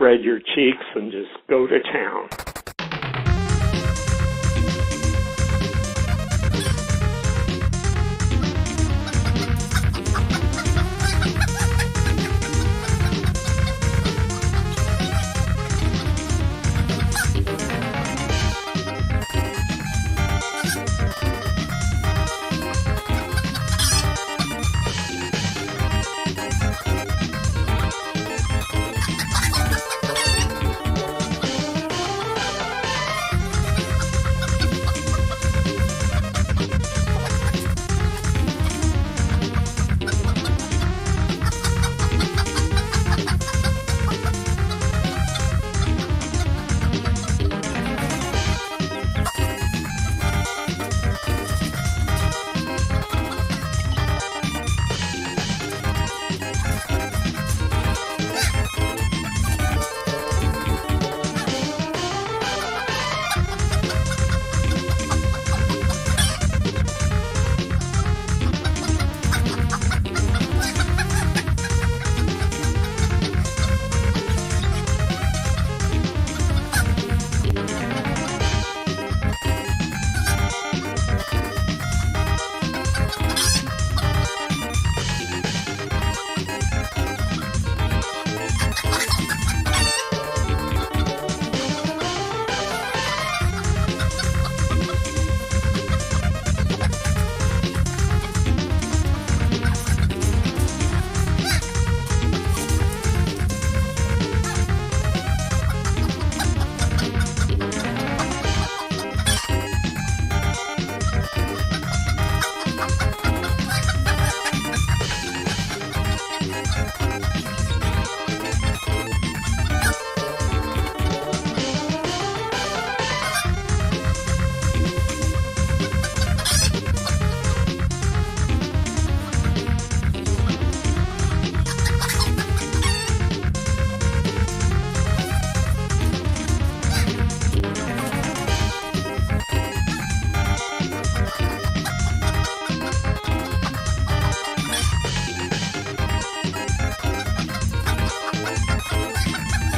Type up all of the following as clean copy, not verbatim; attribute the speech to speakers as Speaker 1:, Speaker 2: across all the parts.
Speaker 1: spread your cheeks and just go to town.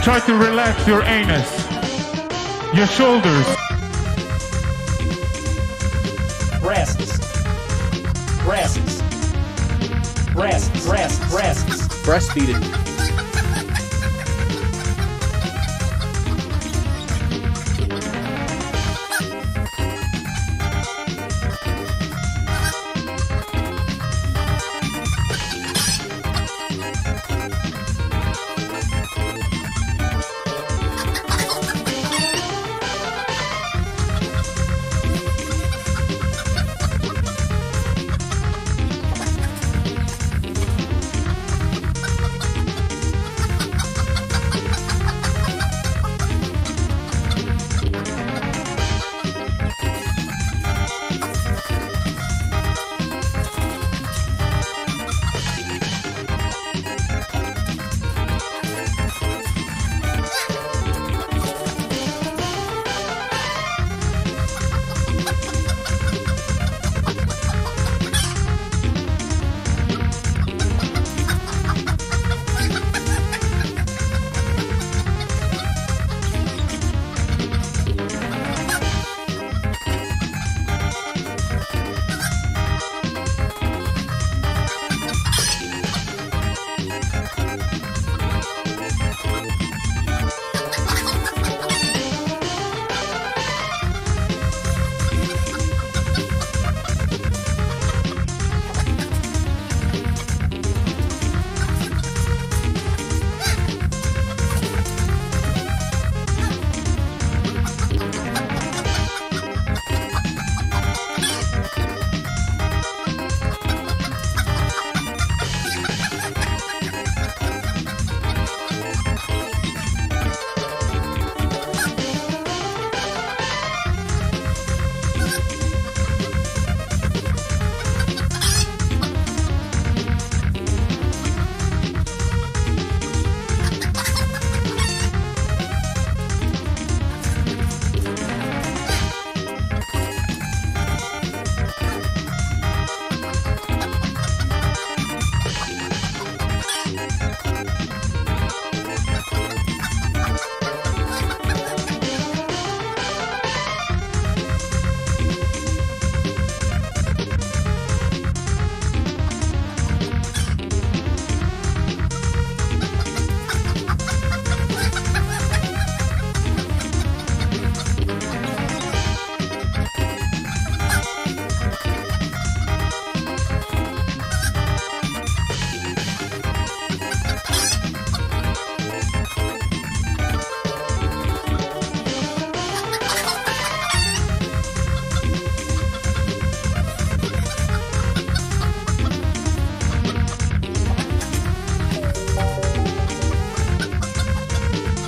Speaker 2: Try to relax your anus, your shoulders.
Speaker 3: Breasts. Breasts. Breasts. Breasts. Breasts.
Speaker 4: Breastfeeding.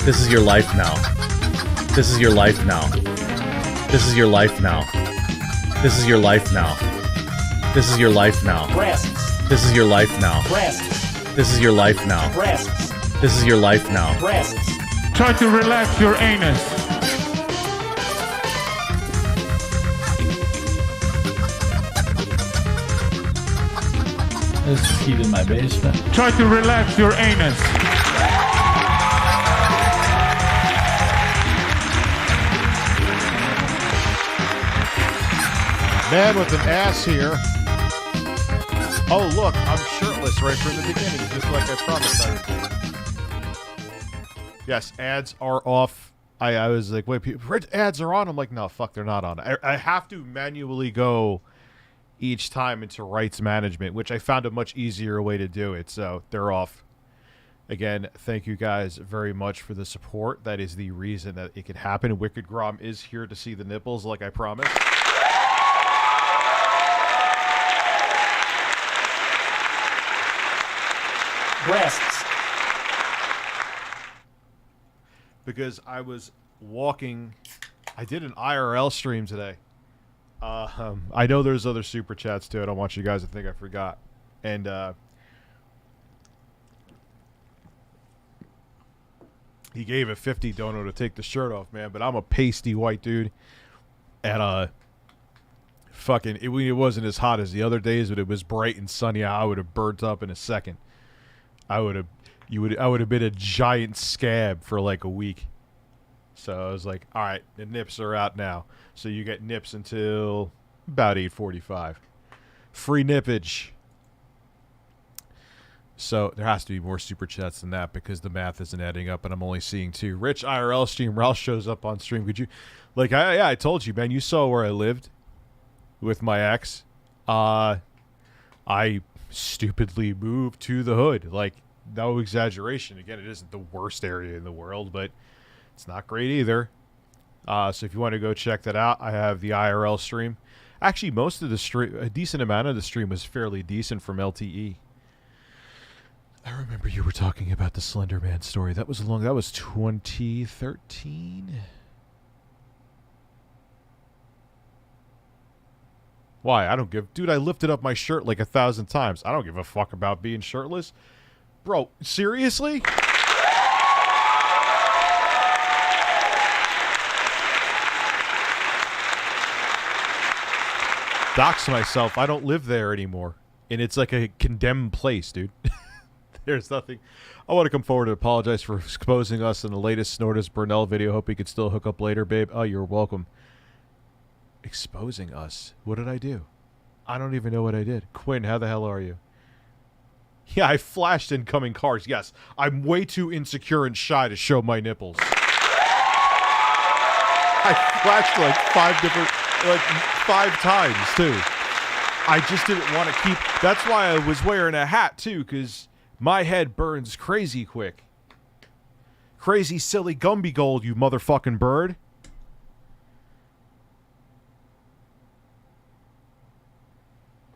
Speaker 4: This is your life now. This is your life now. This is your life now. This is your life now. This is your life now.
Speaker 3: Breasts.
Speaker 4: This is your life now.
Speaker 3: Breasts.
Speaker 4: This is your life now.
Speaker 3: Breasts.
Speaker 4: This is your life now.
Speaker 3: Breasts.
Speaker 2: Try to relax your anus.
Speaker 5: There's heat in my basement.
Speaker 2: Try to relax your anus.
Speaker 6: Man with an ass here. Oh, look, I'm shirtless right from the beginning, just like I promised I would do. Yes, ads are off. I was like, wait, ads are on? I'm like, no, fuck, they're not on. I have to manually go each time into rights management, which I found a much easier way to do it, so they're off. Again, thank you guys very much for the support. That is the reason that it could happen. Wicked Grom is here to see the nipples, like I promised.
Speaker 3: Breasts.
Speaker 6: Because I was walking, I did an IRL stream today. I know there's other super chats too. I don't want you guys to think I forgot. And he gave a 50 dono to take the shirt off, man. But I'm a pasty white dude, and fucking it wasn't as hot as the other days, but it was bright and sunny. I would have burnt up in a second. I would have been a giant scab for like a week. So I was like, all right, the nips are out now. So you get nips until about 8:45. Free nippage. So there has to be more super chats than that because the math isn't adding up and I'm only seeing 2. Rich IRL stream. Ralph shows up on stream. Could you, like, I told you, man, you saw where I lived with my ex. I stupidly moved to the hood. Like, no exaggeration. Again, it isn't the worst area in the world, but it's not great either. So if you want to go check that out, I have the IRL stream. Actually, most of the stream, a decent amount of the stream was fairly decent from LTE. I remember you were talking about the Slender Man story. That was 2013. Why? I don't give... Dude, I lifted up my shirt like 1,000 times. I don't give a fuck about being shirtless. Bro, seriously? Dox myself. I don't live there anymore. And it's like a condemned place, dude. There's nothing. I want to come forward and apologize for exposing us in the latest Snortus Burnell video. Hope we could still hook up later, babe. Oh, you're welcome. Exposing us? What did I do? I don't even know what I did. Quinn, how the hell are you? Yeah, I flashed incoming cars. Yes, I'm way too insecure and shy to show my nipples. I flashed like 5 times, too. I just didn't want to keep... That's why I was wearing a hat, too, because my head burns crazy quick. Crazy, silly Gumby Gold, you motherfucking bird.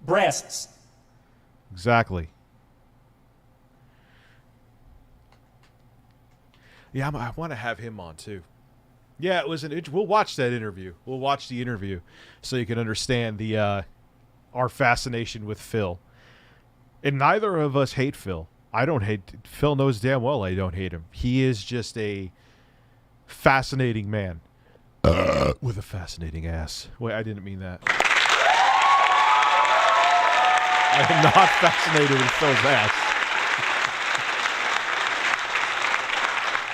Speaker 3: Breasts.
Speaker 6: Exactly. Yeah, I want to have him on, too. Yeah, it was we'll watch that interview. We'll watch the interview so you can understand the our fascination with Phil. And neither of us hate Phil. I don't hate... Phil knows damn well I don't hate him. He is just a fascinating man. With a fascinating ass. Wait, I didn't mean that. I am not fascinated with Phil's ass.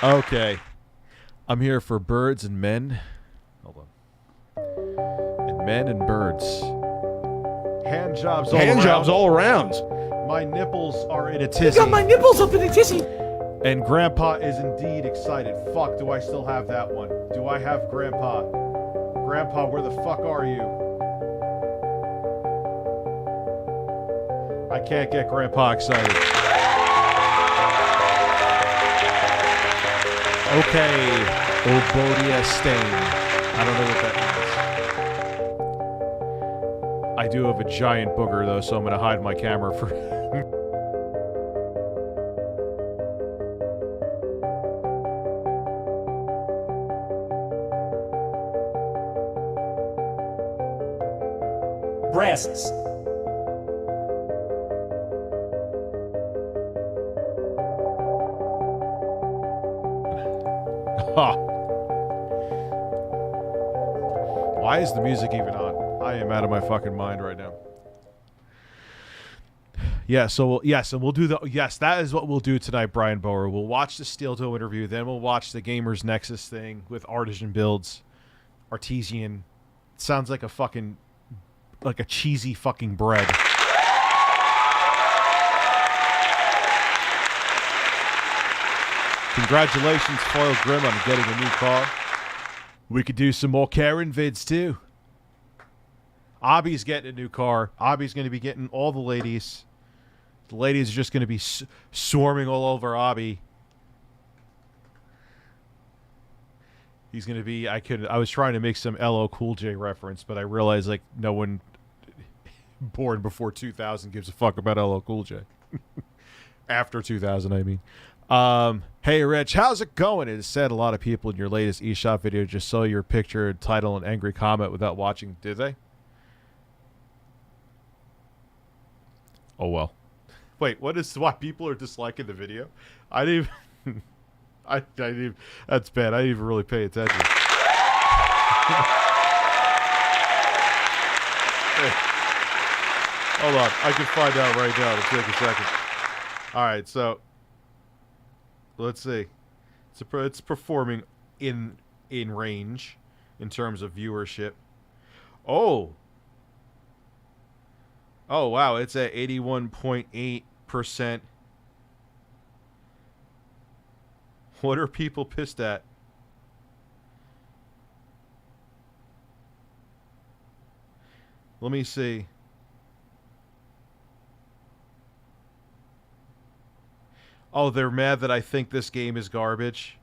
Speaker 6: Okay. I'm here for birds and men. Hold on. And men and birds. Hand jobs all around.
Speaker 7: Hand jobs all around.
Speaker 6: My nipples are in a tizzy.
Speaker 7: I got my nipples up in a tizzy.
Speaker 6: And Grandpa is indeed excited. Fuck, do I still have that one? Do I have Grandpa? Grandpa, where the fuck are you? I can't get Grandpa excited. Okay, Obodia Stain. I don't know what that means. I do have a giant booger, though, so I'm going to hide my camera for...
Speaker 3: breasts,
Speaker 6: Ha. Why is the music even on? I am out of my fucking mind right now. Yeah, so we'll do that is what we'll do tonight, Brian Bower. We'll watch the Steel Toe interview, then we'll watch the Gamers Nexus thing with Artisan Builds. Artesian. It sounds like a cheesy fucking bread. Congratulations, Foil Grim, on getting a new car. We could do some more Karen vids, too. Abby's getting a new car. Abby's going to be getting all the ladies. The ladies are just going to be swarming all over Abby. He's going to be... I was trying to make some LL Cool J reference, but I realized, like, no one born before 2000 gives a fuck about LL Cool J. After 2000, I mean. Hey Rich, how's it going? It said a lot of people in your latest eShop video just saw your picture, title, and angry comment without watching. Did they? Oh well. Wait, what is why people are disliking the video? I didn't even I didn't even, that's bad. I didn't even really pay attention. Hey, hold on. I can find out right now. It'll take a second. Alright, so let's see. It's performing in range in terms of viewership. Oh, wow. It's at 81.8%. What are people pissed at? Let me see. Oh, they're mad that I think this game is garbage.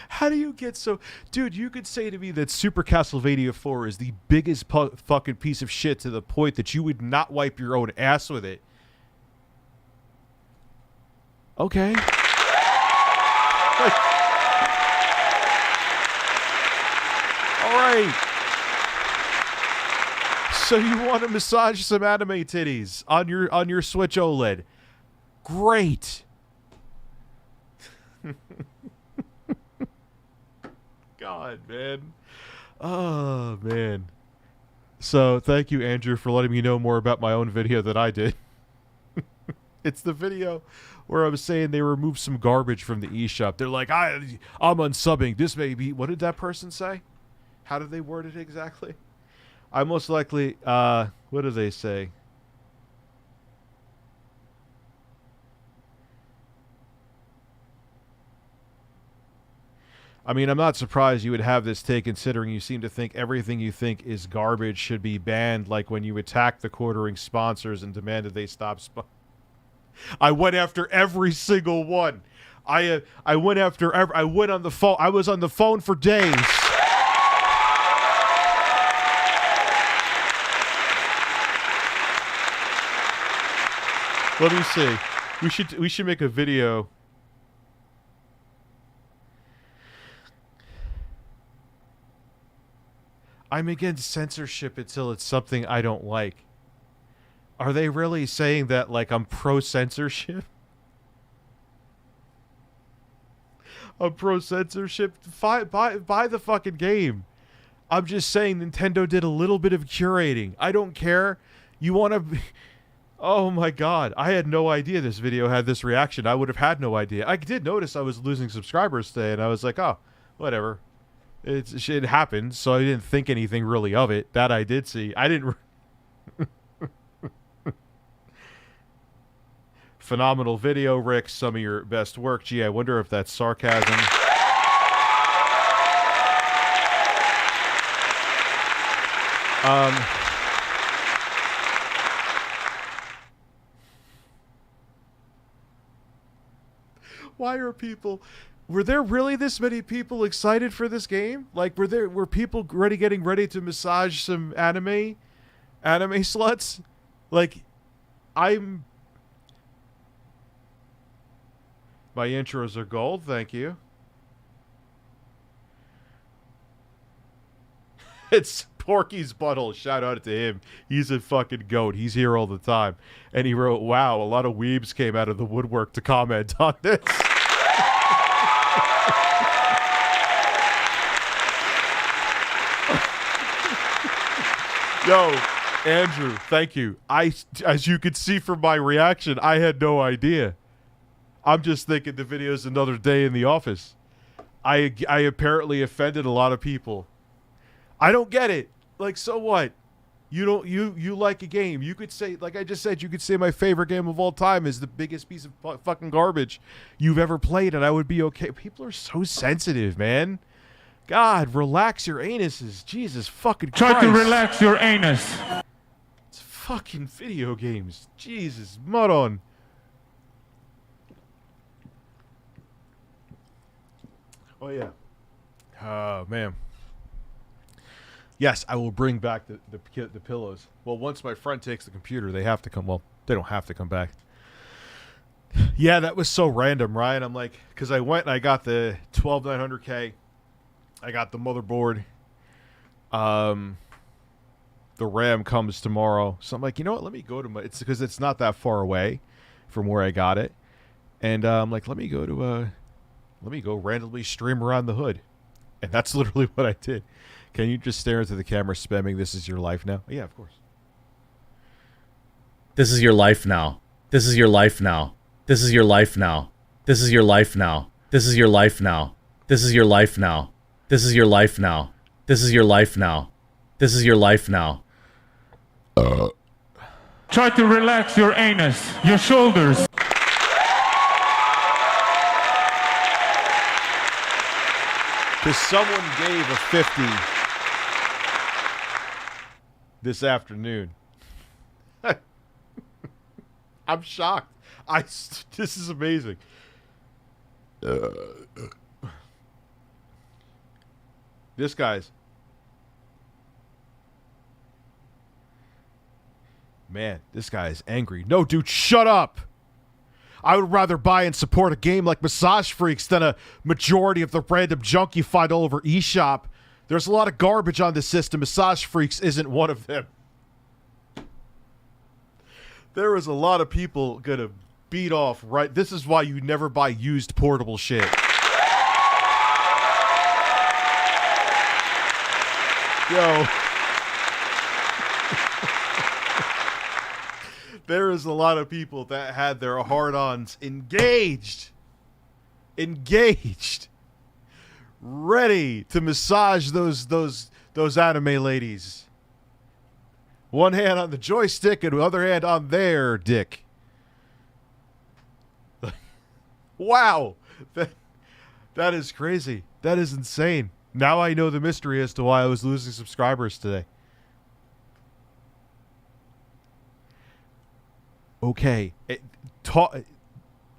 Speaker 6: How do you get so... Dude, you could say to me that Super Castlevania 4 is the biggest fucking piece of shit to the point that you would not wipe your own ass with it. Okay. Like... Alright. So you want to massage some anime titties on your Switch OLED? Great. God, man. Oh, man. So thank you, Andrew, for letting me know more about my own video than I did. It's the video where I was saying they removed some garbage from the eShop. They're like, I'm unsubbing. This may be... What did that person say? How did they word it exactly? I most likely, what do they say? I mean, I'm not surprised you would have this take, considering you seem to think everything you think is garbage should be banned, like when you attacked the quartering sponsors and demanded they stop I went after every single one. I went after I went on the phone. I was on the phone for days. Let me see. We should make a video. I'm against censorship until it's something I don't like. Are they really saying that like I'm pro-censorship? I'm pro-censorship? Buy the fucking game. I'm just saying Nintendo did a little bit of curating. I don't care. You want to... Oh my god, I had no idea this video had this reaction. I would have had no idea. I did notice I was losing subscribers today, and I was like, oh, whatever. It happened, so I didn't think anything really of it. That I did see. I didn't... Phenomenal video, Rick. Some of your best work. Gee, I wonder if that's sarcasm. Why are people... Were there really this many people excited for this game? Like, were people getting ready to massage some anime sluts? Like, my intros are gold, thank you. It's Porky's Butthole. Shout out to him. He's a fucking goat. He's here all the time. And he wrote, wow, a lot of weebs came out of the woodwork to comment on this. Yo, Andrew, thank you. As you could see from my reaction, I had no idea. I'm just thinking the video's another day in the office. I apparently offended a lot of people. I don't get it. Like, so what? You like a game. You could say, like I just said, you could say my favorite game of all time is the biggest piece of fucking garbage you've ever played, and I would be okay. People are so sensitive, man. God, relax your anuses. Jesus fucking Christ.
Speaker 2: Try to relax your anus.
Speaker 6: It's fucking video games. Jesus, mud on. Oh, yeah. Oh, man. Yes, I will bring back the pillows. Well, once my friend takes the computer, they have to come. Well, they don't have to come back. Yeah, that was so random, Ryan. I'm like, because I went and I got the 12900K. I got the motherboard. The RAM comes tomorrow. So I'm like, you know what? Let me go to my... It's because it's not that far away from where I got it. And I'm like, let me go randomly stream around the hood. And that's literally what I did. Can you just stare into the camera spamming "This is your life now"? Yeah, of course.
Speaker 4: This is your life now. This is your life now. This is your life now. This is your life now. This is your life now. This is your life now. This is your life now. This is your life now. This is your life now.
Speaker 2: Try to relax your anus, your shoulders.
Speaker 6: Because someone gave a 50 this afternoon. I'm shocked. This is amazing. This guy's... Man, this guy is angry. No, dude, shut up! I would rather buy and support a game like Massage Freaks than a majority of the random junk you find all over eShop. There's a lot of garbage on this system. Massage Freaks isn't one of them. There is a lot of people gonna beat off, right? This is why you never buy used portable shit. Yo. There is a lot of people that had their hard-ons engaged, ready to massage those anime ladies. One hand on the joystick and the other hand on their dick. Wow, that is crazy. That is insane. Now I know the mystery as to why I was losing subscribers today. Okay,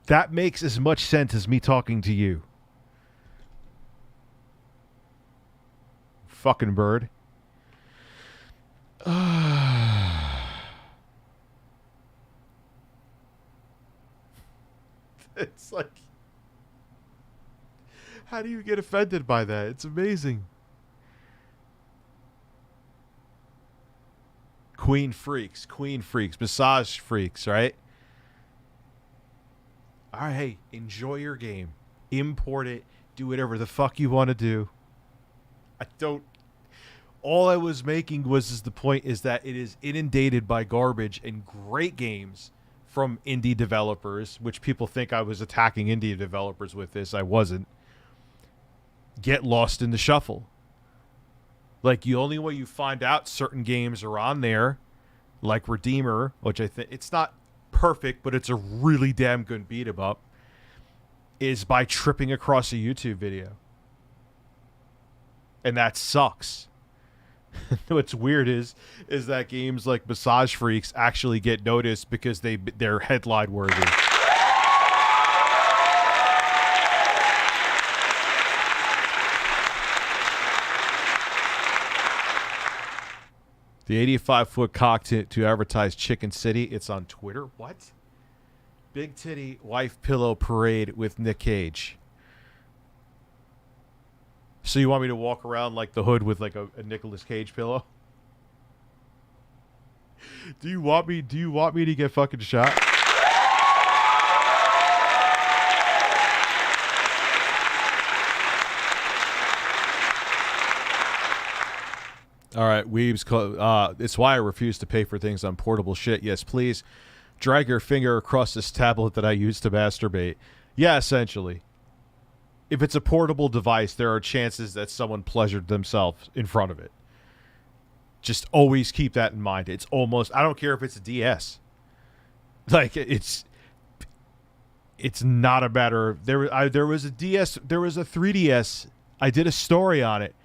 Speaker 6: that makes as much sense as me talking to you. Fucking bird. It's like... How do you get offended by that? It's amazing. Queen freaks, massage freaks, right? All right, hey, enjoy your game. Import it. Do whatever the fuck you want to do. All I was making was the point is that it is inundated by garbage and great games from indie developers, which people think I was attacking indie developers with this. I wasn't. Get lost in the shuffle. Like, the only way you find out certain games are on there, like Redeemer, which I think, it's not perfect, but it's a really damn good beat 'em up, is by tripping across a YouTube video. And that sucks. What's weird is that games like Massage Freaks actually get noticed because they're headline worthy. The 85-foot cock to advertise Chicken City. It's on Twitter. What? Big titty wife pillow parade with Nick Cage. So you want me to walk around like the hood with like a Nicolas Cage pillow? Do you want me to get fucking shot? All right, Weebs. It's why I refuse to pay for things on portable shit. Yes, please. Drag your finger across this tablet that I use to masturbate. Yeah, essentially. If it's a portable device, there are chances that someone pleasured themselves in front of it. Just always keep that in mind. It's almost... I don't care if it's a DS. Like, it's not a matter of... There was a DS... There was a 3DS. I did a story on it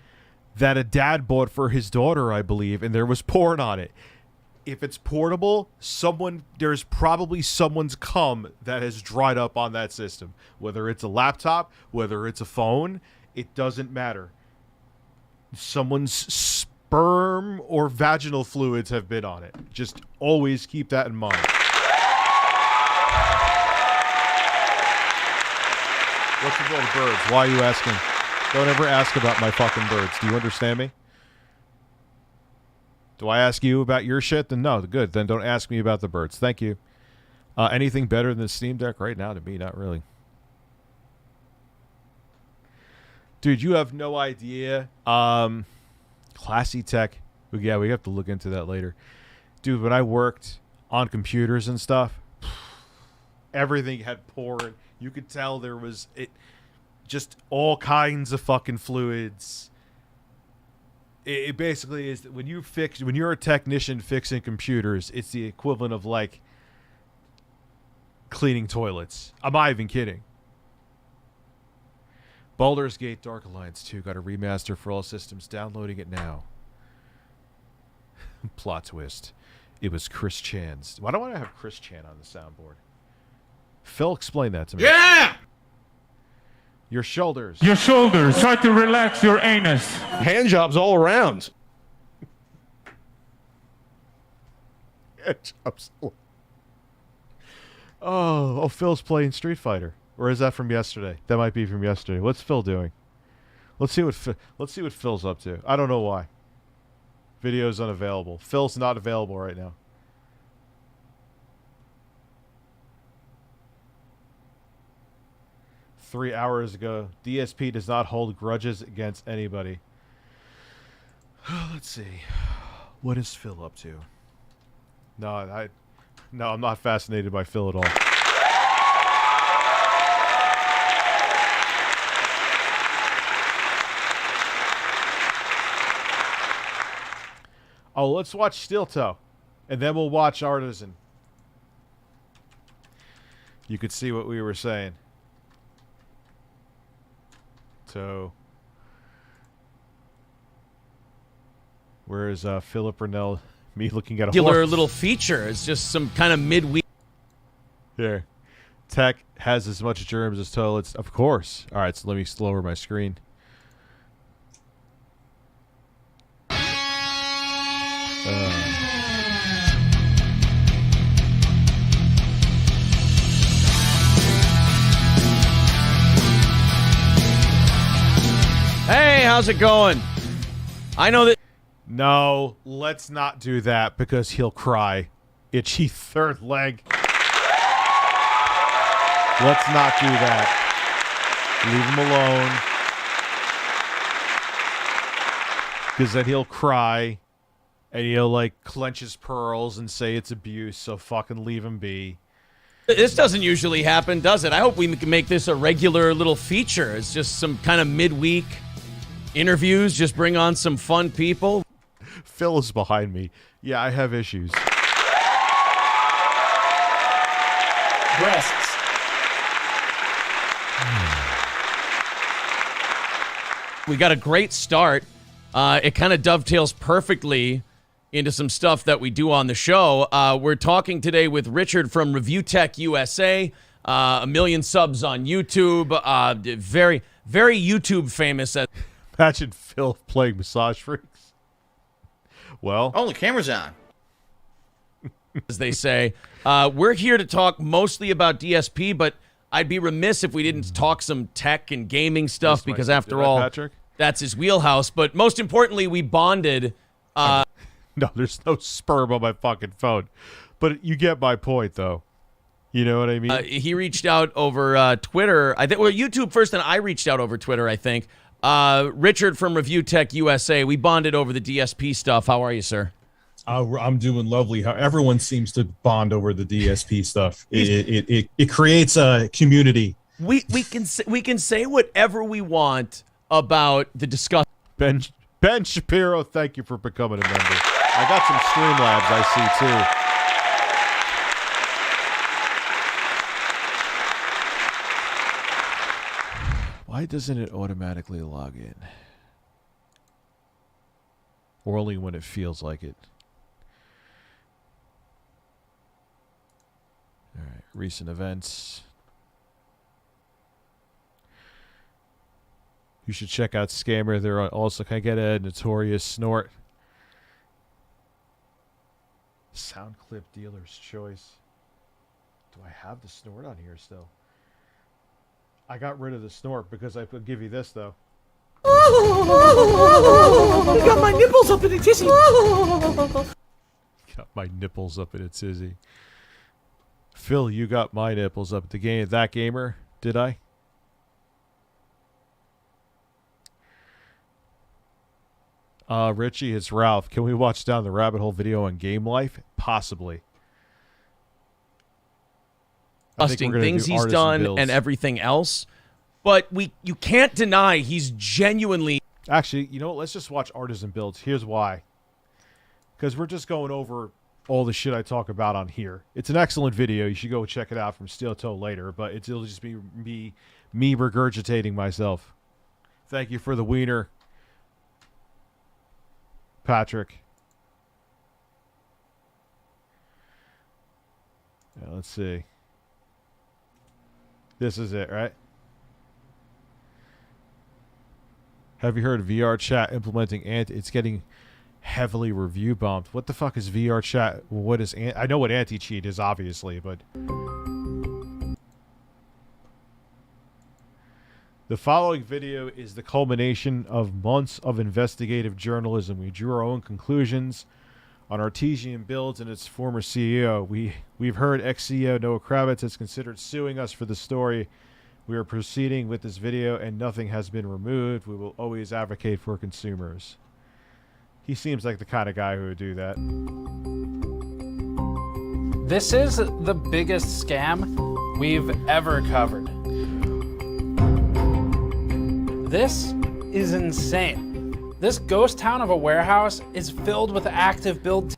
Speaker 6: that a dad bought for his daughter, I believe, and there was porn on it. If it's portable, there's probably someone's cum that has dried up on that system. Whether it's a laptop, whether it's a phone, it doesn't matter. Someone's sperm or vaginal fluids have been on it. Just always keep that in mind. What's about birds? Why are you asking? Don't ever ask about my fucking birds. Do you understand me? Do I ask you about your shit? Then no. Good. Then don't ask me about the birds. Thank you. Anything better than the Steam Deck right now? To me, not really. Dude, you have no idea. Classy tech. Yeah, we have to look into that later. Dude, when I worked on computers and stuff, everything had porn. You could tell there was... just all kinds of fucking fluids. It basically is that when you're a technician fixing computers, it's the equivalent of like cleaning toilets. I'm not even kidding. Baldur's Gate Dark Alliance 2 got a remaster for all systems. Downloading it now. Plot twist. It was Chris Chan's. Why don't I have Chris Chan on the soundboard? Phil, explain that to me.
Speaker 7: Yeah!
Speaker 6: Your shoulders.
Speaker 2: Your shoulders. Try to relax your anus.
Speaker 7: Hand jobs all around.
Speaker 6: Oh, Phil's playing Street Fighter. Or is that from yesterday? That might be from yesterday. What's Phil doing? Let's see what Phil's up to. I don't know why. Video's unavailable. Phil's not available right now. Three hours ago, DSP does not hold grudges against anybody. Let's see. What is Phil up to? No, I'm not fascinated by Phil at all. Oh, let's watch Steel Toe, and then we'll watch Artisan. You could see what we were saying. So, where is Philip Rennell? Me looking at a
Speaker 3: Regular little feature. It's just some kind of midweek.
Speaker 6: Here. Tech has as much germs as toilets. Of course. All right, so let me lower my screen.
Speaker 3: Hey, how's it going? I know that...
Speaker 6: No, let's not do that because he'll cry. Itchy third leg. Let's not do that. Leave him alone. Because then he'll cry and he'll like clench his pearls and say it's abuse, so fucking leave him be.
Speaker 3: This doesn't usually happen, does it? I hope we can make this a regular little feature. It's just some kind of midweek interviews. Just bring on some fun people.
Speaker 6: Phil is behind me. Yeah, I have issues.
Speaker 3: Breasts. We got a great start. It kind of dovetails perfectly into some stuff that we do on the show. We're talking today with Richard from ReviewTechUSA. 1 million subs on YouTube. Very, very YouTube famous.
Speaker 6: Imagine Phil playing Massage Freaks. Well,
Speaker 7: Oh, the camera's on.
Speaker 3: As they say. We're here to talk mostly about DSP, but I'd be remiss if we didn't talk some tech and gaming stuff because after all,
Speaker 6: Patrick?
Speaker 3: that's his wheelhouse. But most importantly, we bonded.
Speaker 6: No, there's no sperm on my fucking phone. But you get my point, though. You know what I mean?
Speaker 3: He reached out over Twitter. I think, well, YouTube first, and I reached out over Twitter, I think. Richard from ReviewTechUSA. We bonded over the DSP stuff. How are you, sir?
Speaker 5: I'm doing lovely. How everyone seems to bond over the DSP stuff. It creates a community.
Speaker 3: We can say whatever we want about the discussion.
Speaker 6: Ben Shapiro, thank you for becoming a member. I got some StreamLabs I see too. Why doesn't it automatically log in? Or only when it feels like it. All right, recent events. You should check out Scammer. They're also, can I get a notorious snort? Sound clip dealer's choice. Do I have the snort on here still? I got rid of the snort because I could give you this though.
Speaker 8: I got my nipples up in a tizzy.
Speaker 6: Got my nipples up in a tizzy. Phil, you got my nipples up at the game. That gamer, did I? Richie, it's Ralph. Can we watch down the rabbit hole video on Game Life? Possibly.
Speaker 3: Things he's done and everything else, but you can't deny he's genuinely.
Speaker 6: Actually, you know what? Let's just watch artisan builds. Here's why. Because we're just going over all the shit I talk about on here. It's an excellent video. You should go check it out from Steel Toe later, but it'll just be me regurgitating myself. Thank you for the wiener, Patrick. Yeah, let's see. This is it, right? Have you heard of VR chat implementing it's getting heavily review bumped? What the fuck is VR chat? What is I know what anti-cheat is, obviously, but the following video is the culmination of months of investigative journalism. We drew our own conclusions on Artesian builds and its former CEO. We've heard ex-CEO Noah Kravitz has considered suing us for the story. We are proceeding with this video and nothing has been removed. We will always advocate for consumers. He seems like the kind of guy who would do that.
Speaker 9: This is the biggest scam we've ever covered. This is insane. This ghost town of a warehouse is filled with active build.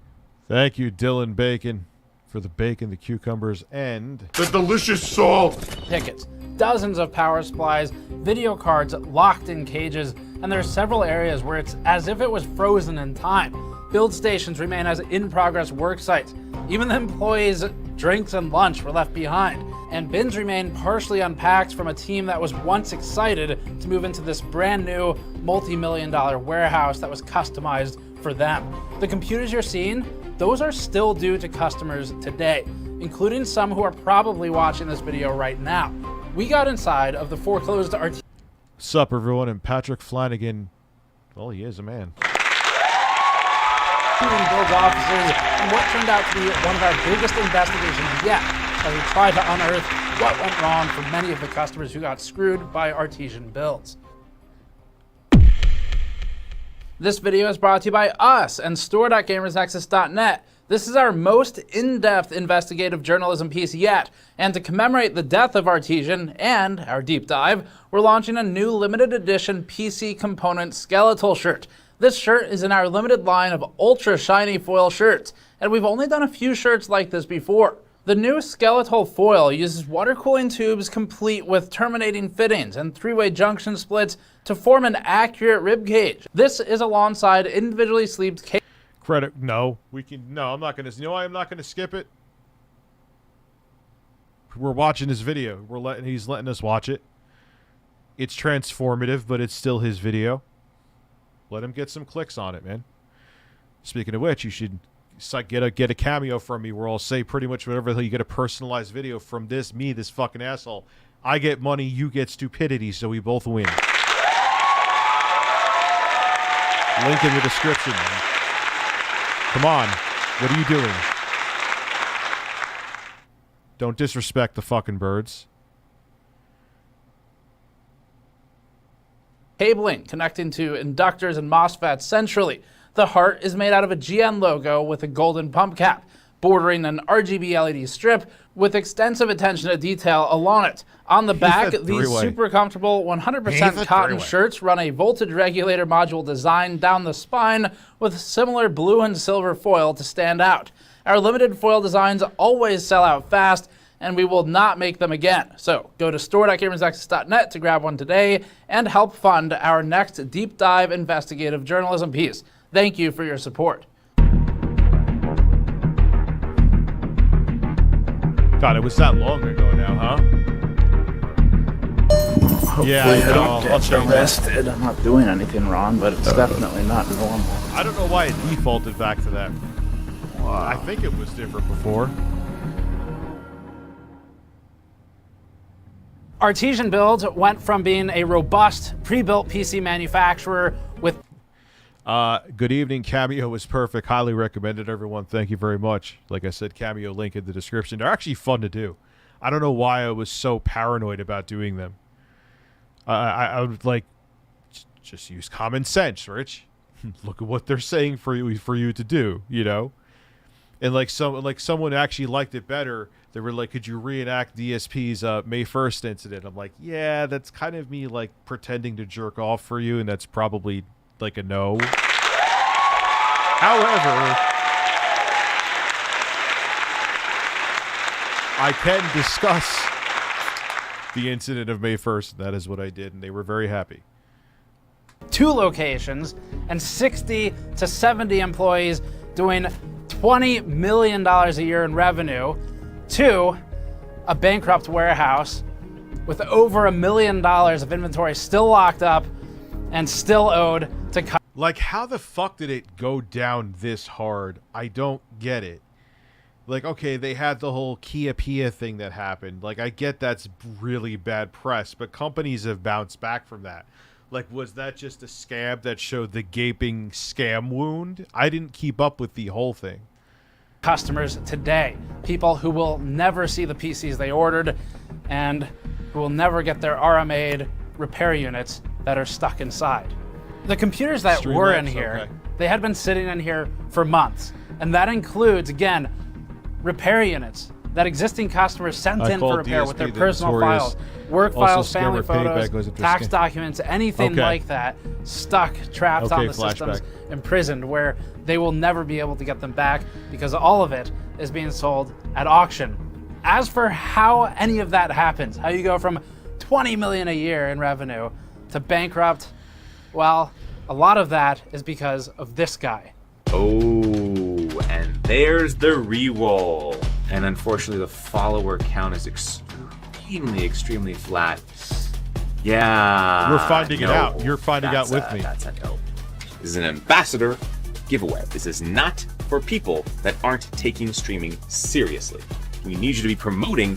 Speaker 6: Thank you, Dylan Bacon, for the bacon, the cucumbers, and
Speaker 2: The delicious salt.
Speaker 9: tickets. Dozens of power supplies, video cards locked in cages, and there are several areas where it's as if it was frozen in time. Build stations remain as in-progress work sites. Even the employees' drinks and lunch were left behind. And bins remain partially unpacked from a team that was once excited to move into this brand new multi-million-dollar warehouse that was customized for them. The computers you're seeing, those are still due to customers today, including some who are probably watching this video right now. We got inside of the foreclosed
Speaker 6: sup everyone, and Patrick Flanagan, well, he is a man.
Speaker 9: Build's offices in what turned out to be one of our biggest investigations yet, as we tried to unearth what went wrong for many of the customers who got screwed by Artesian builds. This video is brought to you by us and store.gamersnexus.net. This is our most in-depth investigative journalism piece yet, and to commemorate the death of Artesian and our deep dive, we're launching a new limited edition PC component skeletal shirt. This shirt is in our limited line of ultra shiny foil shirts, and we've only done a few shirts like this before. The new skeletal foil uses water cooling tubes complete with terminating fittings and three-way junction splits to form an accurate rib cage. This is alongside individually sleeved cage.
Speaker 6: Credit, no, we can, no, I'm not gonna, you know why I'm not gonna skip it? We're watching his video. He's letting us watch it. It's transformative, but it's still his video. Let him get some clicks on it, man. Speaking of which, you should get a cameo from me where I'll say pretty much whatever the hell. You get a personalized video from this fucking asshole. I get money, you get stupidity, so we both win. Link in the description. Come on. What are you doing? Don't disrespect the fucking birds.
Speaker 9: Cabling connecting to inductors and MOSFETs centrally. The heart is made out of a GN logo with a golden pump cap, bordering an RGB LED strip with extensive attention to detail along it. On the back, these super comfortable 100% cotton shirts run a voltage regulator module design down the spine with similar blue and silver foil to stand out. Our limited foil designs always sell out fast, and we will not make them again. So go to store.gamersnexus.net to grab one today and help fund our next deep dive investigative journalism piece. Thank you for your support.
Speaker 6: God, it was that long ago now, huh?
Speaker 10: Hopefully I don't get arrested. I'm not doing anything wrong, but it's definitely not normal.
Speaker 6: I don't know why it defaulted back to that. Wow. I think it was different before.
Speaker 9: Artesian Builds went from being a robust, pre-built PC manufacturer with...
Speaker 6: Good evening. Cameo was perfect. Highly recommended, everyone. Thank you very much. Like I said, Cameo link in the description. They're actually fun to do. I don't know why I was so paranoid about doing them. I would like just use common sense, Rich. Look at what they're saying for you to do, you know. And like someone actually liked it better. They were like, "Could you reenact DSP's May 1st incident?" I'm like, "Yeah, that's kind of me like pretending to jerk off for you, and that's probably like a no." However, I can discuss the incident of May 1st. That is what I did, and they were very happy.
Speaker 9: 2 locations and 60 to 70 employees doing $20 million a year in revenue, to a bankrupt warehouse with over $1 million of inventory still locked up and still owed to...
Speaker 6: Like, how the fuck did it go down this hard? I don't get it. Like, okay, they had the whole Kia Pia thing that happened. Like, I get that's really bad press, but companies have bounced back from that. Like, was that just a scab that showed the gaping scam wound? I didn't keep up with the whole thing.
Speaker 9: Customers today, people who will never see the PCs they ordered and who will never get their RMA'd repair units that are stuck inside. The computers that
Speaker 6: StreamLabs,
Speaker 9: were in here, they had been sitting in here for months. And that includes, again, repair units that existing customers sent in for repair with their personal files, work files, family photos, tax documents, anything like that, stuck, trapped on the systems, imprisoned, where they will never be able to get them back because all of it is being sold at auction. As for how any of that happens, how you go from $20 million a year in revenue to bankrupt, well, a lot of that is because of this guy.
Speaker 11: Oh, and there's the re-roll. And unfortunately, the follower count is extremely flat. Yeah.
Speaker 6: You're finding it out. You're finding out with me.
Speaker 11: That's a no. This is an ambassador giveaway. This is not for people that aren't taking streaming seriously. We need you to be promoting,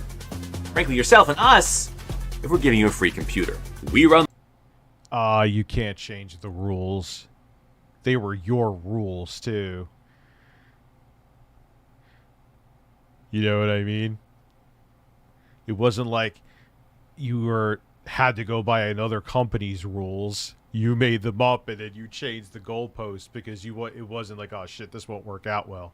Speaker 11: frankly, yourself and us if we're giving you a free computer. We run...
Speaker 6: You can't change the rules. They were your rules, too. You know what I mean? It wasn't like you had to go by another company's rules. You made them up and then you changed the goalpost because it wasn't like, oh shit, this won't work out well.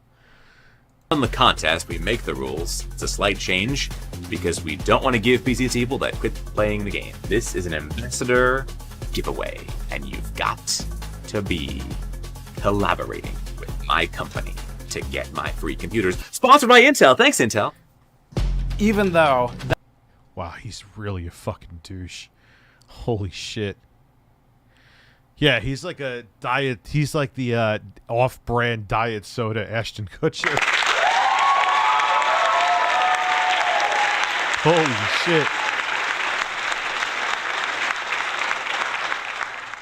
Speaker 11: On the contest, we make the rules. It's a slight change because we don't want to give PCs to people that quit playing the game. This is an ambassador giveaway, and you've got to be collaborating with my company to get my free computers. Sponsored by Intel. Thanks, Intel.
Speaker 9: Even though...
Speaker 6: Wow, he's really a fucking douche. Holy shit. Yeah, he's like a diet... He's like the off-brand diet soda Ashton Kutcher. Holy shit.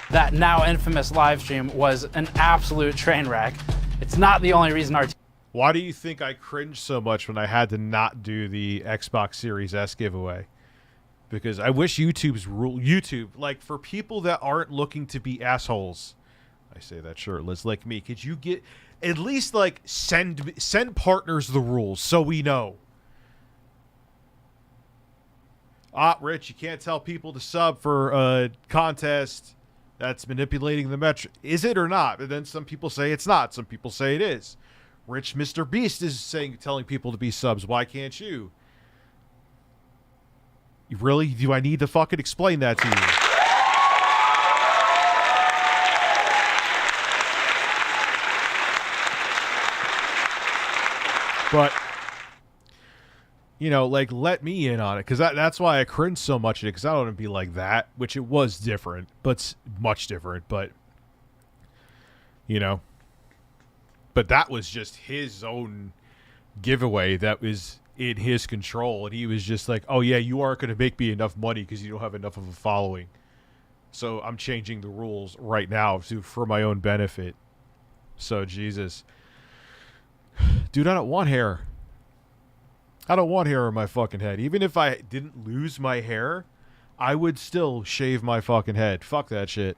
Speaker 9: That now infamous live stream was an absolute train wreck. It's not the only reason our...
Speaker 6: Why do you think I cringed so much when I had to not do the Xbox Series S giveaway? Because I wish YouTube, like, for people that aren't looking to be assholes, I say that shirtless like me. Could you get at least like send partners the rules so we know? Rich, you can't tell people to sub for a contest that's manipulating the metric. Is it or not? And then some people say it's not. Some people say it is. Rich Mr. Beast is telling people to be subs. Why can't you? Really? Do I need to fucking explain that to you? But, you know, like, let me in on it. Because that's why I cringe so much at it. Because I don't want to be like that. Which it was different. But much different. But, you know. But that was just his own giveaway that was in his control. And he was just like, oh, yeah, you aren't going to make me enough money because you don't have enough of a following. So I'm changing the rules right now for my own benefit. So, Jesus. Dude, I don't want hair. I don't want hair on my fucking head. Even if I didn't lose my hair, I would still shave my fucking head. Fuck that shit.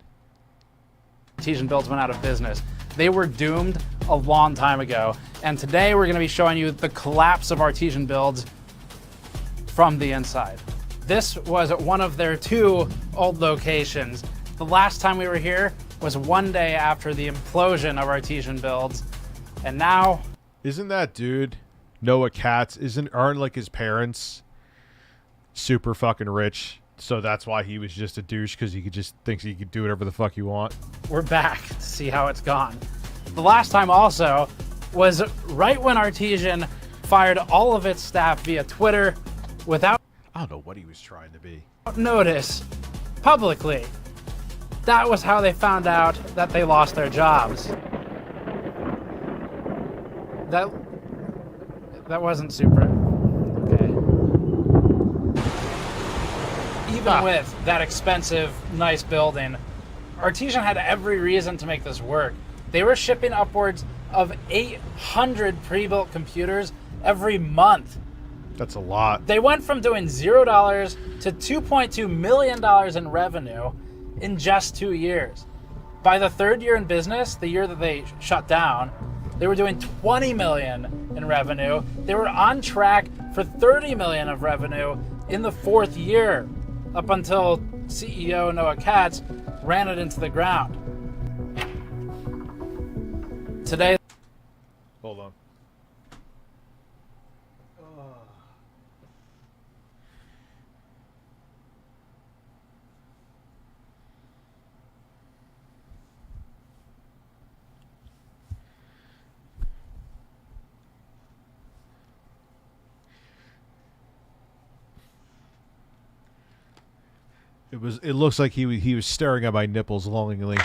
Speaker 9: Artesian builds went out of business. They were doomed a long time ago. And today we're going to be showing you the collapse of Artesian builds from the inside. This was at one of their 2 old locations. The last time we were here was one day after the implosion of Artesian builds. And now...
Speaker 6: Isn't that dude, Noah Katz, aren't like his parents super fucking rich? So that's why he was just a douche, because he thinks he could do whatever the fuck you want.
Speaker 9: We're back to see how it's gone. The last time also was right when Artesian fired all of its staff via Twitter without...
Speaker 6: I don't know what he was trying to be.
Speaker 9: ...notice publicly. That was how they found out that they lost their jobs. That wasn't super. Okay. Even with that expensive, nice building, Artesian had every reason to make this work. They were shipping upwards of 800 pre-built computers every month.
Speaker 6: That's a lot.
Speaker 9: They went from doing $0 to $2.2 million in revenue in just 2 years. By the 3rd year in business, the year that they shut down, they were doing $20 million in revenue. They were on track for $30 million of revenue in the 4th year, up until CEO Noah Katz ran it into the ground. Today...
Speaker 6: Hold on. It looks like he was staring at my nipples longingly.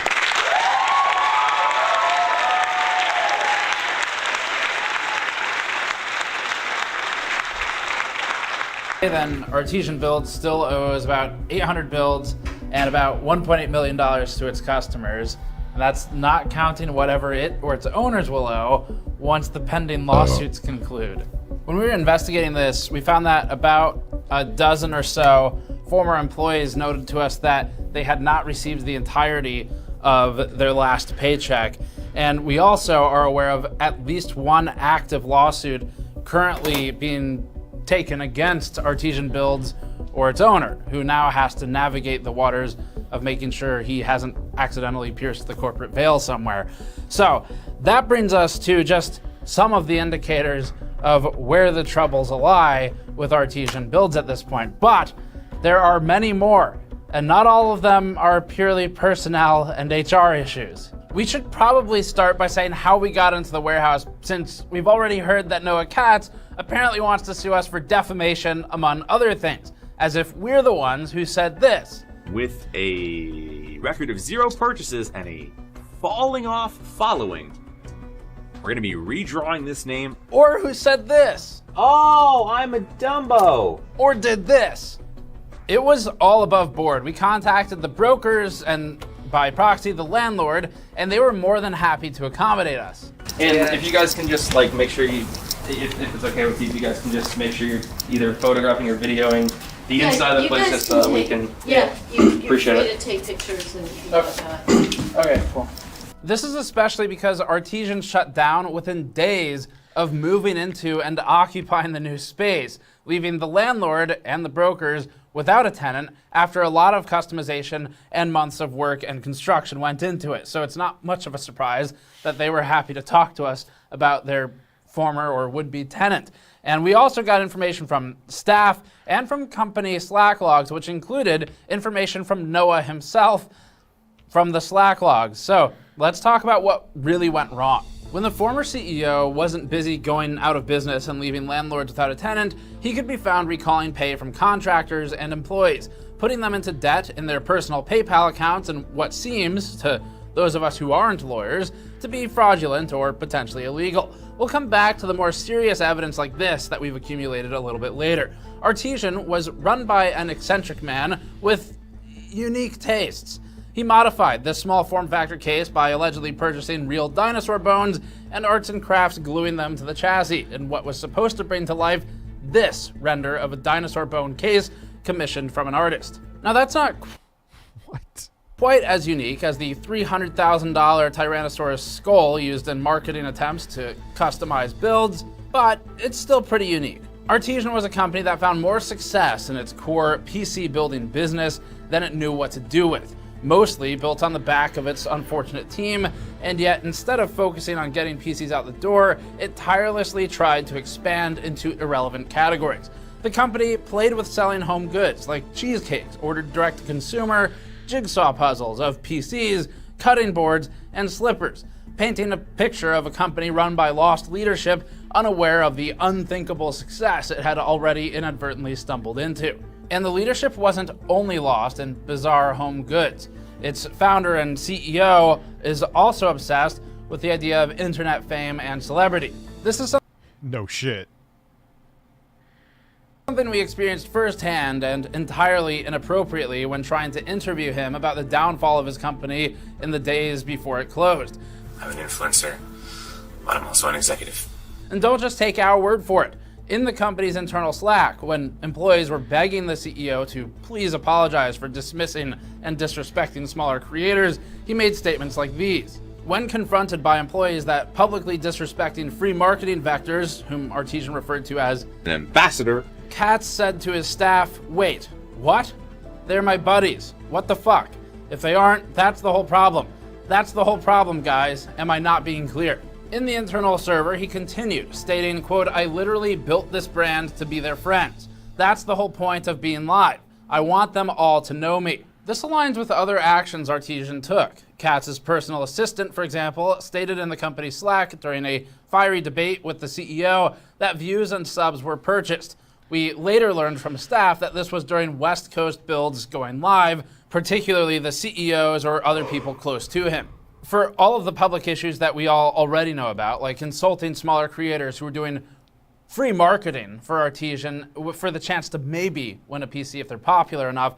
Speaker 9: Then Artesian builds still owes about 800 builds and about $1.8 million to its customers. And that's not counting whatever it or its owners will owe once the pending lawsuits conclude. When we were investigating this, we found that about a dozen or so former employees noted to us that they had not received the entirety of their last paycheck. And we also are aware of at least one active lawsuit currently being taken against Artesian Builds or its owner, who now has to navigate the waters of making sure he hasn't accidentally pierced the corporate veil somewhere. So that brings us to just some of the indicators of where the troubles lie with Artesian Builds at this point. But there are many more, and not all of them are purely personnel and HR issues. We should probably start by saying how we got into the warehouse, since we've already heard that Noah Katz apparently wants to sue us for defamation, among other things, as if we're the ones who said this.
Speaker 11: With a record of 0 purchases and a falling off following, we're going to be redrawing this name.
Speaker 9: Or who said this.
Speaker 11: Oh, I'm a Dumbo.
Speaker 9: Or did this. It was all above board. We contacted the brokers and by proxy the landlord, and they were more than happy to accommodate us.
Speaker 12: And if you guys can just like make sure you, if it's okay with you, if you guys can just make sure you're either photographing or videoing the inside of the place, just so we can
Speaker 13: you
Speaker 12: appreciate it.
Speaker 13: To take pictures and things like that.
Speaker 9: Okay, cool. This is especially because Artesian shut down within days of moving into and occupying the new space, leaving the landlord and the brokers without a tenant after a lot of customization and months of work and construction went into it. So it's not much of a surprise that they were happy to talk to us about their former or would-be tenant. And we also got information from staff and from company Slack logs, which included information from Noah himself from the Slack logs. So let's talk about what really went wrong. When the former CEO wasn't busy going out of business and leaving landlords without a tenant, he could be found recalling pay from contractors and employees, putting them into debt in their personal PayPal accounts and what seems, to those of us who aren't lawyers, to be fraudulent or potentially illegal. We'll come back to the more serious evidence like this that we've accumulated a little bit later. Artesian was run by an eccentric man with unique tastes. He modified this small form factor case by allegedly purchasing real dinosaur bones and arts and crafts gluing them to the chassis in what was supposed to bring to life this render of a dinosaur bone case commissioned from an artist. Now that's not quite as unique as the $300,000 Tyrannosaurus skull used in marketing attempts to customize builds, but it's still pretty unique. Artesian was a company that found more success in its core PC building business than it knew what to do with, mostly built on the back of its unfortunate team, and yet instead of focusing on getting PCs out the door, it tirelessly tried to expand into irrelevant categories. The company played with selling home goods like cheesecakes ordered direct to consumer, jigsaw puzzles of PCs, cutting boards, and slippers, painting a picture of a company run by lost leadership, unaware of the unthinkable success it had already inadvertently stumbled into. And the leadership wasn't only lost in bizarre home goods. Its founder and CEO is also obsessed with the idea of internet fame and celebrity. This is
Speaker 6: no shit.
Speaker 9: Something we experienced firsthand and entirely inappropriately when trying to interview him about the downfall of his company in the days before it closed.
Speaker 11: I'm an influencer, but I'm also an executive.
Speaker 9: And don't just take our word for it. In the company's internal Slack, when employees were begging the CEO to please apologize for dismissing and disrespecting smaller creators, he made statements like these. When confronted by employees that publicly disrespecting free marketing vectors, whom Artesian referred to as
Speaker 11: an ambassador,
Speaker 9: Katz said to his staff, "Wait, what? They're my buddies. What the fuck? If they aren't, that's the whole problem. That's the whole problem, guys. Am I not being clear?" In the internal server, he continued, stating, quote, "I literally built this brand to be their friends. That's the whole point of being live. I want them all to know me." This aligns with other actions Artesian took. Katz's personal assistant, for example, stated in the company Slack during a fiery debate with the CEO that views and subs were purchased. We later learned from staff that this was during West Coast builds going live, particularly the CEOs or other people close to him. For all of the public issues that we all already know about, like insulting smaller creators who were doing free marketing for Artesian for the chance to maybe win a PC if they're popular enough,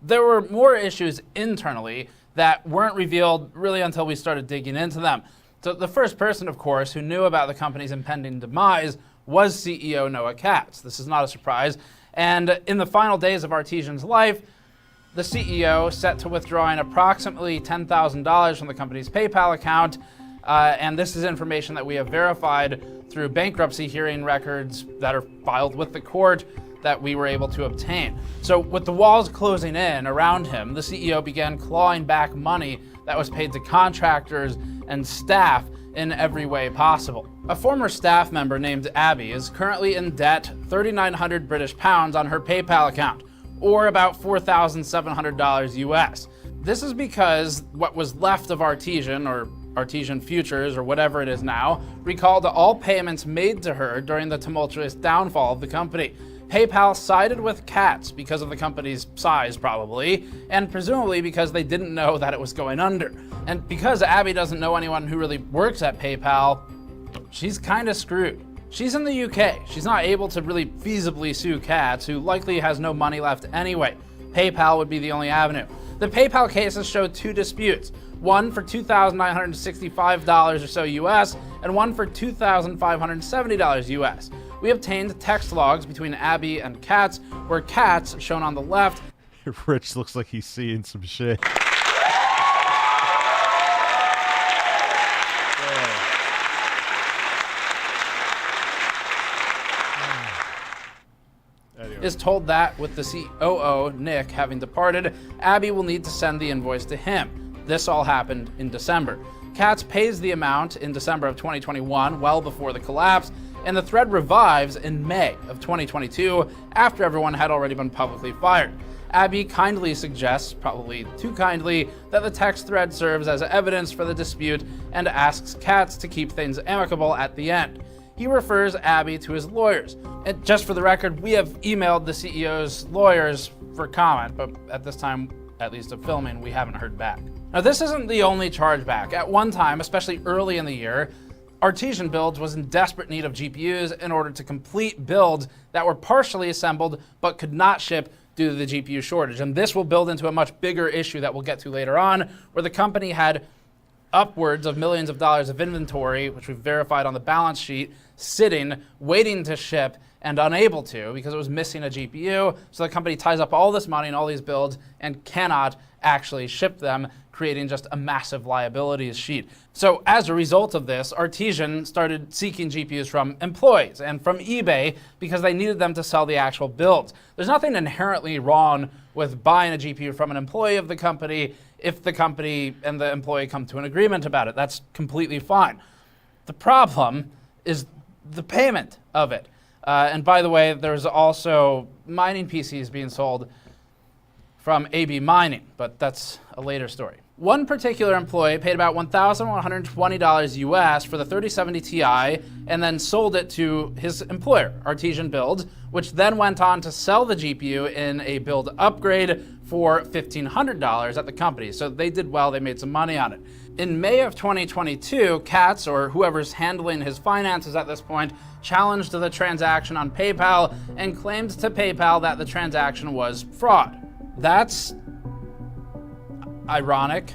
Speaker 9: there were more issues internally that weren't revealed really until we started digging into them. So the first person, of course, who knew about the company's impending demise was CEO Noah Katz. This is not a surprise. And in the final days of Artesian's life, the CEO set to withdrawing approximately $10,000 from the company's PayPal account. And this is information that we have verified through bankruptcy hearing records that are filed with the court that we were able to obtain. So with the walls closing in around him, the CEO began clawing back money that was paid to contractors and staff in every way possible. A former staff member named Abby is currently in debt 3,900 British pounds on her PayPal account, or about $4,700 US. This is because what was left of Artesian, or Artesian Futures, or whatever it is now, recalled all payments made to her during the tumultuous downfall of the company. PayPal sided with Katz because of the company's size, probably, and presumably because they didn't know that it was going under. And because Abby doesn't know anyone who really works at PayPal, she's kind of screwed. She's in the UK. She's not able to really feasibly sue Katz, who likely has no money left anyway. PayPal would be the only avenue. The PayPal cases showed two disputes, one for $2,965 or so US, and one for $2,570 US. We obtained text logs between Abby and Katz, where Katz, shown on the left,
Speaker 6: Rich looks like he's seeing some shit.
Speaker 9: is told that with the COO, Nick, having departed, Abby will need to send the invoice to him. This all happened in December. Katz pays the amount in December of 2021, well before the collapse, and the thread revives in May of 2022 after everyone had already been publicly fired. Abby kindly suggests, probably too kindly, that the text thread serves as evidence for the dispute and asks Katz to keep things amicable at the end. He refers Abby to his lawyers. And just for the record, we have emailed the CEO's lawyers for comment, but at this time, at least of filming, we haven't heard back. Now, this isn't the only chargeback. At one time, especially early in the year, Artesian Builds was in desperate need of GPUs in order to complete builds that were partially assembled but could not ship due to the GPU shortage. And this will build into a much bigger issue that we'll get to later on, where the company had upwards of millions of dollars of inventory, which we've verified on the balance sheet, sitting, waiting to ship, and unable to because it was missing a GPU. So the company ties up all this money in all these builds and cannot actually ship them, creating just a massive liabilities sheet. So as a result of this, Artesian started seeking GPUs from employees and from eBay because they needed them to sell the actual builds. There's nothing inherently wrong with buying a GPU from an employee of the company if the company and the employee come to an agreement about it. That's completely fine. The problem is the payment of it. And by the way, there's also mining PCs being sold from AB Mining, but that's a later story. One particular employee paid about $1,120 US for the 3070 Ti and then sold it to his employer, Artesian Builds, which then went on to sell the GPU in a build upgrade for $1,500 at the company. So they did well, they made some money on it. In May of 2022, Katz, or whoever's handling his finances at this point, challenged the transaction on PayPal and claimed to PayPal that the transaction was fraud. That's ironic.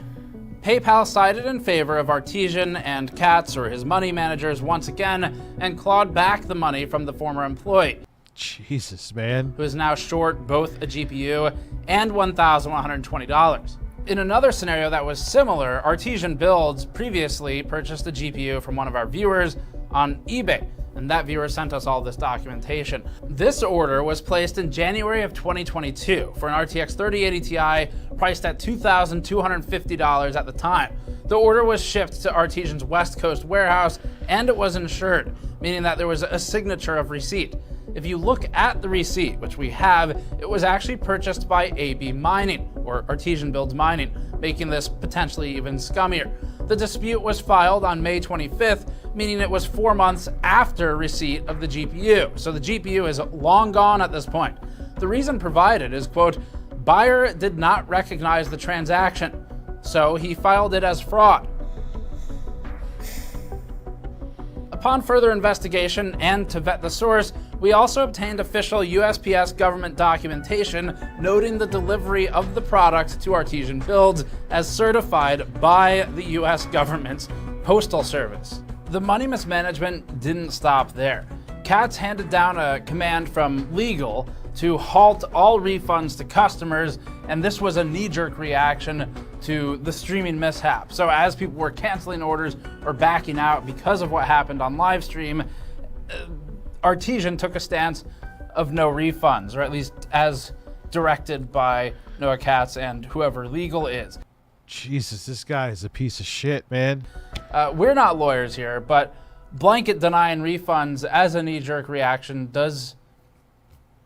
Speaker 9: PayPal sided in favor of Artesian and Katz, or his money managers, once again, and clawed back the money from the former employee.
Speaker 6: Jesus, man.
Speaker 9: Who is now short both a GPU and $1,120. In another scenario that was similar, Artesian Builds previously purchased a GPU from one of our viewers on eBay, and that viewer sent us all this documentation. This order was placed in January of 2022 for an RTX 3080 Ti priced at $2,250 at the time. The order was shipped to Artesian's West Coast warehouse, and it was insured, meaning that there was a signature of receipt. If you look at the receipt, which we have, it was actually purchased by AB Mining, or Artesian Builds Mining, making this potentially even scummier. The dispute was filed on May 25th, meaning it was 4 months after receipt of the GPU. So the GPU is long gone at this point. The reason provided is, quote, buyer did not recognize the transaction, so he filed it as fraud. Upon further investigation and to vet the source, we also obtained official USPS government documentation noting the delivery of the product to Artesian Builds as certified by the US government's postal service. The money mismanagement didn't stop there. Katz handed down a command from legal to halt all refunds to customers, and this was a knee-jerk reaction to the streaming mishap. So as people were canceling orders or backing out because of what happened on Livestream, Artesian took a stance of no refunds, or at least as directed by Noah Katz and whoever legal is.
Speaker 6: Jesus, this guy is a piece of shit, man.
Speaker 9: We're not lawyers here, but blanket denying refunds as a knee-jerk reaction does,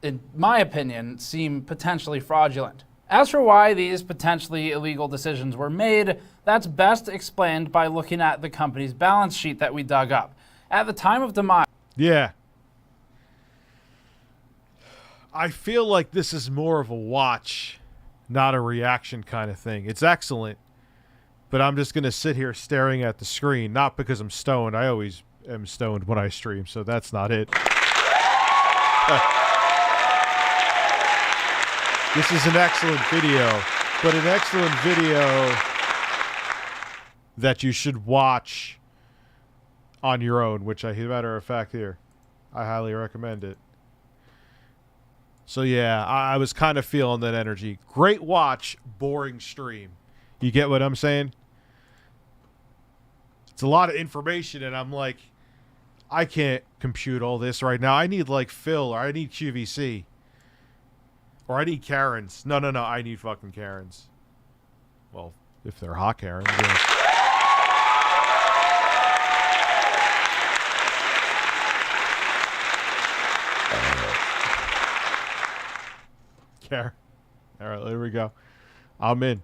Speaker 9: in my opinion, seem potentially fraudulent. As for why these potentially illegal decisions were made, that's best explained by looking at the company's balance sheet that we dug up. At the time of demise...
Speaker 6: Yeah. I feel like this is more of a watch, not a reaction kind of thing. It's excellent, but I'm just going to sit here staring at the screen, not because I'm stoned. I always am stoned when I stream, so that's not it. This is an excellent video, but an excellent video that you should watch on your own, which I, matter of fact, here, I highly recommend it. So yeah, I was kind of feeling that energy. Great watch, boring stream. You get what I'm saying? It's a lot of information, and I'm like, I can't compute all this right now. I need like Phil, or I need QVC. Or I need Karens. No, I need fucking Karens. Well, if they're hot Karens. Yeah. Karen. All right, there we go. I'm in.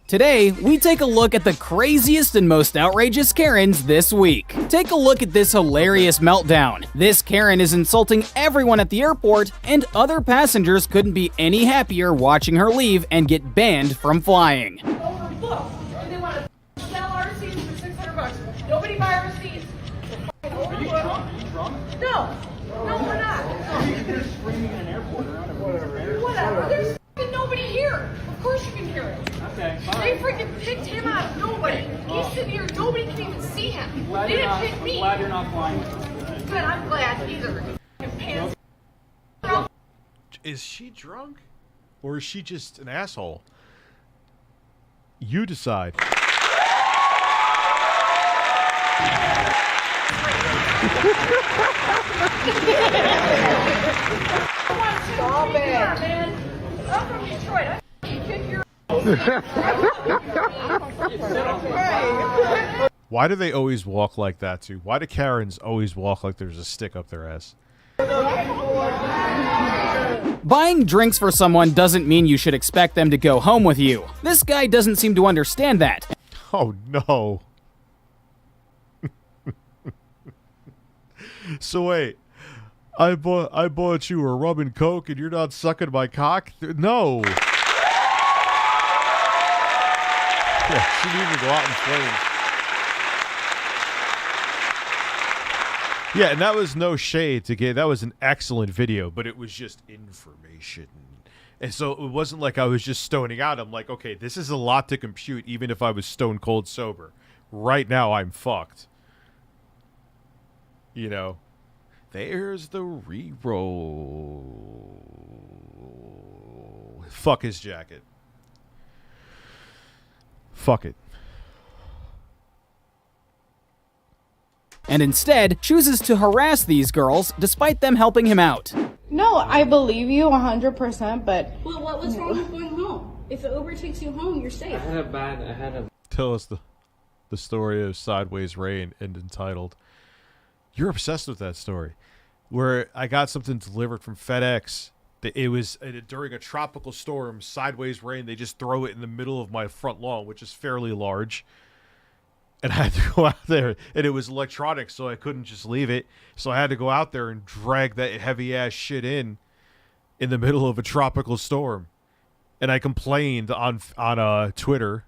Speaker 13: Today, we take a look at the craziest and most outrageous Karens this week. Take a look at this hilarious meltdown. This Karen is insulting everyone at the airport, and other passengers couldn't be any happier watching her leave and get banned from flying.
Speaker 8: Look, they want to sell our receipts for $600. Nobody buy our receipts. Are you drunk? Are you drunk? No, we're not. You're just screaming in an airport around everywhere. Whatever. There's nobody here. Of course you can hear it. Okay. They freaking picked him out of nobody. He's sitting here. Nobody can even see him. They didn't pick me. I'm glad you're not flying. Good. I'm glad either. Pants.
Speaker 6: Is she drunk? Or is she just an asshole? You decide.
Speaker 8: Stop it, man. I'm from Detroit. I can kick your.
Speaker 6: Why do they always walk like that too? Why do Karens always walk like there's a stick up their ass?
Speaker 13: Buying drinks for someone doesn't mean you should expect them to go home with you. This guy doesn't seem to understand that.
Speaker 6: Oh no. So wait, I bought you a rum and coke and you're not sucking my cock? No. Yeah, she needed to go out in flames. Yeah, and that was no shade to get. That was an excellent video, but it was just information. And so it wasn't like I was just stoning out. I'm like, okay, this is a lot to compute even if I was stone cold sober. Right now, I'm fucked. You know, there's the re-roll. Fuck his jacket. Fuck it.
Speaker 13: And instead chooses to harass these girls despite them helping him out.
Speaker 14: No, I believe you 100%, but...
Speaker 15: Well, what's wrong with going home? If the Uber takes you home, you're safe.
Speaker 6: Tell us the story of Sideways Rain and Entitled. You're obsessed with that story. Where I got something delivered from FedEx. It was during a tropical storm, Sideways Rain. They just throw it in the middle of my front lawn, which is fairly large. And I had to go out there, and it was electronic, so I couldn't just leave it. So I had to go out there and drag that heavy-ass shit in the middle of a tropical storm. And I complained on Twitter,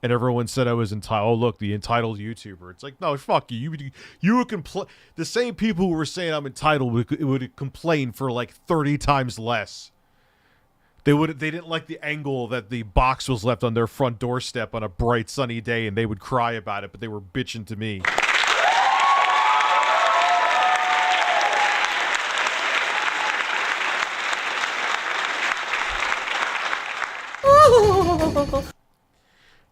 Speaker 6: and everyone said I was entitled. Oh, look, the entitled YouTuber. It's like, no, fuck you. You would complain. The same people who were saying I'm entitled would complain for like 30 times less. They didn't like the angle that the box was left on their front doorstep on a bright sunny day, and they would cry about it, but they were bitching to me.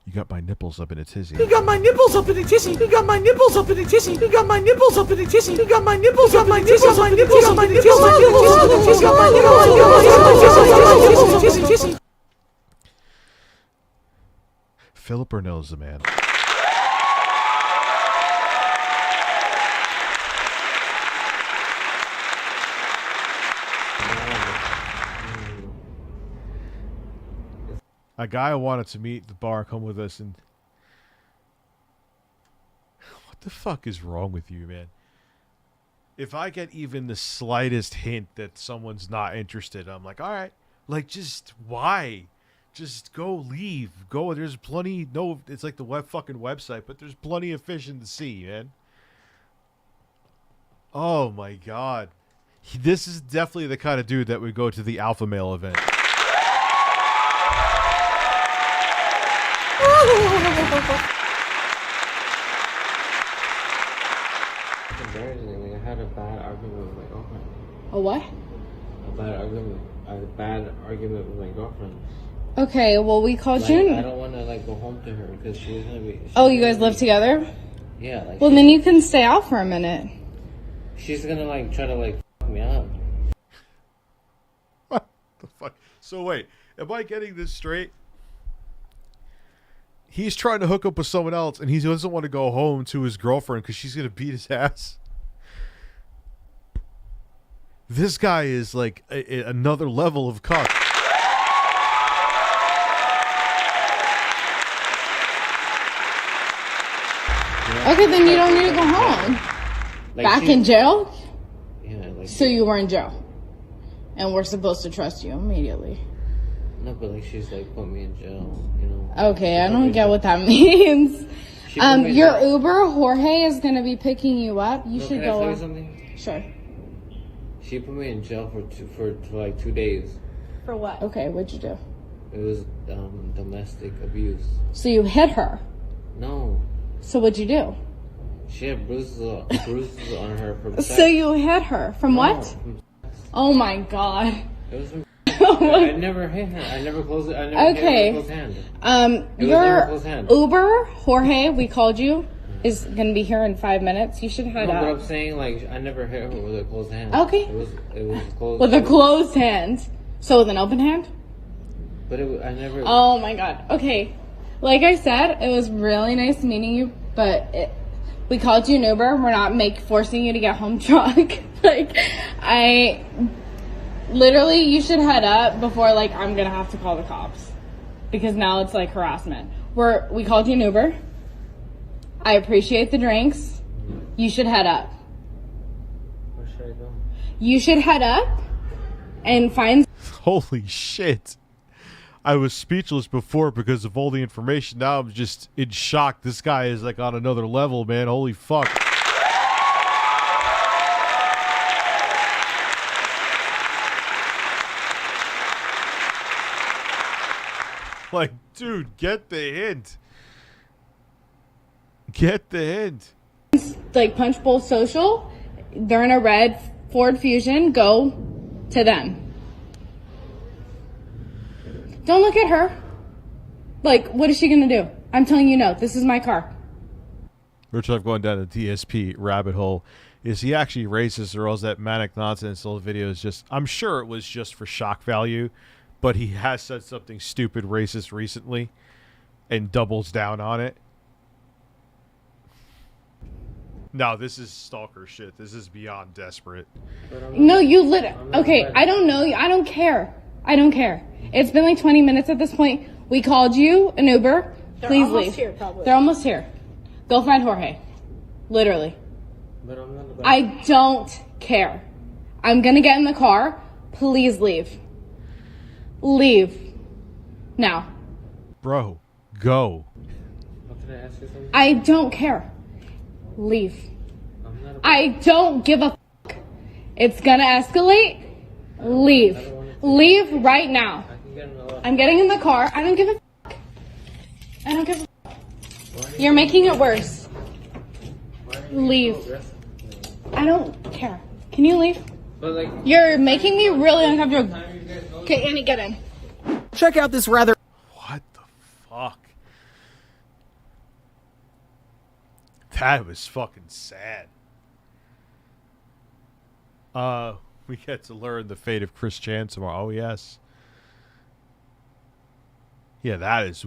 Speaker 6: You got my nipples up in a tizzy.
Speaker 8: He got my nipples up in a tizzy. He got my nipples up in a tizzy. He got my nipples up in a tizzy. He got my nipples up in a tizzy. My nipples up in a tizzy. My nipples up in a tizzy. My nipples up in a tizzy.
Speaker 6: Philip Burnell's the man. A guy I wanted to meet at the bar come with us, and what the fuck is wrong with you, man? If I get even the slightest hint that someone's not interested, I'm like, all right, like, just why? Just go, leave, go. There's plenty. No, it's like the fucking website, but there's plenty of fish in the sea, man. Oh my god, this is definitely the kind of dude that would go to the alpha male event.
Speaker 16: Embarrassing. I had a bad argument with my girlfriend.
Speaker 14: A what?
Speaker 16: A bad argument with my girlfriend.
Speaker 14: Okay, well, we called you.
Speaker 16: I don't want to go home to her because she's gonna be.
Speaker 14: Oh, you guys live together?
Speaker 16: Yeah.
Speaker 14: Well, then you can stay out for a minute.
Speaker 16: She's gonna try to fuck me up.
Speaker 6: What the fuck? So wait, am I getting this straight? He's trying to hook up with someone else, and he doesn't want to go home to his girlfriend because she's gonna beat his ass. This guy is like another level of cuck.
Speaker 14: Okay, then you don't need to go home.
Speaker 16: Like
Speaker 14: Back
Speaker 16: she-
Speaker 14: in jail?
Speaker 16: Yeah, like
Speaker 14: So you were in jail. And we're supposed to trust you immediately.
Speaker 16: no, but like she's like put me in jail, you know.
Speaker 14: Okay, I don't get what that means.
Speaker 16: She put me in
Speaker 14: Your
Speaker 16: jail.
Speaker 14: Uber, Jorge, is gonna be picking you up. You
Speaker 16: No,
Speaker 14: should
Speaker 16: can I
Speaker 14: go
Speaker 16: tell you
Speaker 14: on.
Speaker 16: something?
Speaker 14: Sure.
Speaker 16: She put me in jail for like 2 days.
Speaker 14: For what? Okay, what'd you do?
Speaker 16: It was domestic abuse.
Speaker 14: So you hit her.
Speaker 16: No,
Speaker 14: So what'd you do?
Speaker 16: she had bruises on her from
Speaker 14: So you hit her. From
Speaker 16: No,
Speaker 14: what?
Speaker 16: from-
Speaker 14: Oh my god.
Speaker 16: It was from I never hit her. I never closed it. I never hit her
Speaker 14: Okay.
Speaker 16: with a closed hand. It was never
Speaker 14: Your
Speaker 16: closed hand.
Speaker 14: Uber, Jorge, we called you, is gonna be here in 5 minutes. You should
Speaker 16: No,
Speaker 14: head
Speaker 16: but
Speaker 14: up.
Speaker 16: I'm saying like I never hit her with a closed hand.
Speaker 14: Okay.
Speaker 16: It was closed.
Speaker 14: With a closed hand. So with an open hand?
Speaker 16: But I never.
Speaker 14: Oh my god. Okay. Like I said, it was really nice meeting you, but we called you an Uber. We're not forcing you to get home drunk. Literally, you should head up before I'm gonna have to call the cops, because now it's harassment. We called you an Uber. I appreciate the drinks. You should head up.
Speaker 16: Where should I go?
Speaker 14: You should head up and find.
Speaker 6: Holy shit. I was speechless before because of all the information. Now I'm just in shock. This guy is on another level, man. Holy fuck. Dude, get the hint. Get the hint.
Speaker 14: Punch Bowl Social. They're in a red Ford Fusion. Go to them. Don't look at her. What is she gonna do? I'm telling you no. This is my car.
Speaker 6: Rich, I've gone down the DSP rabbit hole. Is he actually racist, or is that manic nonsense little video is just... I'm sure it was just for shock value, but he has said something stupid racist recently and doubles down on it. No, this is stalker shit. This is beyond desperate.
Speaker 14: No, you okay, I don't know you. I don't care. I don't care. It's been 20 minutes at this point. We called you an Uber. Please
Speaker 15: almost
Speaker 14: leave.
Speaker 15: here, probably.
Speaker 14: They're almost here. Go find Jorge. Literally.
Speaker 16: But I'm not
Speaker 14: I don't care. I'm gonna get in the car. Please leave. Leave. Now.
Speaker 6: Bro, go.
Speaker 16: Can I ask you something?
Speaker 14: I don't care. Leave. I don't give a fuck. It's gonna escalate. Leave. Leave right now. I'm getting in the car. I don't give a fuck. I don't give a fuck. You're making it worse. Leave. I don't care. Can you leave? You're making me really uncomfortable. Okay, Annie, get in.
Speaker 13: Check out this rather...
Speaker 6: What the fuck? That was fucking sad. We get to learn the fate of Chris Chan tomorrow. Oh, yes. Yeah, that is...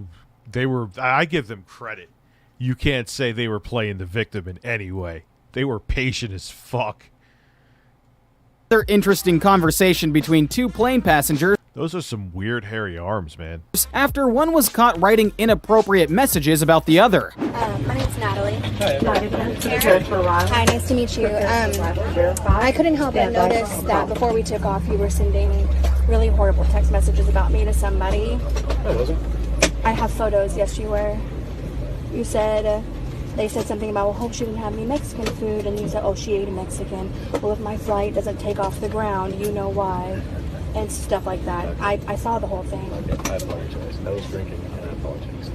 Speaker 6: I give them credit. You can't say they were playing the victim in any way. They were patient as fuck.
Speaker 13: Another interesting conversation between two plane passengers.
Speaker 6: Those are some weird hairy arms, man.
Speaker 13: After one was caught writing inappropriate messages about the other.
Speaker 17: My name's Natalie. Hi, nice to meet you. I couldn't help but notice that before we took off, you were sending really horrible text messages about me to somebody.
Speaker 18: I wasn't.
Speaker 17: I have photos. Yes, you were. You said, they said something about, well, hope she didn't have any Mexican food. And you said, oh, she ate a Mexican. Well, if my flight doesn't take off the ground, you know why. And stuff like that. Okay. I saw the whole thing.
Speaker 18: I apologize. I was drinking and I apologize.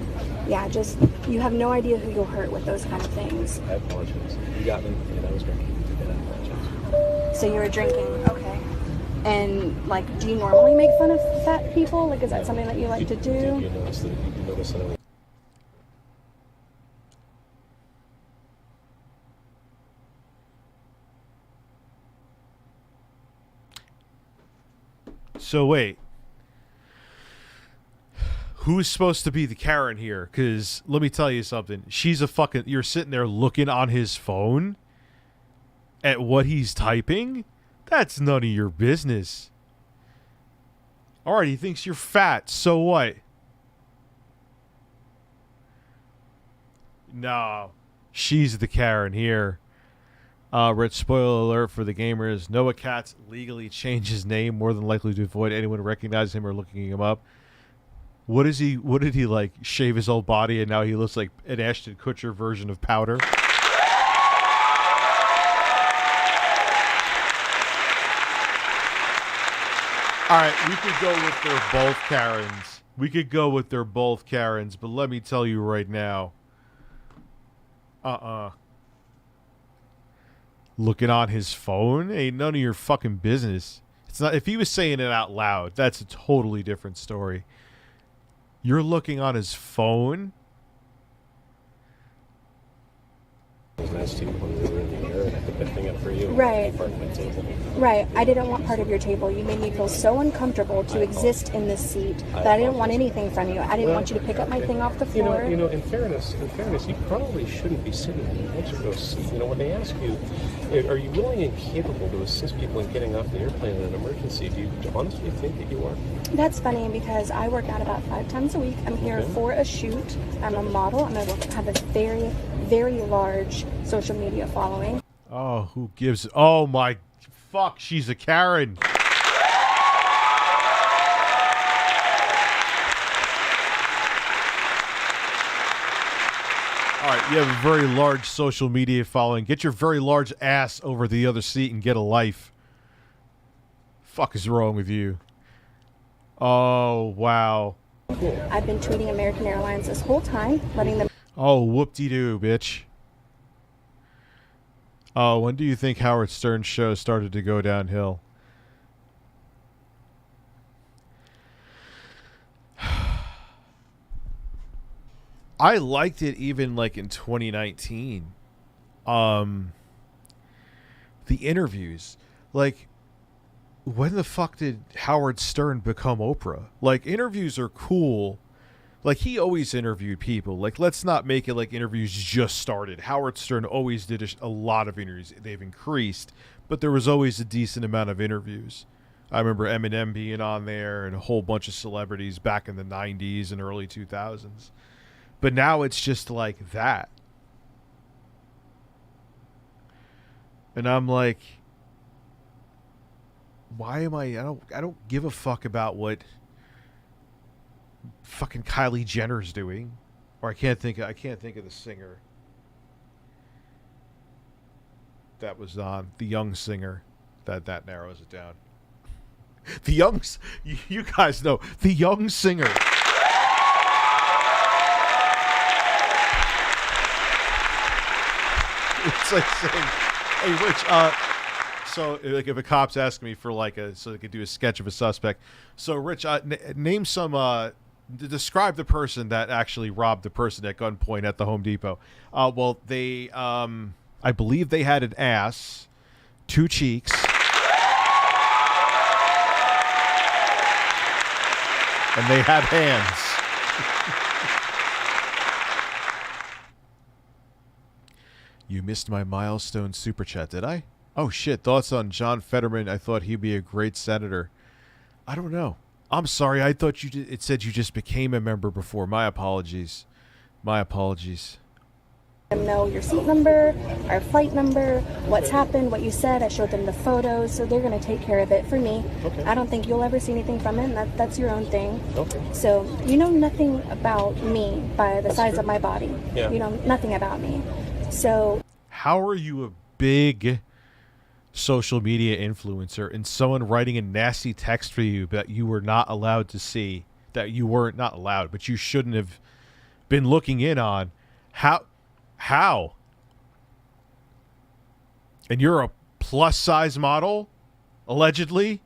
Speaker 17: Yeah, just, you have no idea who you'll hurt with those kind of things.
Speaker 18: I apologize. You got me and I was drinking and I apologize.
Speaker 17: So you were drinking, okay. And, do you normally make fun of fat people? Is that something that you like to do?
Speaker 18: You notice that I...
Speaker 6: So wait. who's supposed to be the Karen here? Because let me tell you something. She's a fucking... You're sitting there looking on his phone at what he's typing? That's none of your business. All right, he thinks you're fat. So what? No. She's the Karen here. Rich, spoiler alert for the gamers. Noah Katz legally changed his name, more than likely to avoid anyone recognizing him or looking him up. What did he like, shave his whole body and now he looks like an Ashton Kutcher version of Powder? All right, we could go with they're both Karens. We could go with they're both Karens, but let me tell you right now. Looking on his phone ain't none of your fucking business. It's not. If he was saying it out loud, that's a totally different story. You're looking on his phone.
Speaker 18: It was nice to you when we were in the air, and I put that thing up for you.
Speaker 17: Right.
Speaker 18: Part of my table.
Speaker 17: Right. I didn't want part of your table. You made me feel so uncomfortable to exist in this seat that I didn't want anything from you. I didn't want you to pick up my thing off the floor.
Speaker 18: You know, in fairness, you probably shouldn't be sitting in an extra seat. You know, when they ask you, are you willing and capable to assist people in getting off the airplane in an emergency, do you honestly think that you are?
Speaker 17: That's funny because I work out about 5 times a week. I'm here for a shoot. I'm a model. I have a very, very large social media following.
Speaker 6: Oh, who gives... Oh, my... Fuck, she's a Karen. All right, you have a very large social media following. Get your very large ass over the other seat and get a life. Fuck is wrong with you? Oh, wow.
Speaker 17: I've been tweeting American Airlines this whole time, letting them...
Speaker 6: Oh, whoop-de-doo, bitch. Oh, when do you think Howard Stern's show started to go downhill? I liked it even like in 2019. The interviews. Like, when the fuck did Howard Stern become Oprah? Like, interviews are cool. Like, he always interviewed people. Like, let's not make it like interviews just started. Howard Stern always did a lot of interviews. They've increased, but there was always a decent amount of interviews. I remember Eminem being on there and a whole bunch of celebrities back in the 90s and early 2000s. But now it's just like that. And I'm like, why am I don't give a fuck about what fucking Kylie Jenner's doing. Or I can't think of the singer that was on, the young singer. That narrows it down. The young, you guys know, the young singer. It's like saying, hey, Rich, so like if a cop's asking me for like so they could do a sketch of a suspect. So Rich, name some, describe the person that actually robbed the person at gunpoint at the Home Depot. Well, they, I believe they had an ass, 2 cheeks, and they had hands. You missed my milestone super chat, did I? Oh shit, thoughts on John Fetterman? I thought he'd be a great senator. I don't know. I'm sorry, I thought you did, it said you just became a member before. My apologies. My apologies.
Speaker 17: Know your seat number, our flight number, what's happened, what you said. I showed them the photos, so they're going to take care of it for me.
Speaker 18: Okay.
Speaker 17: I don't think you'll ever see anything from it, and that's your own thing.
Speaker 18: Okay.
Speaker 17: So you know nothing about me by the size
Speaker 18: true.
Speaker 17: of my body.
Speaker 18: Yeah.
Speaker 17: You know nothing about me. So
Speaker 6: how are you a big social media influencer and someone writing a nasty text for you that you were not allowed to see, that you weren't not allowed, but you shouldn't have been looking in on? How? And you're a plus size model, allegedly?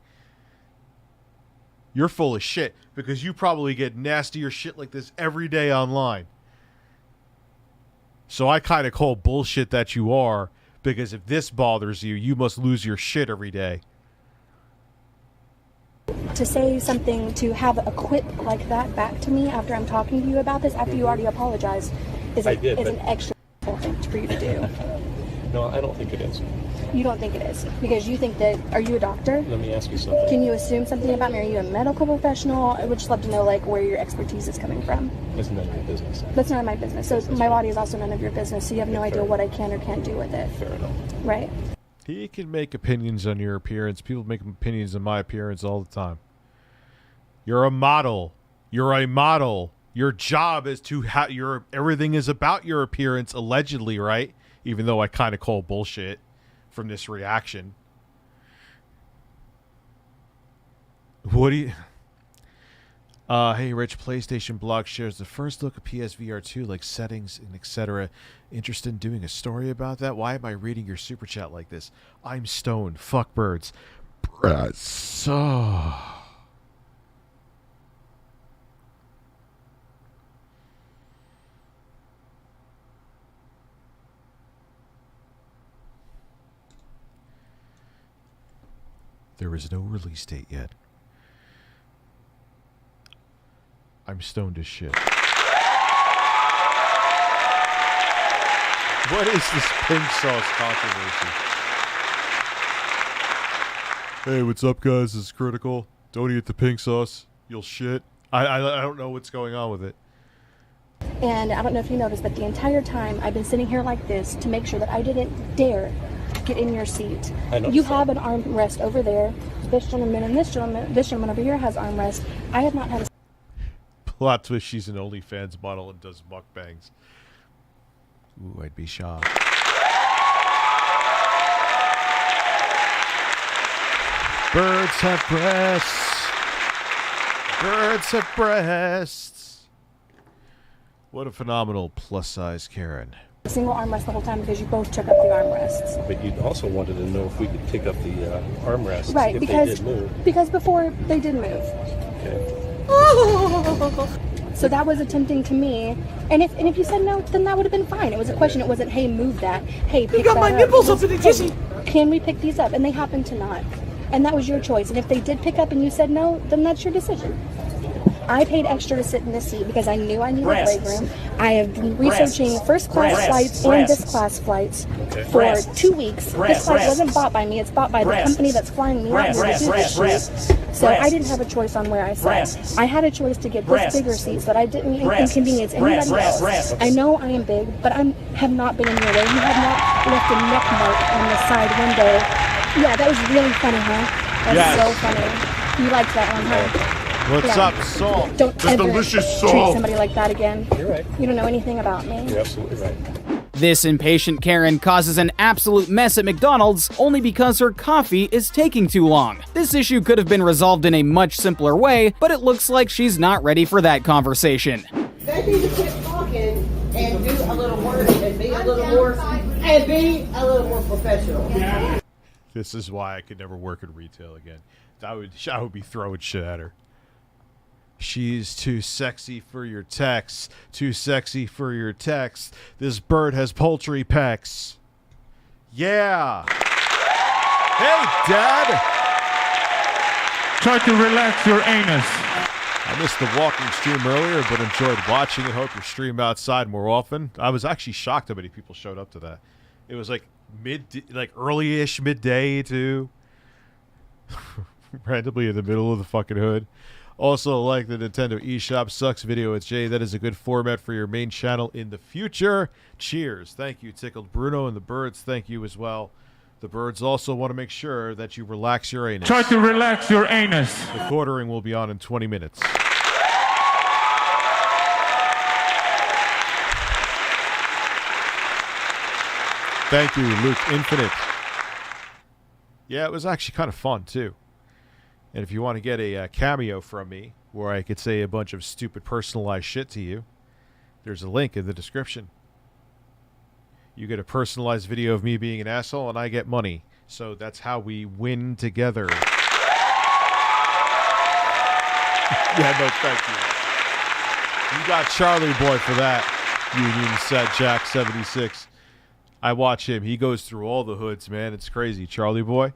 Speaker 6: You're full of shit because you probably get nastier shit like this every day online. So I kind of call bullshit that you are, because if this bothers you, you must lose your shit every day.
Speaker 17: to to say something, to have a quip like that back to me after I'm talking to you about this, after you already apologized, is an extra thing for you to do.
Speaker 18: No, I don't think it is.
Speaker 17: You don't think it is because you think that. Are you a doctor?
Speaker 18: Let me ask you something.
Speaker 17: Can you assume something about me? Are you a medical professional? I would just love to know like where your expertise is coming from.
Speaker 18: It's none of your business.
Speaker 17: That's none of my business. So my body is also none of your business. So you have no idea what I can or can't do with it.
Speaker 18: Fair enough.
Speaker 17: Right.
Speaker 6: He can make opinions on your appearance. People make opinions on my appearance all the time. You're a model. You're a model. Your job is to have your everything is about your appearance, allegedly, right? Even though I kind of call bullshit from this reaction. What do you... hey, Rich, PlayStation blog shares the first look of PSVR 2, like settings and etc. Interested in doing a story about that? Why am I reading your super chat like this? I'm stoned. Fuck birds. So... There is no release date yet. I'm stoned as shit. What is this pink sauce controversy? Hey, what's up, guys? This is Critical. Don't eat the pink sauce. You'll shit. I don't know what's going on with it.
Speaker 17: And I don't know if you noticed, but the entire time I've been sitting here like this to make sure that I didn't dare get in your seat. You have an armrest over there. This gentleman and this gentleman over here has armrest. I have not had a...
Speaker 6: Plot twist, she's an OnlyFans model and does mukbangs. Ooh, I'd be shocked. Birds have breasts. Birds have breasts. What a phenomenal plus-size Karen.
Speaker 17: single armrest the whole time because you both took up the armrests.
Speaker 18: But you also wanted to know if we could pick up the armrests
Speaker 17: Right,
Speaker 18: if
Speaker 17: because
Speaker 18: they did move.
Speaker 17: Because before they did move.
Speaker 18: Okay.
Speaker 17: So that was tempting to me. And if you said no, then that would have been fine. It was a question. It wasn't, hey, move that. Hey, pick that up. You got my nipples up in the kissy. Can we pick these up? And they happened to not. And that was your choice. And if they did pick up and you said no, then that's your decision. I paid extra to sit in this seat because I knew I needed a leg room. I have been researching first-class flights and this-class flights for 2 weeks. This flight wasn't bought by me. It's bought by the company that's flying me out here to do this shit. So I didn't have a choice on where I sat. I had a choice to get this bigger seat so that I didn't inconvenience anybody else. I know I am big, but I have not been in your way. You have not left a neck mark on the side window. Yeah, that was really funny, huh? That was so funny. You liked that one, huh?
Speaker 6: What's up, Salt?
Speaker 17: Don't ever treat somebody like that again.
Speaker 18: You're right.
Speaker 17: You don't know anything about me.
Speaker 18: You're absolutely right.
Speaker 13: This impatient Karen causes an absolute mess at McDonald's only because her coffee is taking too long. This issue could have been resolved in a much simpler way, but it looks like she's not ready for that conversation.
Speaker 19: They need to quit talking and do a little work and be a little more professional.
Speaker 6: This is why I could never work in retail again. I would be throwing shit at her. She's too sexy for your texts. Too sexy for your texts. This bird has poultry pecs. Yeah. Hey, Dad.
Speaker 2: Try to relax your anus.
Speaker 6: I missed the walking stream earlier, but enjoyed watching it. Hope you stream outside more often. I was actually shocked how many people showed up to that. It was like early-ish midday too. Randomly in the middle of the fucking hood. Also, like the Nintendo eShop sucks video with Jay. That is a good format for your main channel in the future. Cheers. Thank you, Tickled Bruno, and the birds. Thank you as well. The birds also want to make sure that you relax your anus.
Speaker 2: Try to relax your anus.
Speaker 6: The quartering will be on in 20 minutes. Thank you, Luke Infinite. Yeah, it was actually kind of fun, too. And if you want to get a cameo from me, where I could say a bunch of stupid personalized shit to you, there's a link in the description. You get a personalized video of me being an asshole, and I get money. So that's how we win together. Yeah, no, thank you. You got Charlie Boy for that, Union Set Jack 76. I watch him. He goes through all the hoods, man. It's crazy. Charlie Boy.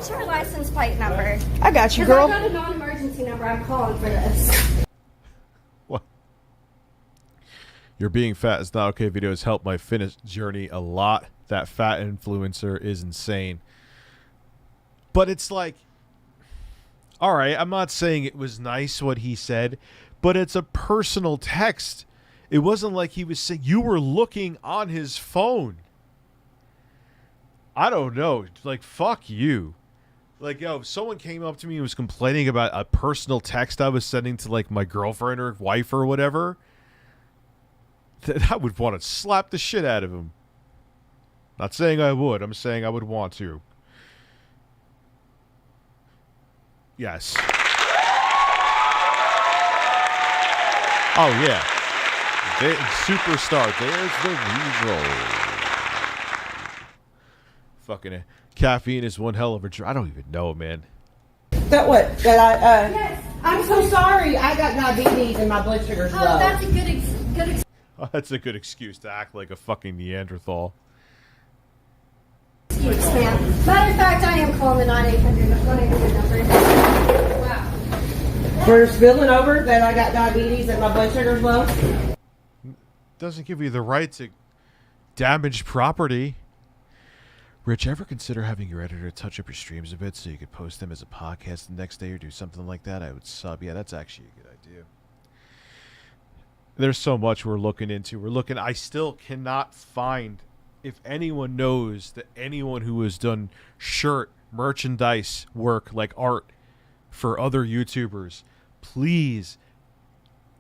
Speaker 17: What's your license plate number?
Speaker 19: I got you,
Speaker 17: 'Cause
Speaker 19: girl.
Speaker 17: I got a non-emergency number. I'm calling for this.
Speaker 6: What? Your being fat is not okay videos helped my fitness journey a lot. That fat influencer is insane. But it's like, all right, I'm not saying it was nice what he said, but it's a personal text. It wasn't like he was saying you were looking on his phone. I don't know. Like, fuck you. Like, yo, if someone came up to me and was complaining about a personal text I was sending to, like, my girlfriend or wife or whatever, then I would want to slap the shit out of him. Not saying I would. I'm saying I would want to. Yes. Oh, yeah. Superstar. There's the reroll. Fucking caffeine is one hell of a drug. I don't even know, man.
Speaker 19: That what? That I, Yes. I'm so sorry. I got diabetes and my blood sugar's low.
Speaker 17: Oh, that's a good
Speaker 6: Oh, that's a good excuse to act like a fucking Neanderthal.
Speaker 17: excuse, ma'am. Matter of fact, I am calling the 1-800 number. Wow.
Speaker 19: For spilling over that I got diabetes and my blood sugar's low.
Speaker 6: Doesn't give you the right to damage property. Rich, ever consider having your editor touch up your streams a bit so you could post them as a podcast the next day or do something like that? I would sub. Yeah, that's actually a good idea. There's so much we're looking into. I still cannot find, if anyone knows that anyone who has done shirt merchandise work like art for other YouTubers, please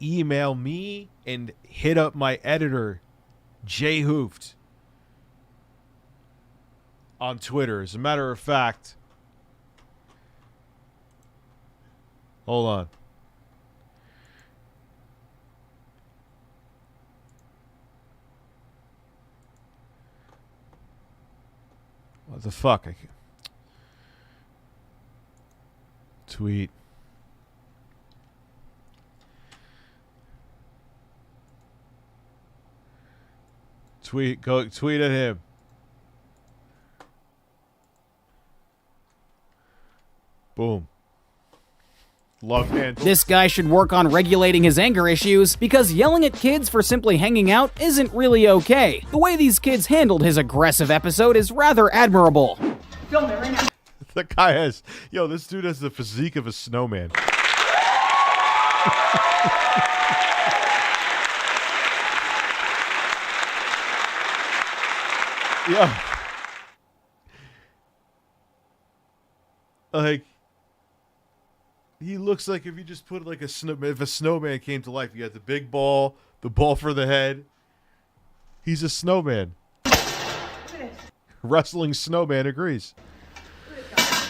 Speaker 6: email me and hit up my editor, Jay Hooft, on Twitter. As a matter of fact, hold on. What the fuck? Tweet. Go tweet at him. Boom. Love hand.
Speaker 13: This guy should work on regulating his anger issues because yelling at kids for simply hanging out isn't really okay. The way these kids handled his aggressive episode is rather admirable.
Speaker 19: Film it right now.
Speaker 6: The guy has, this dude has the physique of a snowman. Yeah. Like, he looks like if you just put like if a snowman came to life, you got the big ball, the ball for the head. He's a snowman. Wrestling snowman agrees.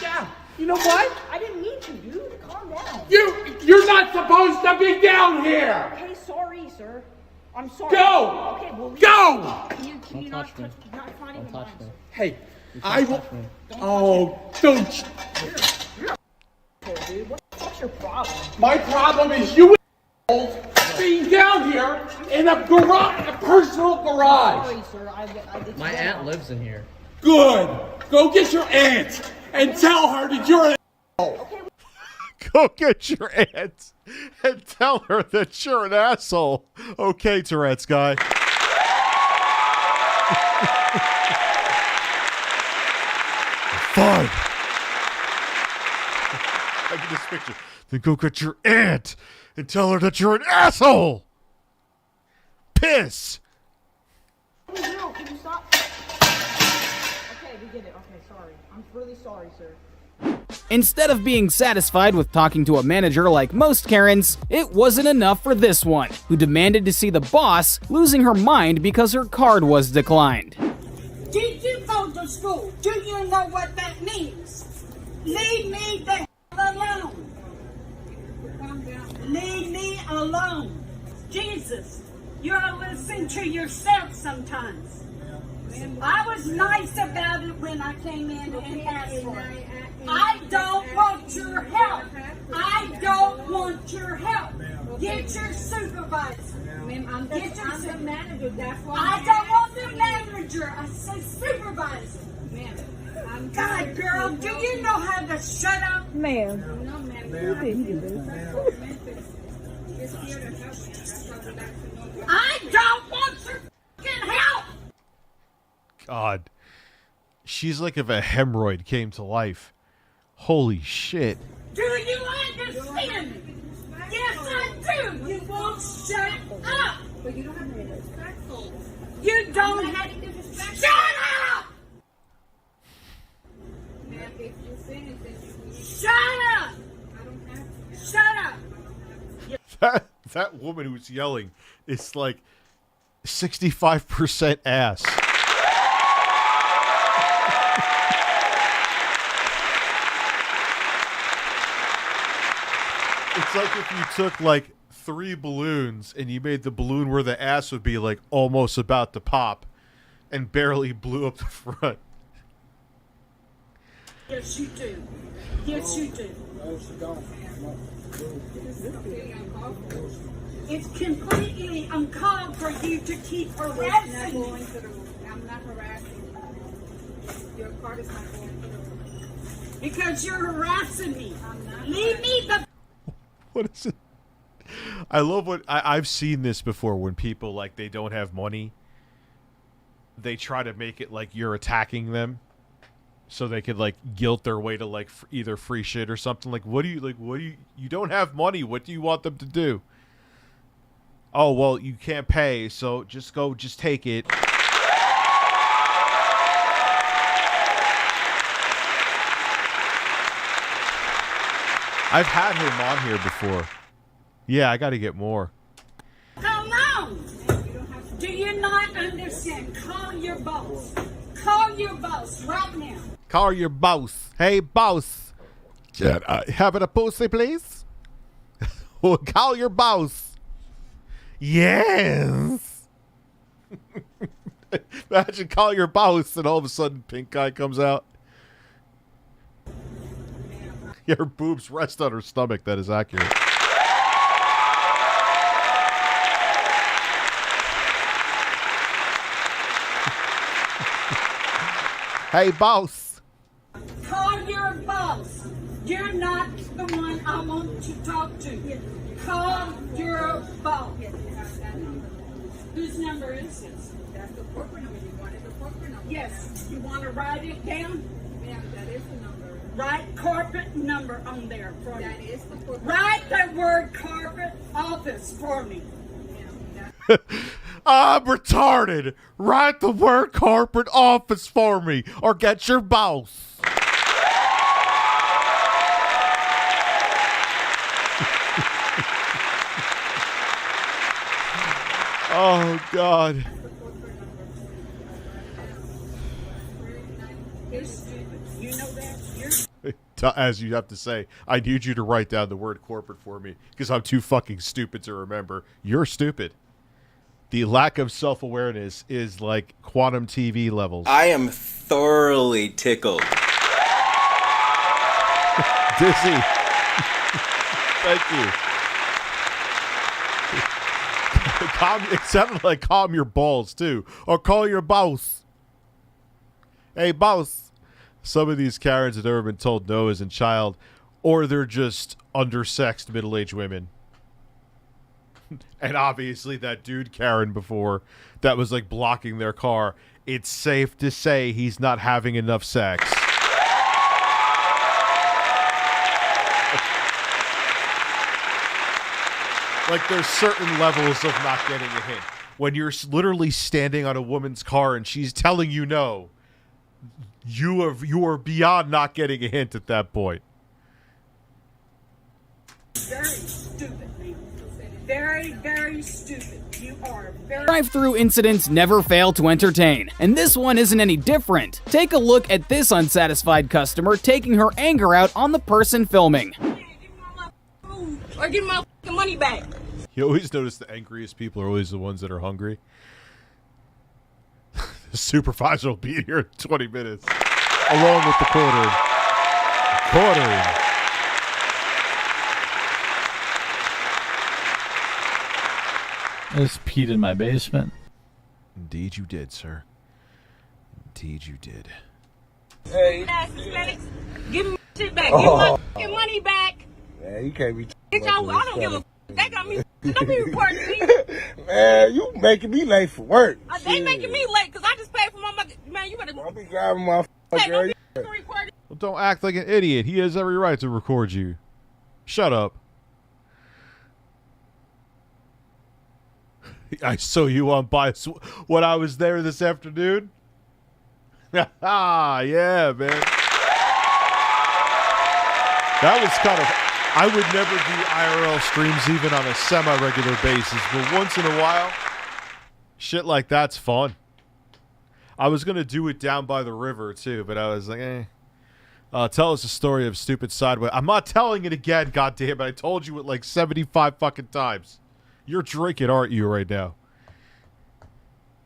Speaker 19: Yeah. You know what? I didn't mean to, dude. Calm down.
Speaker 20: You're not supposed to be down here.
Speaker 19: Okay, sorry, sir. I'm sorry.
Speaker 20: Go!
Speaker 19: Okay, well,
Speaker 20: Go!
Speaker 19: Can you not touch me? Not even mine, sir.
Speaker 20: Hey, I will. Oh, don't.
Speaker 19: Dude, what's your problem?
Speaker 20: My problem is you being down here in a garage, a personal garage.
Speaker 19: Sorry, sir. I did
Speaker 16: My aunt lives in here.
Speaker 20: Good. Go get your aunt and tell her that you're an asshole.
Speaker 6: Go get your aunt and tell her that you're an asshole. Okay, Tourette's guy. Fine. I get this picture. Then go get your aunt and tell her that you're an asshole. Piss.
Speaker 19: Can you stop? Okay, we get it. Okay, sorry. I'm really sorry, sir.
Speaker 13: Instead of being satisfied with talking to a manager like most Karens, it wasn't enough for this one, who demanded to see the boss, losing her mind because her card was declined.
Speaker 15: Did you go to school? Do you know what that means? Leave me the hell alone. Leave me alone. Jesus, you ought to listen to yourself sometimes. I was nice about it when I came in and asked for it. I don't want your help. I don't want your help. Get your supervisor. Ma'am, I'm the manager. That's why I don't want the manager. I say supervisor. Ma'am, God, girl, do you know how to shut up? Ma'am. I don't want your fucking help!
Speaker 6: God. She's like if a hemorrhoid came to life. Holy shit.
Speaker 15: Do you understand me? Yes, I do. You won't shut up. But you don't have any respectful. You don't have any disrespect. Shut up! Ma'am, if you finish this, shut up! I don't have to. Shut up!
Speaker 6: That woman who's yelling is like 65% ass. It's like if you took like 3 balloons and you made the balloon where the ass would be like almost about to pop and barely blew up the front.
Speaker 15: Yes, you do. Yes, you do. It's completely uncalled for you to keep harassing me. I'm not harassing you. Your card is not going through. Because you're harassing me. Leave me the...
Speaker 6: What is it? I love what I've seen this before when people like they don't have money. They try to make it like you're attacking them, so they could like guilt their way to like either free shit or something. Like, what do you don't have money? What do you want them to do? Oh well, you can't pay, so just take it. I've had him on here before. Yeah, I got to get more.
Speaker 15: How long? Do you not understand? Call your boss. Call your boss right now.
Speaker 6: Call your boss. Hey, boss. Can I have a pussy, please? Call your boss. Yes. Imagine call your boss and all of a sudden pink guy comes out. Yeah, her boobs rest on her stomach. That is accurate. Hey, boss.
Speaker 15: Call your boss. You're not the one I want to talk to. Call your boss. Whose number is this? That's the corporate number. You wanted the corporate number. Yes. You want to write it down? Yeah, that is the number. Write corporate number on there for me. That is the corporate. Write the word corporate office for me.
Speaker 6: I'm retarded. Write the word corporate office for me or get your boss. Oh, God.
Speaker 15: You're stupid. You know that?
Speaker 6: As you have to say, I need you to write down the word corporate for me because I'm too fucking stupid to remember. You're stupid. The lack of self-awareness is like quantum TV levels.
Speaker 11: I am thoroughly tickled.
Speaker 6: Dizzy. Thank you. It sounded like calm your balls, too. Or call your boss. Hey, boss. Some of these Karens have never been told no as a child, or they're just undersexed middle-aged women. And obviously that dude Karen before that was like blocking their car, it's safe to say he's not having enough sex. Like there's certain levels of not getting a hint. When you're literally standing on a woman's car and she's telling you no, you are beyond not getting a hint at that point.
Speaker 15: Very stupid, man. Very, very stupid. You are very...
Speaker 13: Drive-through incidents never fail to entertain, and this one isn't any different. Take a look at this unsatisfied customer taking her anger out on the person filming.
Speaker 15: Or give my money back.
Speaker 6: You always notice the angriest people are always the ones that are hungry. The supervisor will be here in 20 minutes, along with the quartering.
Speaker 21: I just peed in my basement.
Speaker 6: Indeed you did, sir. Indeed you did.
Speaker 19: Hey.
Speaker 15: Give me my shit back.
Speaker 19: Oh.
Speaker 15: Give my fucking money back.
Speaker 19: Man, you can't be.
Speaker 15: Bitch, I don't give a fuck. They got me. Don't be recording me.
Speaker 19: Man, you making me late for work.
Speaker 15: They making me late because I just paid for my mother. Man, you better.
Speaker 19: I'll be grabbing my
Speaker 15: Hey,
Speaker 19: girl.
Speaker 15: don't be recording.
Speaker 6: Well, don't act like an idiot. He has every right to record you. Shut up. I saw you on bias when I was there this afternoon. Ah, yeah, man. That was kind of... I would never do IRL streams even on a semi-regular basis, but once in a while, shit like that's fun. I was going to do it down by the river, too, but I was like, tell us a story of stupid sideways. I'm not telling it again, goddamn it. I told you it like 75 fucking times. You're drinking, aren't you, right now?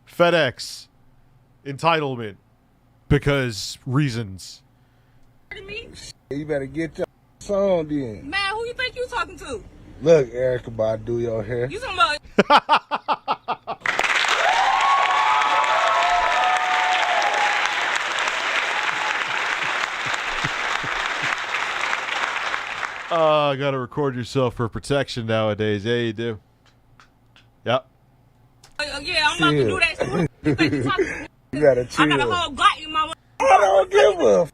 Speaker 6: FedEx. Entitlement. Because reasons.
Speaker 19: You better get your song then.
Speaker 15: Man, who you think you talking to?
Speaker 19: Look, Erica, about do your hair.
Speaker 15: You talking about?
Speaker 6: I gotta record yourself for protection nowadays. Yeah, you do. Yep.
Speaker 15: Yeah, I'm not gonna do that. So you think you talking to?
Speaker 19: You gotta chill.
Speaker 15: I got a whole Glock in my.
Speaker 19: I don't give a.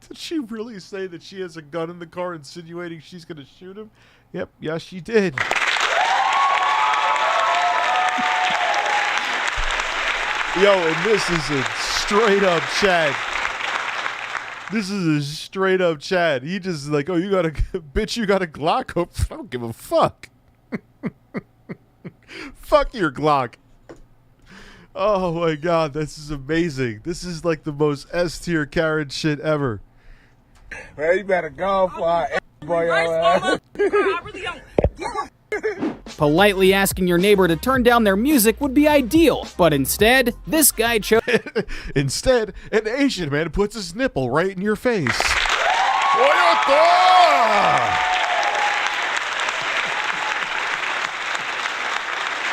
Speaker 6: Did she really say that she has a gun in the car, insinuating she's gonna shoot him? Yep. Yeah, she did. Yo, and this is a straight up Chad. This is a straight up Chad. He just like, oh, you got a bitch, you got a Glock? Oh, I don't give a fuck. Fuck your Glock. Oh my god, this is amazing. This is like the most S tier Karen shit ever.
Speaker 19: Man, you better go for our boy.
Speaker 15: I really don't.
Speaker 13: Politely asking your neighbor to turn down their music would be ideal, but instead, this guy chose.
Speaker 6: Instead, an Asian man puts his nipple right in your face.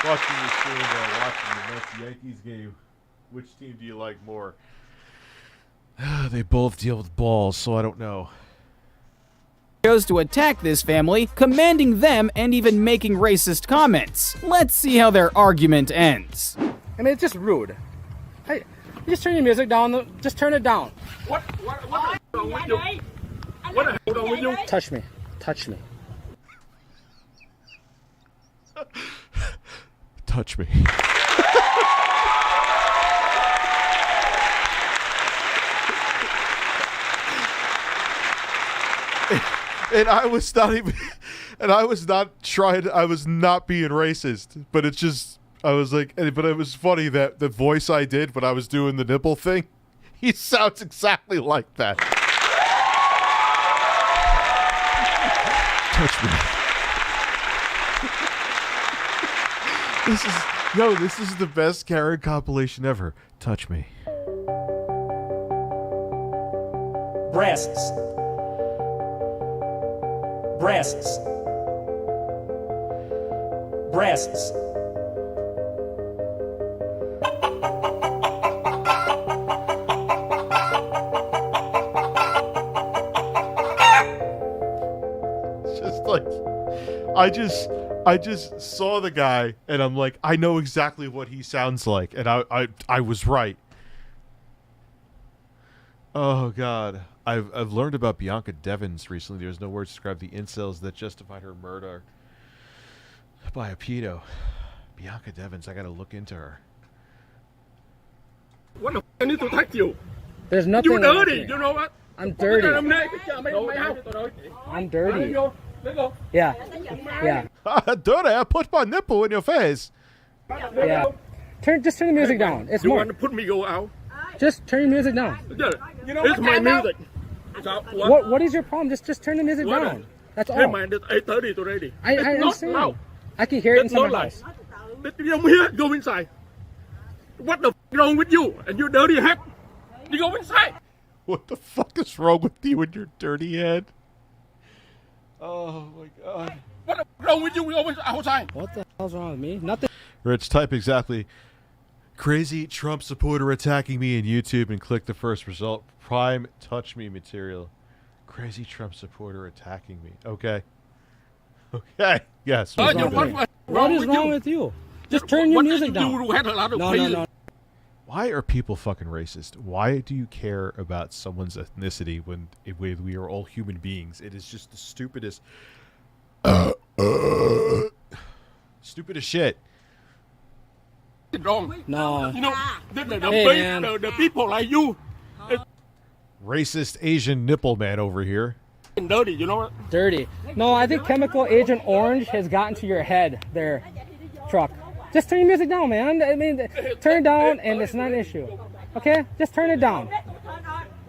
Speaker 6: Watching the stream while watching the Mets-Yankees game, which team do you like more? They both deal with balls, so I don't know.
Speaker 13: Chose to attack this family, commanding them and even making racist comments. Let's see how their argument ends.
Speaker 1: I mean, it's just rude. Hey, you just turn your music down. Just turn it down.
Speaker 20: What the hell with you? What the hell with you?
Speaker 1: Touch me. Touch me.
Speaker 6: Touch me. And I was not even, and I was not trying, I was not being racist, but it's just, I was like, but it was funny that the voice I did when I was doing the nipple thing, he sounds exactly like that. Touch me. This is the best Karen compilation ever. Touch me.
Speaker 20: Breasts. Breasts. Breasts.
Speaker 6: It's just like, I just saw the guy and I'm like, I know exactly what he sounds like, and I was right. Oh God. I've learned about Bianca Devins recently. There's no words to describe the incels that justified her murder by a pedo. Bianca Devins, I gotta look into her.
Speaker 20: What the f*** I need to touch you?
Speaker 1: There's nothing.
Speaker 20: You dirty, you know what?
Speaker 1: I'm dirty. I'm dirty. Yeah. Yeah.
Speaker 6: Dirty, I put my nipple in your face.
Speaker 1: Yeah. Just turn the music down. It's
Speaker 20: You
Speaker 1: more.
Speaker 20: want to put me go out?
Speaker 1: Just turn your music down.
Speaker 20: It's my music.
Speaker 1: What is your problem? Just turn the music down. That's all.
Speaker 20: Hey man, it's 8:30 already.
Speaker 1: I understand. I can hear it inside my house.
Speaker 20: Come here, go inside. What the f*** wrong with you? And your dirty head? You go inside.
Speaker 6: What the fuck is wrong with you and your dirty head? Oh my God.
Speaker 20: What the f*** wrong with you? We go outside.
Speaker 1: What the hell's wrong with me? Nothing.
Speaker 6: Rich, type exactly. Crazy Trump supporter attacking me in YouTube and click the first result. Prime touch me material. Crazy Trump supporter attacking me. Okay. Okay. Yes.
Speaker 1: What is wrong with you? Just turn your music down. No.
Speaker 6: Why are people fucking racist? Why do you care about someone's ethnicity when we are all human beings? It is just the stupidest. Stupidest shit.
Speaker 20: Wrong.
Speaker 1: No.
Speaker 20: You know,
Speaker 1: Hey,
Speaker 20: the people like you,
Speaker 6: Racist Asian nipple man over here.
Speaker 20: dirty. You know what?
Speaker 1: Dirty. No, I think Chemical Agent Orange has gotten to your head there, truck. Just turn your music down, man. I mean, turn it down and it's not an issue. Okay? Just turn it down.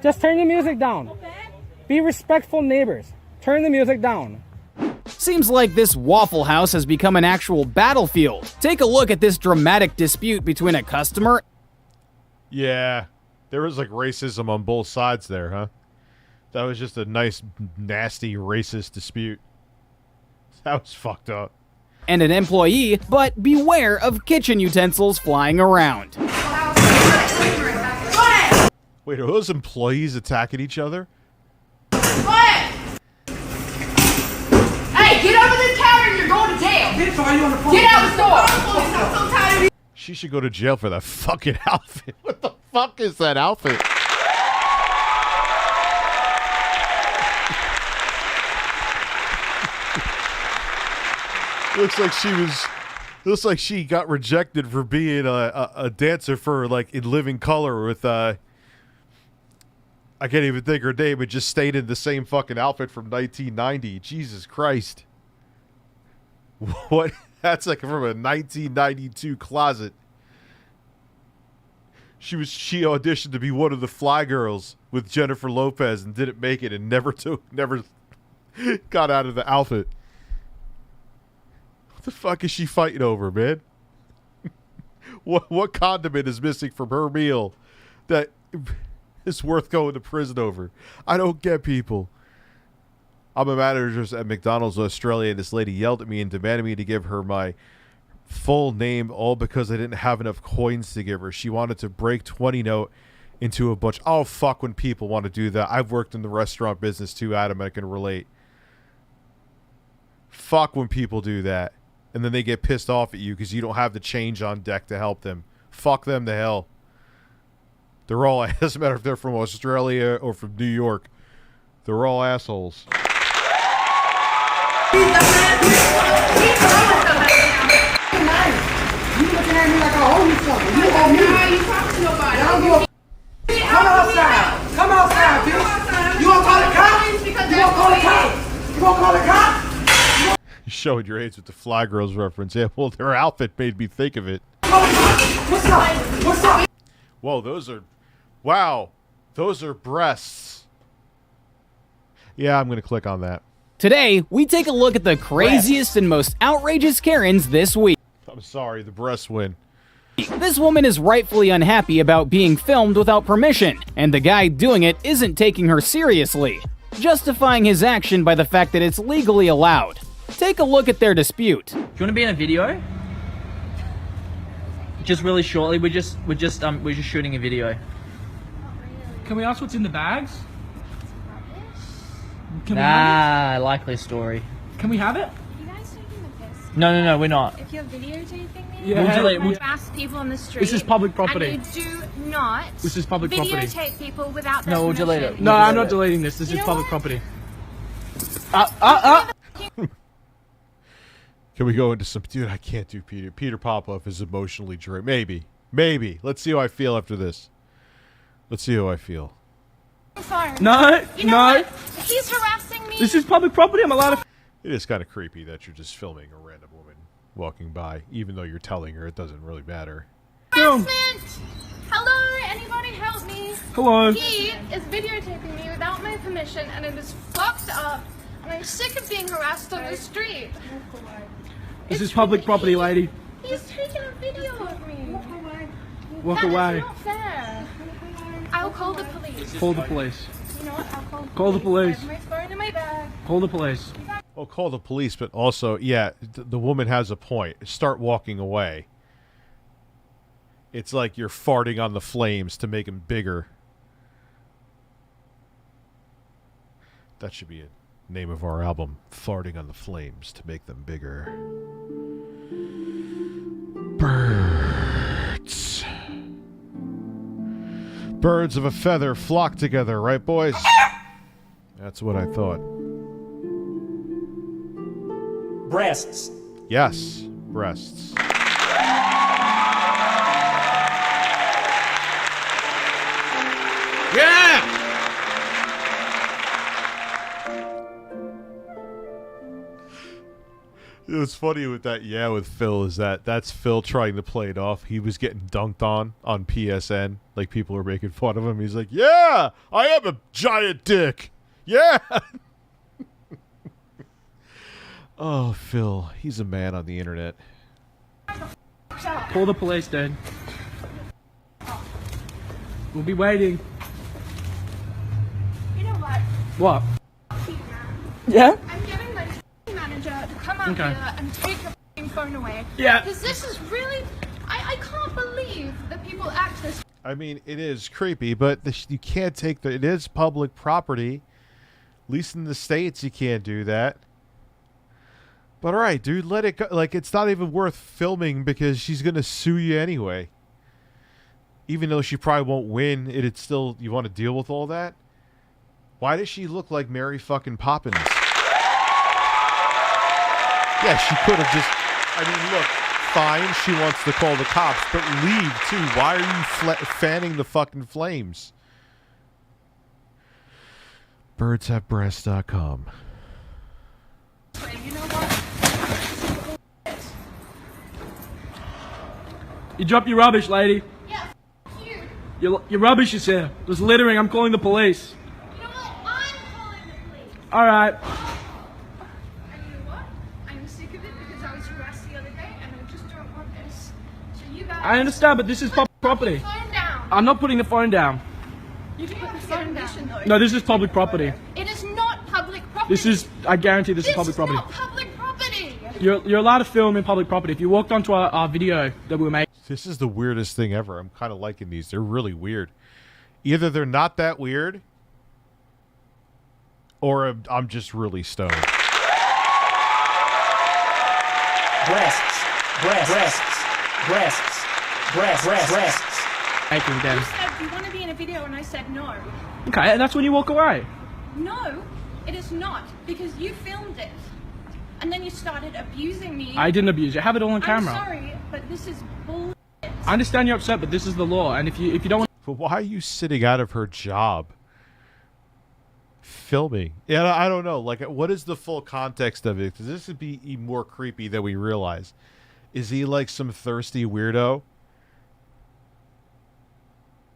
Speaker 1: Just turn your music down. Be respectful neighbors. Turn the music down.
Speaker 13: Seems like this Waffle House has become an actual battlefield. Take a look at this dramatic dispute between a customer.
Speaker 6: Yeah. There was like racism on both sides there, huh? That was just a nice, nasty, racist dispute. That was fucked up.
Speaker 13: And an employee, but beware of kitchen utensils flying around.
Speaker 6: Wait, are those employees attacking each other?
Speaker 8: Hey, get over this counter and you're going to jail. Get out the door.
Speaker 6: She should go to jail for that fucking outfit. What the fuck is that outfit? Looks like she got rejected for being a dancer for like In Living Color with I can't even think her name, but just stayed in the same fucking outfit from 1990. Jesus Christ. What? That's like from a 1992 closet. She auditioned to be one of the Fly Girls with Jennifer Lopez and didn't make it and never got out of the outfit. What the fuck is she fighting over, man? What condiment is missing from her meal that is worth going to prison over? I don't get people. I'm a manager at McDonald's Australia, and this lady yelled at me and demanded me to give her my full name, all because I didn't have enough coins to give her. She wanted to break 20 note into a bunch. Oh, fuck when people want to do that. I've worked in the restaurant business too, Adam. I can relate. Fuck when people do that. And then they get pissed off at you because you don't have the change on deck to help them. Fuck them to hell. They're all, it doesn't matter if they're from Australia or from New York. They're all assholes.
Speaker 8: You looking at me like I owe you something. You owe me. How you talking to nobody? Come outside. Come outside, bitch. You gonna call the cops? You gonna call the cops? You gonna call the cops?
Speaker 6: You're showing your age with the Fly Girls reference. Yeah, well, their outfit made me think of it.
Speaker 8: What's up? What's up?
Speaker 6: Whoa, those are breasts. Yeah, I'm gonna click on that.
Speaker 13: Today, we take a look at the craziest and most outrageous Karens this week.
Speaker 6: I'm sorry, the breasts win.
Speaker 13: This woman is rightfully unhappy about being filmed without permission, and the guy doing it isn't taking her seriously, justifying his action by the fact that it's legally allowed. Take a look at their dispute.
Speaker 4: Do you want to be in a video? Just really shortly. We're just shooting a video.
Speaker 22: Can we ask what's in the bags? Can we have it?
Speaker 4: Likely story.
Speaker 22: Can we have it?
Speaker 23: You guys taking the piss?
Speaker 4: No, we're not.
Speaker 23: If you have videotaping me,
Speaker 22: Yeah.
Speaker 4: We'll
Speaker 23: ask people on the street.
Speaker 22: This is public property.
Speaker 23: And you do not
Speaker 22: This is public property.
Speaker 23: videotape people without their
Speaker 4: No, we'll delete
Speaker 23: permission.
Speaker 22: No,
Speaker 4: it. We'll
Speaker 22: I'm
Speaker 4: delete
Speaker 22: not
Speaker 4: it.
Speaker 22: deleting this. This is public property.
Speaker 6: Can we go into some... Dude, I can't do Peter. Peter Popoff is emotionally drained. Maybe. Let's see how I feel after this. Let's see how I feel.
Speaker 22: No,
Speaker 23: You know
Speaker 22: no.
Speaker 23: what? He's harassing me.
Speaker 22: This is public property. I'm allowed to.
Speaker 6: It is kind of creepy that you're just filming a random woman walking by, even though you're telling her it doesn't really matter.
Speaker 23: Harassment! Hello, anybody help me?
Speaker 22: Hello.
Speaker 23: He is videotaping me without my permission, and it is fucked up. And I'm sick of being harassed on the street.
Speaker 22: This is public property, lady.
Speaker 23: He's taking a video of me.
Speaker 22: Walk
Speaker 23: That is
Speaker 22: away.
Speaker 23: not fair. I'll call the police.
Speaker 22: Call the police.
Speaker 23: You know what? I'll
Speaker 22: Call the police.
Speaker 23: I have my phone in my bag.
Speaker 22: Call the police.
Speaker 6: Well, call the police, but also, yeah, the woman has a point. Start walking away. It's like you're farting on the flames to make them bigger. That should be a name of our album. Farting on the flames to make them bigger. Birds. Birds of a feather flock together, right, boys? That's what I thought.
Speaker 3: Breasts.
Speaker 6: Yes, breasts. Yeah! It was funny with that, with Phil, is that's Phil trying to play it off. He was getting dunked on PSN. Like, people were making fun of him. He's like, yeah, I am a giant dick. Yeah! Oh, Phil. He's a man on the internet.
Speaker 22: Call the police, dude. We'll be waiting.
Speaker 23: You know what?
Speaker 22: What?
Speaker 23: Yeah? I'm getting my manager to come out
Speaker 22: Okay.
Speaker 23: here and take your phone away.
Speaker 22: Yeah.
Speaker 23: Because this is really... I can't believe that people act this...
Speaker 6: I mean, it is creepy, but you can't take it is public property. At least in the States, you can't do that. But alright, dude, let it go. Like, it's not even worth filming because she's gonna sue you anyway. Even though she probably won't win, it's still, you want to deal with all that? Why does she look like Mary fucking Poppins? Yeah, she could have just, I mean, look, fine, she wants to call the cops, but leave, too. Why are you fanning the fucking flames? birdshavebreasts.com.
Speaker 23: You know what?
Speaker 22: You drop your rubbish, lady.
Speaker 23: Yeah, you.
Speaker 22: Your rubbish is here. There's littering. I'm calling the police.
Speaker 23: You know what? I'm calling the police.
Speaker 22: All right.
Speaker 23: And you know what? I'm sick of it because I was harassed the other day and I just don't want this. So you guys...
Speaker 22: I understand, but this is public property.
Speaker 23: Put the phone down.
Speaker 22: I'm not putting the phone down.
Speaker 23: You can put the phone down.
Speaker 22: No, this is public property.
Speaker 23: It is not public property.
Speaker 22: This is, I guarantee this is public property.
Speaker 23: This is not public property.
Speaker 22: You're allowed to film in public property. If you walked onto our video that we were making.
Speaker 6: This is the weirdest thing ever. I'm kind of liking these. They're really weird. Either they're not that weird, or I'm just really stoned.
Speaker 3: Breasts.
Speaker 22: Making them.
Speaker 23: You said you want to be in a video and I said no.
Speaker 22: Okay, and that's when you walk away.
Speaker 23: No, it is not because you filmed it. And then you started abusing me.
Speaker 22: I didn't abuse you. I have it all on camera.
Speaker 23: I'm sorry, but this is bullshit.
Speaker 22: I understand you're upset, but this is the law. And if you don't want...
Speaker 6: But why are you sitting out of her job? Filming. Yeah, I don't know. Like, what is the full context of it? Because this would be even more creepy than we realize. Is he like some thirsty weirdo?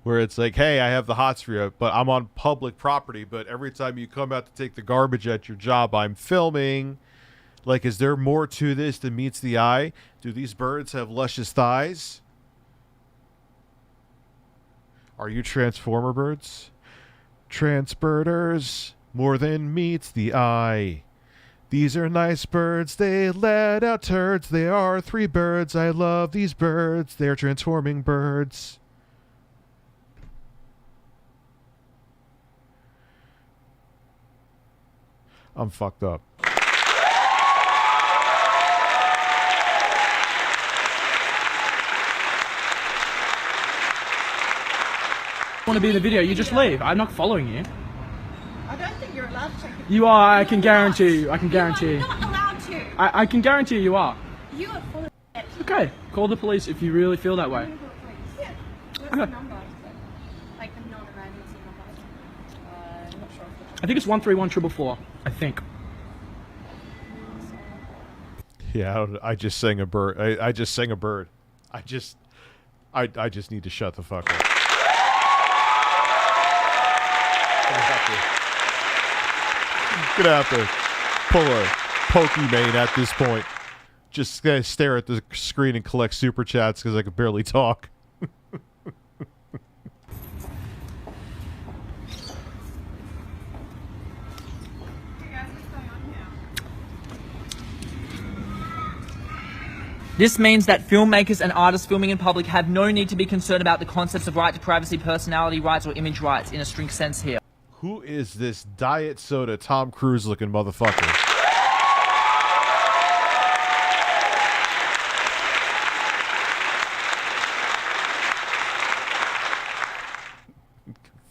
Speaker 6: Where it's like, hey, I have the hots for you, but I'm on public property, but every time you come out to take the garbage at your job, I'm filming. Like, is there more to this than meets the eye? Do these birds have luscious thighs? Are you Transformer birds? Transbirders, more than meets the eye. These are nice birds, they let out turds. They are 3 birds, I love these birds. They're transforming birds. I'm fucked up.
Speaker 22: want to be in the video, you just leave. I'm not following you.
Speaker 23: I don't think you're allowed to take a
Speaker 22: You are, I can guarantee you. I can guarantee you.
Speaker 23: You're not allowed to.
Speaker 22: I can guarantee you are.
Speaker 23: You are full of shit.
Speaker 22: Okay, call the police if you really feel that way.
Speaker 23: Yeah. What's the number? Like the non-emergency number? I'm not sure.
Speaker 22: I think it's 131444. I think.
Speaker 6: Yeah, I just sang a bird. I just sang a bird. I just need to shut the fuck up. Gonna have to pull a Pokemon at this point. Just gonna stare at the screen and collect super chats because I can barely talk.
Speaker 4: This means that filmmakers and artists filming in public have no need to be concerned about the concepts of right to privacy, personality rights, or image rights in a strict sense here.
Speaker 6: Who is this diet soda Tom Cruise looking motherfucker?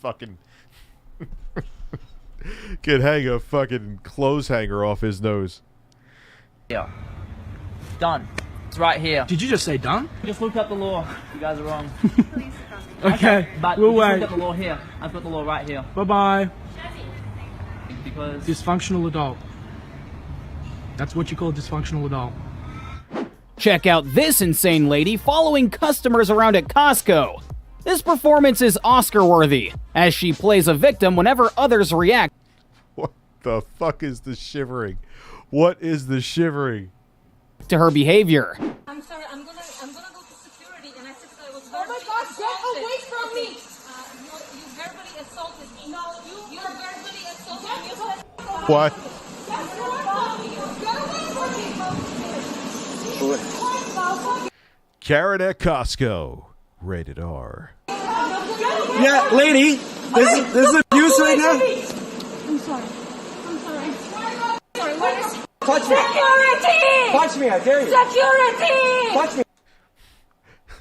Speaker 6: Fucking could hang a fucking clothes hanger off his nose.
Speaker 4: Yeah. Done. It's right here.
Speaker 22: Did you just say done?
Speaker 4: Just look up the law. You guys are wrong.
Speaker 22: Okay,
Speaker 4: But
Speaker 22: we'll
Speaker 4: just
Speaker 22: wait.
Speaker 4: look up the law here. I've got the law right here.
Speaker 22: Bye-bye.
Speaker 4: Because
Speaker 22: Dysfunctional adult. That's what you call a dysfunctional adult.
Speaker 13: Check out this insane lady following customers around at Costco. This performance is Oscar-worthy, as she plays a victim whenever others react.
Speaker 6: What the fuck is the shivering? What is the shivering?
Speaker 13: To her behavior.
Speaker 8: I'm sorry, I'm gonna go to security, and I said that I was verbally assaulted. Get away from me! You verbally assaulted me. No, you verbally assaulted me.
Speaker 6: What? Karen at Costco. Rated R.
Speaker 20: Yeah, lady, this is abuse right now.
Speaker 8: I'm sorry. Sorry, what is...
Speaker 20: Touch me.
Speaker 8: Security!
Speaker 20: Touch me, I dare you.
Speaker 8: Security!
Speaker 20: Touch me.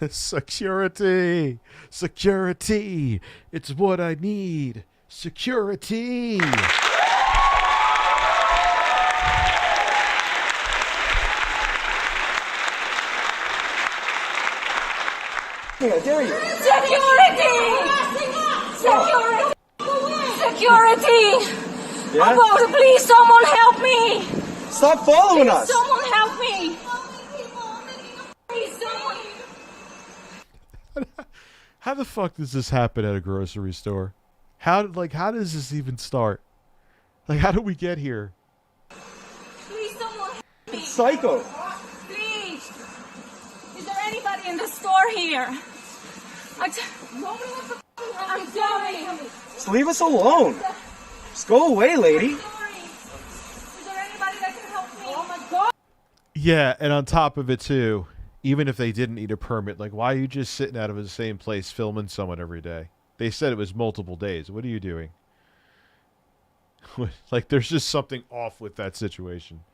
Speaker 6: Security. Security. It's what I need. Security.
Speaker 20: I dare you.
Speaker 8: Security!
Speaker 20: Yeah?
Speaker 8: I'm going to... Please, someone help me!
Speaker 20: Stop following us.
Speaker 8: Someone help me! Please, someone...
Speaker 6: How the fuck does this happen at a grocery store? How does this even start? Like, how did we get here?
Speaker 8: Please, someone help me!
Speaker 20: It's psycho.
Speaker 8: Please! Is there anybody in the store here? Nobody wants to I'm sorry.
Speaker 20: Just leave us alone. Just go away, lady.
Speaker 8: Is there anybody that can help me? Oh my God!
Speaker 6: Yeah, and on top of it too, even if they didn't need a permit, like, why are you just sitting out of the same place filming someone every day? They said it was multiple days. What are you doing? Like, there's just something off with that situation.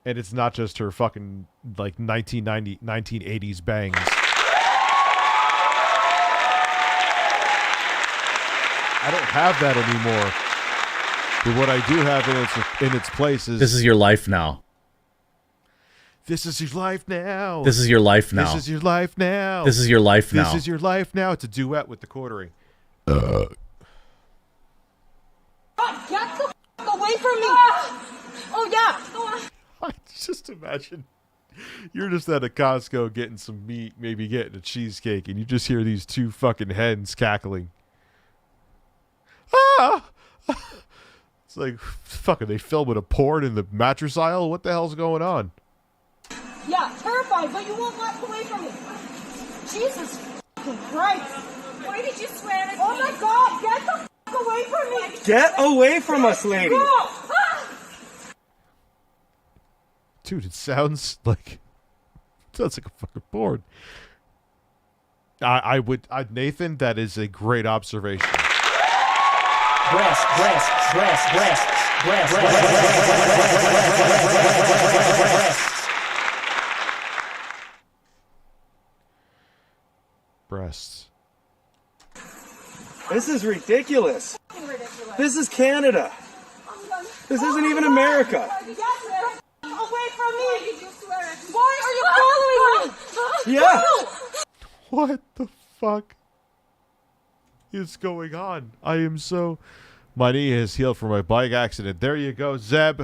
Speaker 6: And it's not just her fucking, like, 1980s bangs. I don't have that anymore. But what I do have in its place is...
Speaker 5: This is your life now.
Speaker 6: This is your life now.
Speaker 5: This is your life now.
Speaker 6: This is your life now.
Speaker 5: This is your life now.
Speaker 6: This is your life now. It's a duet with the quartering.
Speaker 8: Get the away from me! Oh yeah! Go on.
Speaker 6: I just imagine you're just at a Costco getting some meat, maybe getting a cheesecake, and you just hear these two fucking hens cackling. Ah! It's like, fuck, are they filming a porn in the mattress aisle? What the hell's going on?
Speaker 8: Yeah, terrified, but you won't walk away from me. Jesus Christ! Why did you swear at me? Oh my God! Get the away from me!
Speaker 20: Get away from us, lady.
Speaker 6: Dude, it sounds like a fucking porn. Nathan, that is a great observation.
Speaker 3: Breasts.
Speaker 6: Breasts.
Speaker 20: This is ridiculous. This is Canada. This isn't even America.
Speaker 8: Away from me! Why are you following me?
Speaker 20: Yeah.
Speaker 6: What the fuck is going on? I am so... My knee has healed from my bike accident. There you go, Zeb.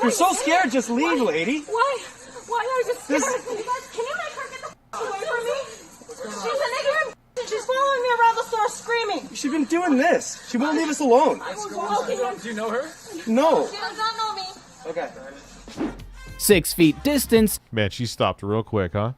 Speaker 20: You're so scared, just leave, lady.
Speaker 8: Why are you scared? Can you make her get the away from me? She's an ignorant and she's following me around the store screaming.
Speaker 20: She's been doing this. She won't leave us alone.
Speaker 22: Do you know her?
Speaker 20: No.
Speaker 8: She does not know me.
Speaker 20: Okay.
Speaker 13: 6 feet distance
Speaker 6: Man, she stopped real quick, huh?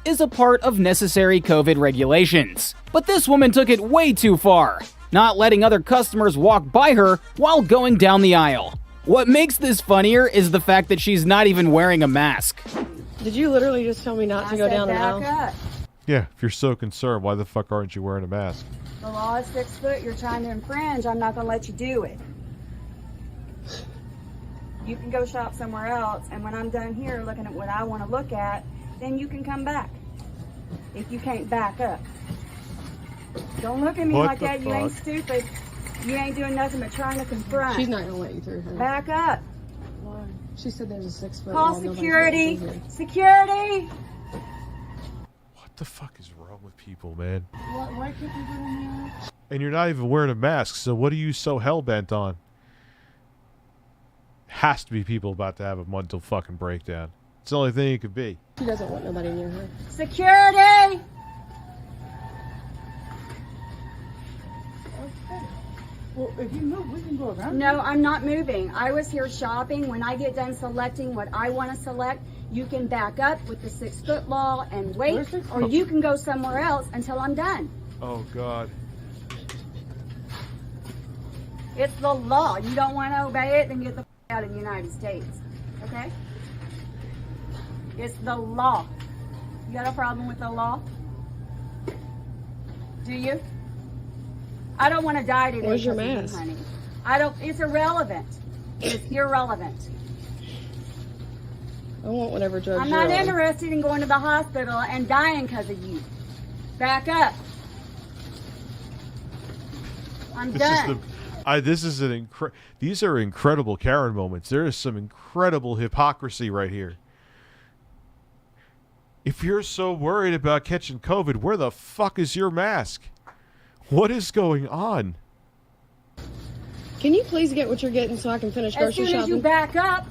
Speaker 13: is a part of necessary COVID regulations. But this woman took it way too far. not letting other customers walk by her while going down the aisle. What makes this funnier is the fact that she's not even wearing a mask.
Speaker 7: Did you literally just tell me not to go down the aisle?
Speaker 6: Yeah, if you're so concerned, why the fuck aren't you wearing a mask?
Speaker 17: The law is 6 foot. You're trying to infringe. I'm not going to let you do it. You can go shop somewhere else, and when I'm done here looking at what I want to look at, then you can come back. If you can't back up. Don't look at me
Speaker 7: What
Speaker 17: like
Speaker 7: the
Speaker 17: that. You ain't
Speaker 7: fuck?
Speaker 17: stupid. You ain't doing nothing but trying to confront.
Speaker 7: She's not going to let you through her.
Speaker 17: Back up.
Speaker 7: Why? She said there's a 6 foot
Speaker 17: Call
Speaker 7: wall, nobody's
Speaker 17: security.
Speaker 7: letting you through.
Speaker 17: Security.
Speaker 6: What the fuck is wrong with people, man?
Speaker 7: Why can't you go in there?
Speaker 6: And you're not even wearing a mask, so what are you so hell-bent on? Has to be people about to have a mental fucking breakdown. It's the only thing it could be.
Speaker 7: She doesn't want nobody near her.
Speaker 17: Security.
Speaker 7: Well, if you move, we can go around.
Speaker 17: No, I'm not moving. I was here shopping. When I get done selecting what I want to select, you can back up with the 6 foot law and wait, or you can go somewhere else until I'm done.
Speaker 6: Oh, God.
Speaker 17: It's the law. You don't want to obey it, then get the f out of the United States. Okay? It's the law. You got a problem with the law? Do you? I don't want to die today.
Speaker 7: Where's your
Speaker 17: because of you,
Speaker 7: mask?
Speaker 17: honey. I don't. It's irrelevant. It's irrelevant.
Speaker 7: I want whatever drugs
Speaker 17: I'm
Speaker 7: you're
Speaker 17: not
Speaker 7: on.
Speaker 17: interested in going to the hospital and dying because of you. Back up. I'm done.
Speaker 6: These are incredible Karen moments. There is some incredible hypocrisy right here. If you're so worried about catching COVID, where the fuck is your mask? What is going on?
Speaker 7: Can you please get what you're getting so I can finish
Speaker 17: As
Speaker 7: grocery
Speaker 17: soon as you
Speaker 7: shopping?
Speaker 17: back up,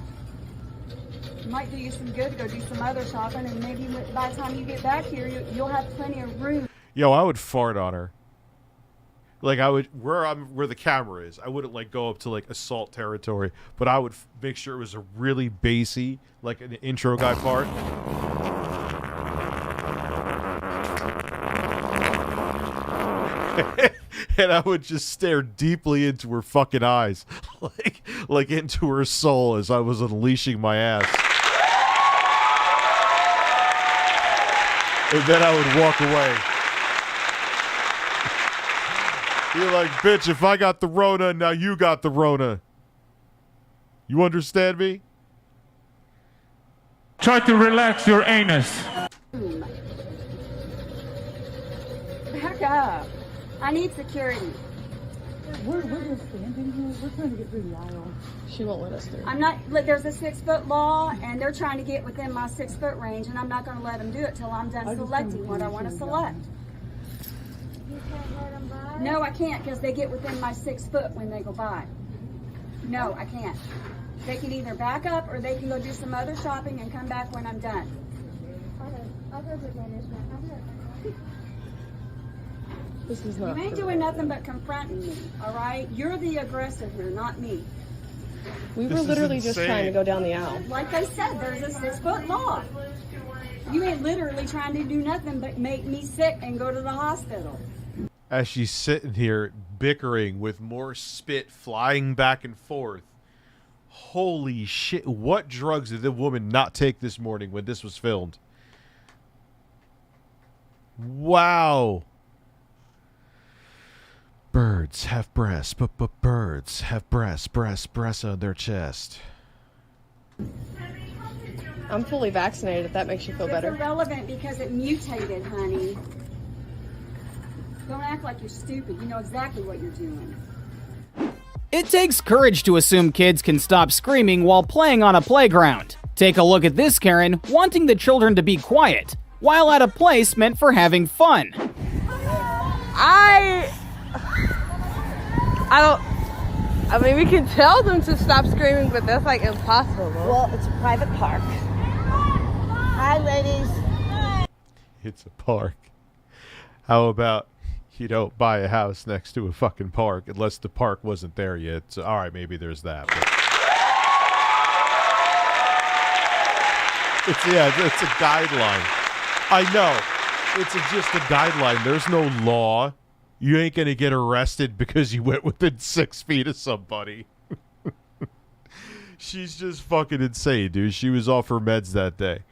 Speaker 17: it might do you some good to go do some other shopping, and maybe by the time you get back here, you'll have plenty of room.
Speaker 6: Yo, I would fart on her. Like I would where the camera is. I wouldn't like go up to like assault territory, but I would make sure it was a really bassy, like an intro guy part. And I would just stare deeply into her fucking eyes, like into her soul as I was unleashing my ass. And then I would walk away. You're like, bitch, if I got the Rona, now you got the Rona. You understand me?
Speaker 2: Try to relax your anus.
Speaker 17: Back up. I need security.
Speaker 7: We're just standing here. We're trying to get through the aisle. She won't let us through.
Speaker 17: I'm not. Look, there's a 6 foot law, and they're trying to get within my 6 foot range, and I'm not going to let them do it till I'm done selecting what I want to select.
Speaker 23: You can't let them by?
Speaker 17: No, I can't because they get within my 6 foot when they go by. No, I can't. They can either back up or they can go do some other shopping and come back when I'm done.
Speaker 23: I'll go to management. I'll be right back.
Speaker 7: This is
Speaker 17: You
Speaker 7: not.
Speaker 17: ain't doing nothing but confronting me, all right? You're the aggressor here, not me.
Speaker 7: We were literally just trying to go down the aisle.
Speaker 17: Like I said, there's a 6 foot law. You ain't literally trying to do nothing but make me sick and go to the hospital.
Speaker 6: As she's sitting here bickering with more spit flying back and forth. Holy shit. What drugs did the woman not take this morning when this was filmed? Wow. Birds have breasts, but birds have breasts on their chest.
Speaker 7: I'm fully vaccinated, if that makes you feel better.
Speaker 17: It's irrelevant because it mutated, honey. Don't act like you're stupid. You know exactly what you're doing.
Speaker 13: It takes courage to assume kids can stop screaming while playing on a playground. Take a look at this Karen wanting the children to be quiet while at a place meant for having fun.
Speaker 10: I mean, we can tell them to stop screaming, but that's like impossible.
Speaker 19: Well, it's a private park. Hi, ladies.
Speaker 6: It's a park. How about you don't buy a house next to a fucking park unless the park wasn't there yet? So, all right, maybe there's that. But it's a guideline. I know. It's just a guideline. There's no law. You ain't gonna get arrested because you went within 6 feet of somebody. She's just fucking insane, dude. She was off her meds that day.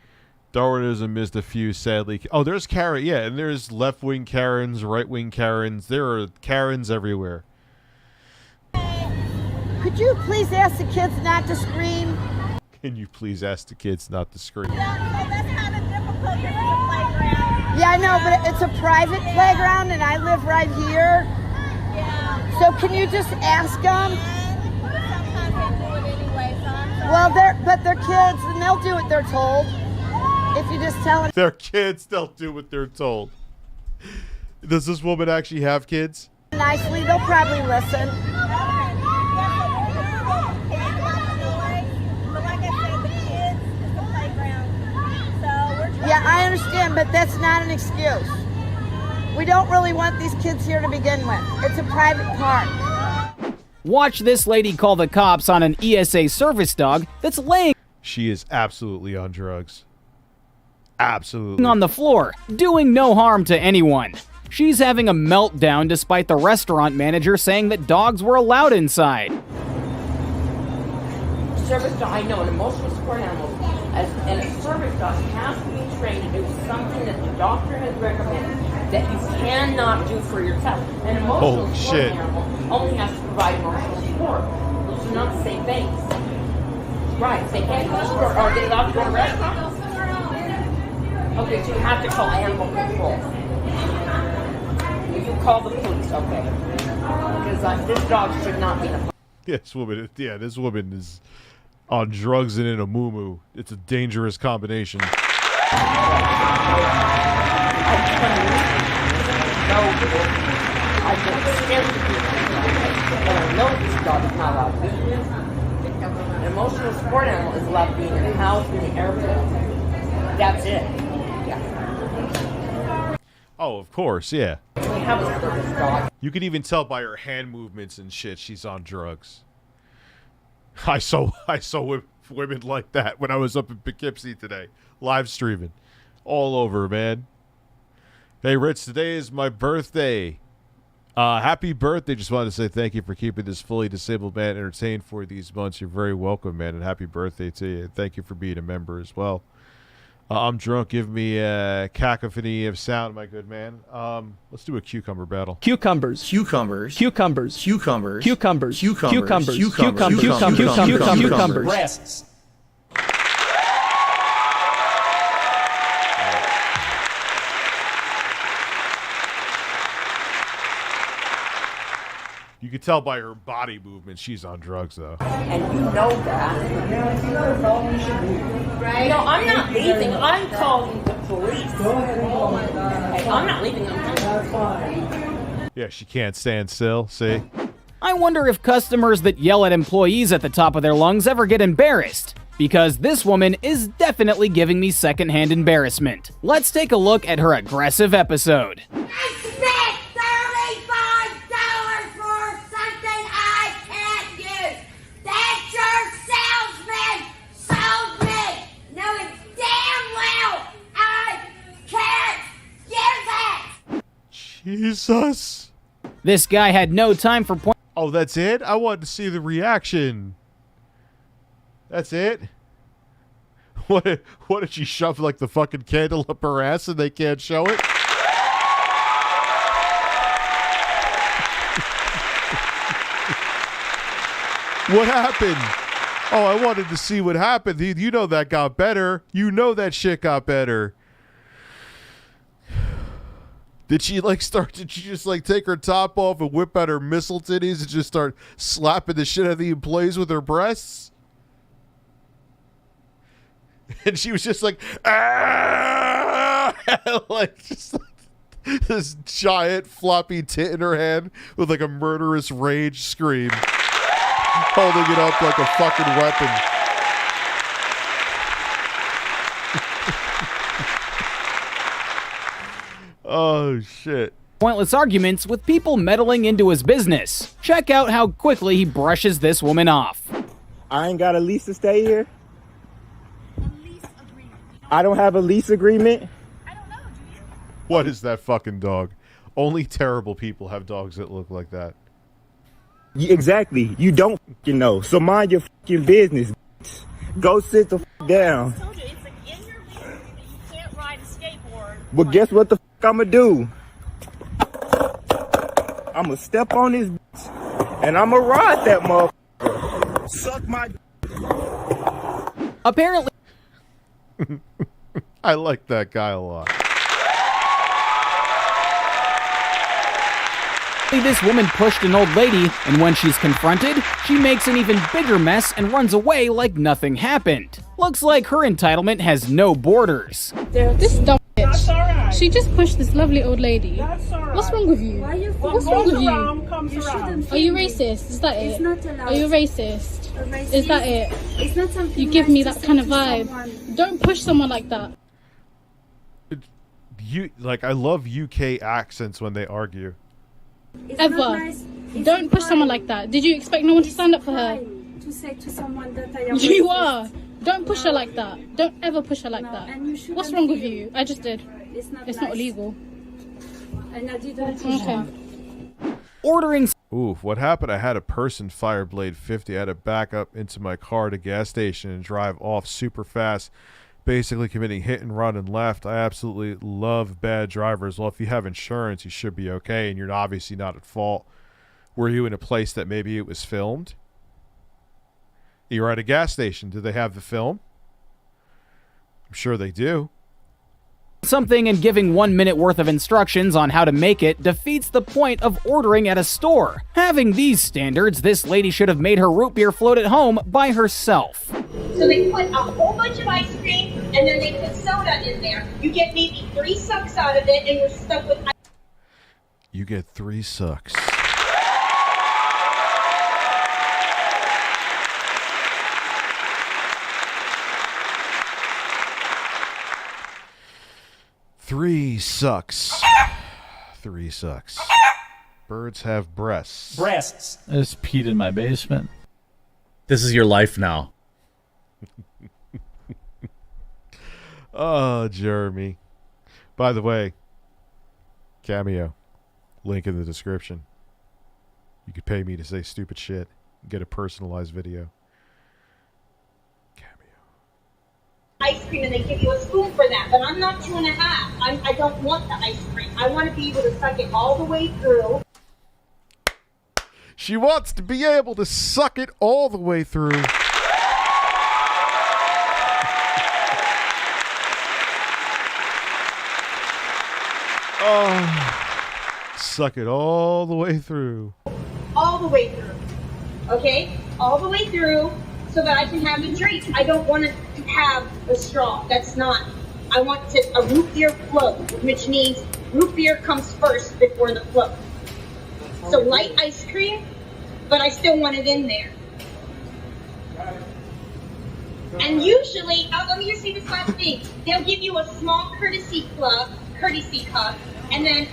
Speaker 6: Darwinism missed a few, sadly. Oh, there's Karen. Yeah, and there's left-wing Karens, right-wing Karens. There are Karens everywhere.
Speaker 19: Could you please ask the kids not to scream?
Speaker 6: Can you please ask the kids not to scream?
Speaker 19: Yeah, I know, but it's a private playground, and I live right here. Yeah. So can you just ask them?
Speaker 23: Sometimes they do it anyway, so I'm sorry.
Speaker 19: Well, they're kids, and they'll do what they're told. If you just tell them.
Speaker 6: They're kids, they'll do what they're told. Does this woman actually have kids?
Speaker 19: Nicely, they'll probably listen. Yeah, I understand, but that's not an excuse. We don't really want these kids here to begin with. It's a private park.
Speaker 13: Watch this lady call the cops on an ESA service dog that's laying
Speaker 6: She is absolutely on drugs. Absolutely.
Speaker 13: on the floor, doing no harm to anyone. She's having a meltdown despite the restaurant manager saying that dogs were allowed inside.
Speaker 9: Service dog, I know, an emotional support animal, and a service dog has to be trained to do something that the doctor has recommended that you cannot do for yourself. An emotional support animal only has to provide emotional support. Those are not the same things. Right, they can't go to the store. Are they allowed to go to restaurants? Okay, so you have to call animal control. If you call the police, okay. Because this dog should not be in a...
Speaker 6: This woman is on drugs and in a moo-moo. It's a dangerous combination.
Speaker 9: I know this dog is not allowed to do this. An emotional support animal is allowed to be in the house, in the airport. That's it. Yeah.
Speaker 6: Oh, of course, yeah.
Speaker 9: We have a service dog.
Speaker 6: You can even tell by her hand movements and shit she's on drugs. I saw women like that when I was up in Poughkeepsie today, live streaming, all over, man. Hey, Rich, today is my birthday. Happy birthday! Just wanted to say thank you for keeping this fully disabled man entertained for these months. You're very welcome, man, and happy birthday to you. Thank you for being a member as well. I'm drunk. Give me a cacophony of sound, my good man. Let's do a cucumber battle.
Speaker 3: Cucumbers.
Speaker 12: Cucumbers.
Speaker 3: Cucumbers.
Speaker 12: Cucumbers.
Speaker 3: Cucumbers.
Speaker 12: Cucumbers.
Speaker 3: Cucumbers.
Speaker 12: Breasts.
Speaker 6: You can tell by her body movement she's on drugs, though.
Speaker 9: And you know that. Right? No, I'm not leaving. I'm calling the police. Go ahead and call my God. I'm not leaving. That's fine.
Speaker 6: Yeah, she can't stand still. See?
Speaker 13: I wonder if customers that yell at employees at the top of their lungs ever get embarrassed. Because this woman is definitely giving me secondhand embarrassment. Let's take a look at her aggressive episode.
Speaker 6: Jesus.
Speaker 13: This guy had no time for point.
Speaker 6: Oh, that's it? I wanted to see the reaction. That's it? What did she shove like the fucking candle up her ass and they can't show it? What happened? Oh, I wanted to see what happened. You know that got better. You know that shit got better. Did she just take her top off and whip out her missile titties and just start slapping the shit out of the employees with her breasts? And she was just like, ah! just like this giant floppy tit in her hand with like a murderous rage scream, holding it up like a fucking weapon. Oh, shit.
Speaker 13: Pointless arguments with people meddling into his business. Check out how quickly he brushes this woman off.
Speaker 14: I ain't got a lease to stay here. I don't have a lease agreement.
Speaker 6: What is that fucking dog? Only terrible people have dogs that look like that.
Speaker 14: Exactly. You don't fucking know. So mind your fucking business. Go sit the fuck down. Well, guess what the fuck I'ma do? I'ma step on this and I'ma ride that motherfucker. Suck my.
Speaker 13: Apparently,
Speaker 6: I like that guy a lot.
Speaker 13: this woman pushed an old lady, and when she's confronted, she makes an even bigger mess and runs away like nothing happened. Looks like her entitlement has no borders.
Speaker 23: This dumb bitch. She just pushed this lovely old lady. What's wrong with you? What's wrong with you? Are you racist? Is that it? Are you racist? Is that it?
Speaker 17: It's not something
Speaker 23: you give me that kind of
Speaker 17: someone.
Speaker 23: vibe. Don't push someone like that.
Speaker 6: I love UK accents when they argue.
Speaker 23: Ever. Don't push someone like that. Did you expect no one to stand up for her?
Speaker 17: To say to someone that I am
Speaker 23: You
Speaker 17: racist.
Speaker 23: are. Don't push her like that. Don't ever push her like that. What's wrong with you? I just did.
Speaker 17: It's not
Speaker 23: illegal.
Speaker 17: And I didn't push
Speaker 23: Okay.
Speaker 13: Ordering.
Speaker 6: Ooh, what happened? I had a person fire Blade 50. I had to back up into my car at a gas station and drive off super fast, basically committing hit and run and left. I absolutely love bad drivers. Well, if you have insurance, you should be okay, and you're obviously not at fault. Were you in a place that maybe it was filmed? You were at a gas station. Do they have the film? I'm sure they do.
Speaker 13: Something and giving 1 minute worth of instructions on how to make it defeats the point of ordering at a store. Having these standards, this lady should have made her root beer float at home by herself.
Speaker 12: So they put a whole bunch of ice cream and then they put soda in there. You get maybe 3 sucks out of it and you're stuck with ice.
Speaker 6: You get 3 sucks. Three sucks. 3 sucks. Birds have breasts.
Speaker 3: Breasts.
Speaker 21: I just peed in my basement.
Speaker 5: This is your life now.
Speaker 6: Oh, Jeremy. By the way, Cameo. Link in the description. You could pay me to say stupid shit. Get a personalized video.
Speaker 12: Ice cream and they give you a spoon for that, but I'm not 2.5. I don't want the ice cream. I want to be able to suck it all the way through.
Speaker 6: She wants to be able to suck it all the way through. Oh, suck it all the way through.
Speaker 12: All the way through. Okay? All the way through so that I can have a drink. I don't want to have a straw. That's not. I want a root beer float, which means root beer comes first before the float. So light ice cream, but I still want it in there. And usually, let me just say this last thing. They'll give you a small courtesy cup, and then,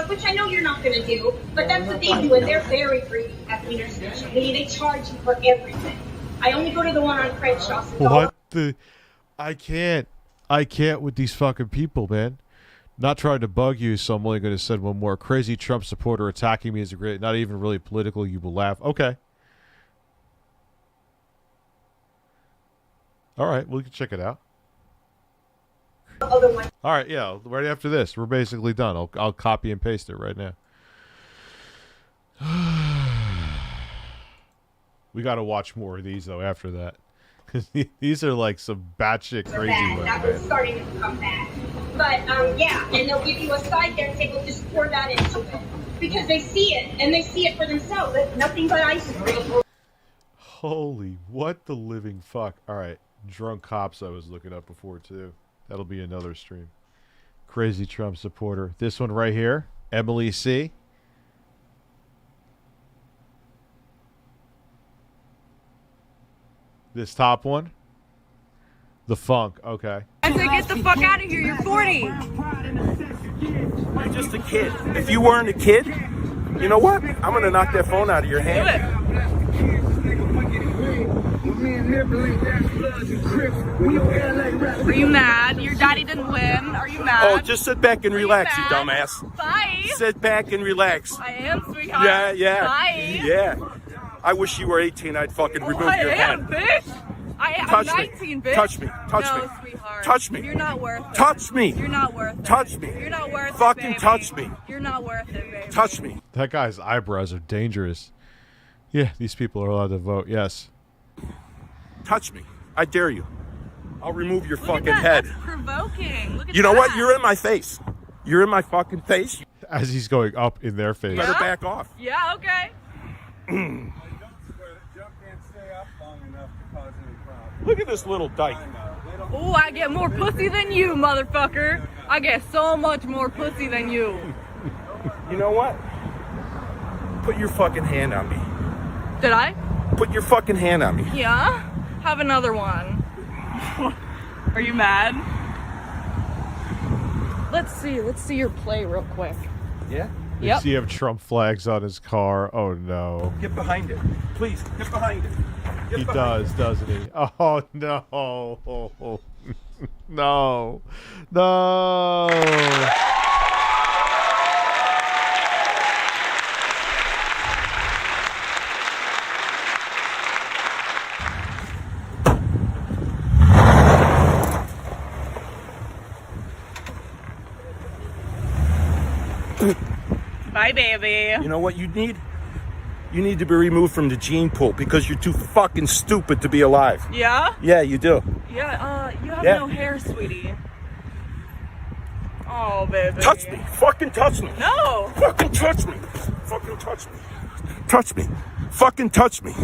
Speaker 12: which I know you're not going to do, but that's what they do, and they're very greedy at the intersection. They charge you for everything. I only go to the one on Crenshaw. So
Speaker 6: What the? I can't with these fucking people, man. Not trying to bug you, so I'm only going to send one more. Crazy Trump supporter attacking me is a great, not even really political. You will laugh. Okay. All right, we can check it out. All right, yeah. Right after this, we're basically done. I'll copy and paste it right now. We got to watch more of these though after that, because these are like some batshit crazy ones.
Speaker 12: That was starting to come back. But yeah, and they'll give you a side there and say, well, just pour that into it. Because they see it, and they see it for themselves. It's nothing but ice cream.
Speaker 6: Holy, what the living fuck. All right, drunk cops I was looking up before too. That'll be another stream. Crazy Trump supporter. This one right here, Emily C. This top one, the funk. Okay.
Speaker 10: I said, get the fuck out of here. You're 40.
Speaker 16: You're just a kid. If you weren't a kid, you know what? I'm gonna knock that phone out of your hand.
Speaker 8: Are you mad? Your daddy didn't win. Are you mad?
Speaker 16: Oh, just sit back and relax, you dumbass.
Speaker 8: Bye.
Speaker 16: Sit back and relax.
Speaker 8: I am, sweetheart.
Speaker 16: Yeah, yeah.
Speaker 8: Bye.
Speaker 16: Yeah. I wish you were 18. I'd fucking remove
Speaker 8: I
Speaker 16: your
Speaker 8: am,
Speaker 16: hand.
Speaker 8: bitch. I'm
Speaker 16: Touch
Speaker 8: 19,
Speaker 16: me.
Speaker 8: bitch.
Speaker 16: Touch me. Touch
Speaker 8: no,
Speaker 16: me.
Speaker 8: Sweetheart.
Speaker 16: Touch me.
Speaker 8: You're not worth it.
Speaker 16: Touch me.
Speaker 8: You're not worth it.
Speaker 16: Touch me.
Speaker 8: You're not worth
Speaker 16: fucking
Speaker 8: it, baby.
Speaker 16: touch me.
Speaker 8: You're not worth it, baby.
Speaker 16: Touch me.
Speaker 6: That guy's eyebrows are dangerous. Yeah, these people are allowed to vote. Yes.
Speaker 16: Touch me. I dare you. I'll remove your
Speaker 8: Look
Speaker 16: fucking
Speaker 8: at that.
Speaker 16: head.
Speaker 8: That's provoking. Look at
Speaker 16: You know
Speaker 8: that.
Speaker 16: what? You're in my face. You're in my fucking face.
Speaker 6: As he's going up in their face.
Speaker 16: You better back off.
Speaker 8: Yeah, okay.
Speaker 16: Look at this little dyke.
Speaker 8: Oh, I get more pussy than you, motherfucker. I get so much more pussy than you.
Speaker 16: You know what? Put your fucking hand on me.
Speaker 8: Did I?
Speaker 16: Put your fucking hand on me.
Speaker 8: Yeah? Have another one. Are you mad? Let's see your play real quick.
Speaker 16: Yeah?
Speaker 6: Does he have Trump flags on his car? Oh no.
Speaker 16: Get behind it. Please, get behind it.
Speaker 6: He does, doesn't he? Oh no. No. No.
Speaker 8: Bye, baby.
Speaker 16: You know what you need? You need to be removed from the gene pool because you're too fucking stupid to be alive.
Speaker 8: Yeah?
Speaker 16: Yeah, you do.
Speaker 8: Yeah, you have
Speaker 16: Yeah.
Speaker 8: no hair, sweetie. Oh, baby.
Speaker 16: Touch me. Fucking touch me.
Speaker 8: No.
Speaker 16: Fucking touch me. Fucking touch me. Touch me. Fucking touch me.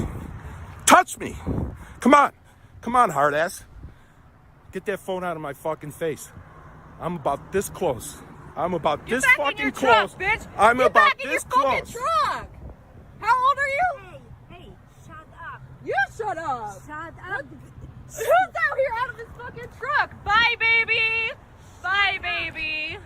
Speaker 16: Touch me. Come on. Come on, hard ass. Get that phone out of my fucking face. I'm about this close. I'm about this
Speaker 8: Get back
Speaker 16: fucking
Speaker 8: in your
Speaker 16: close.
Speaker 8: truck, bitch.
Speaker 16: I'm
Speaker 8: Get
Speaker 16: about
Speaker 8: back in
Speaker 16: this
Speaker 8: your fucking
Speaker 16: close.
Speaker 8: truck. How old are you?
Speaker 11: Hey, shut up.
Speaker 8: You shut up.
Speaker 11: Shut up.
Speaker 8: Who's out here out of his fucking truck? Bye, baby. Bye, baby.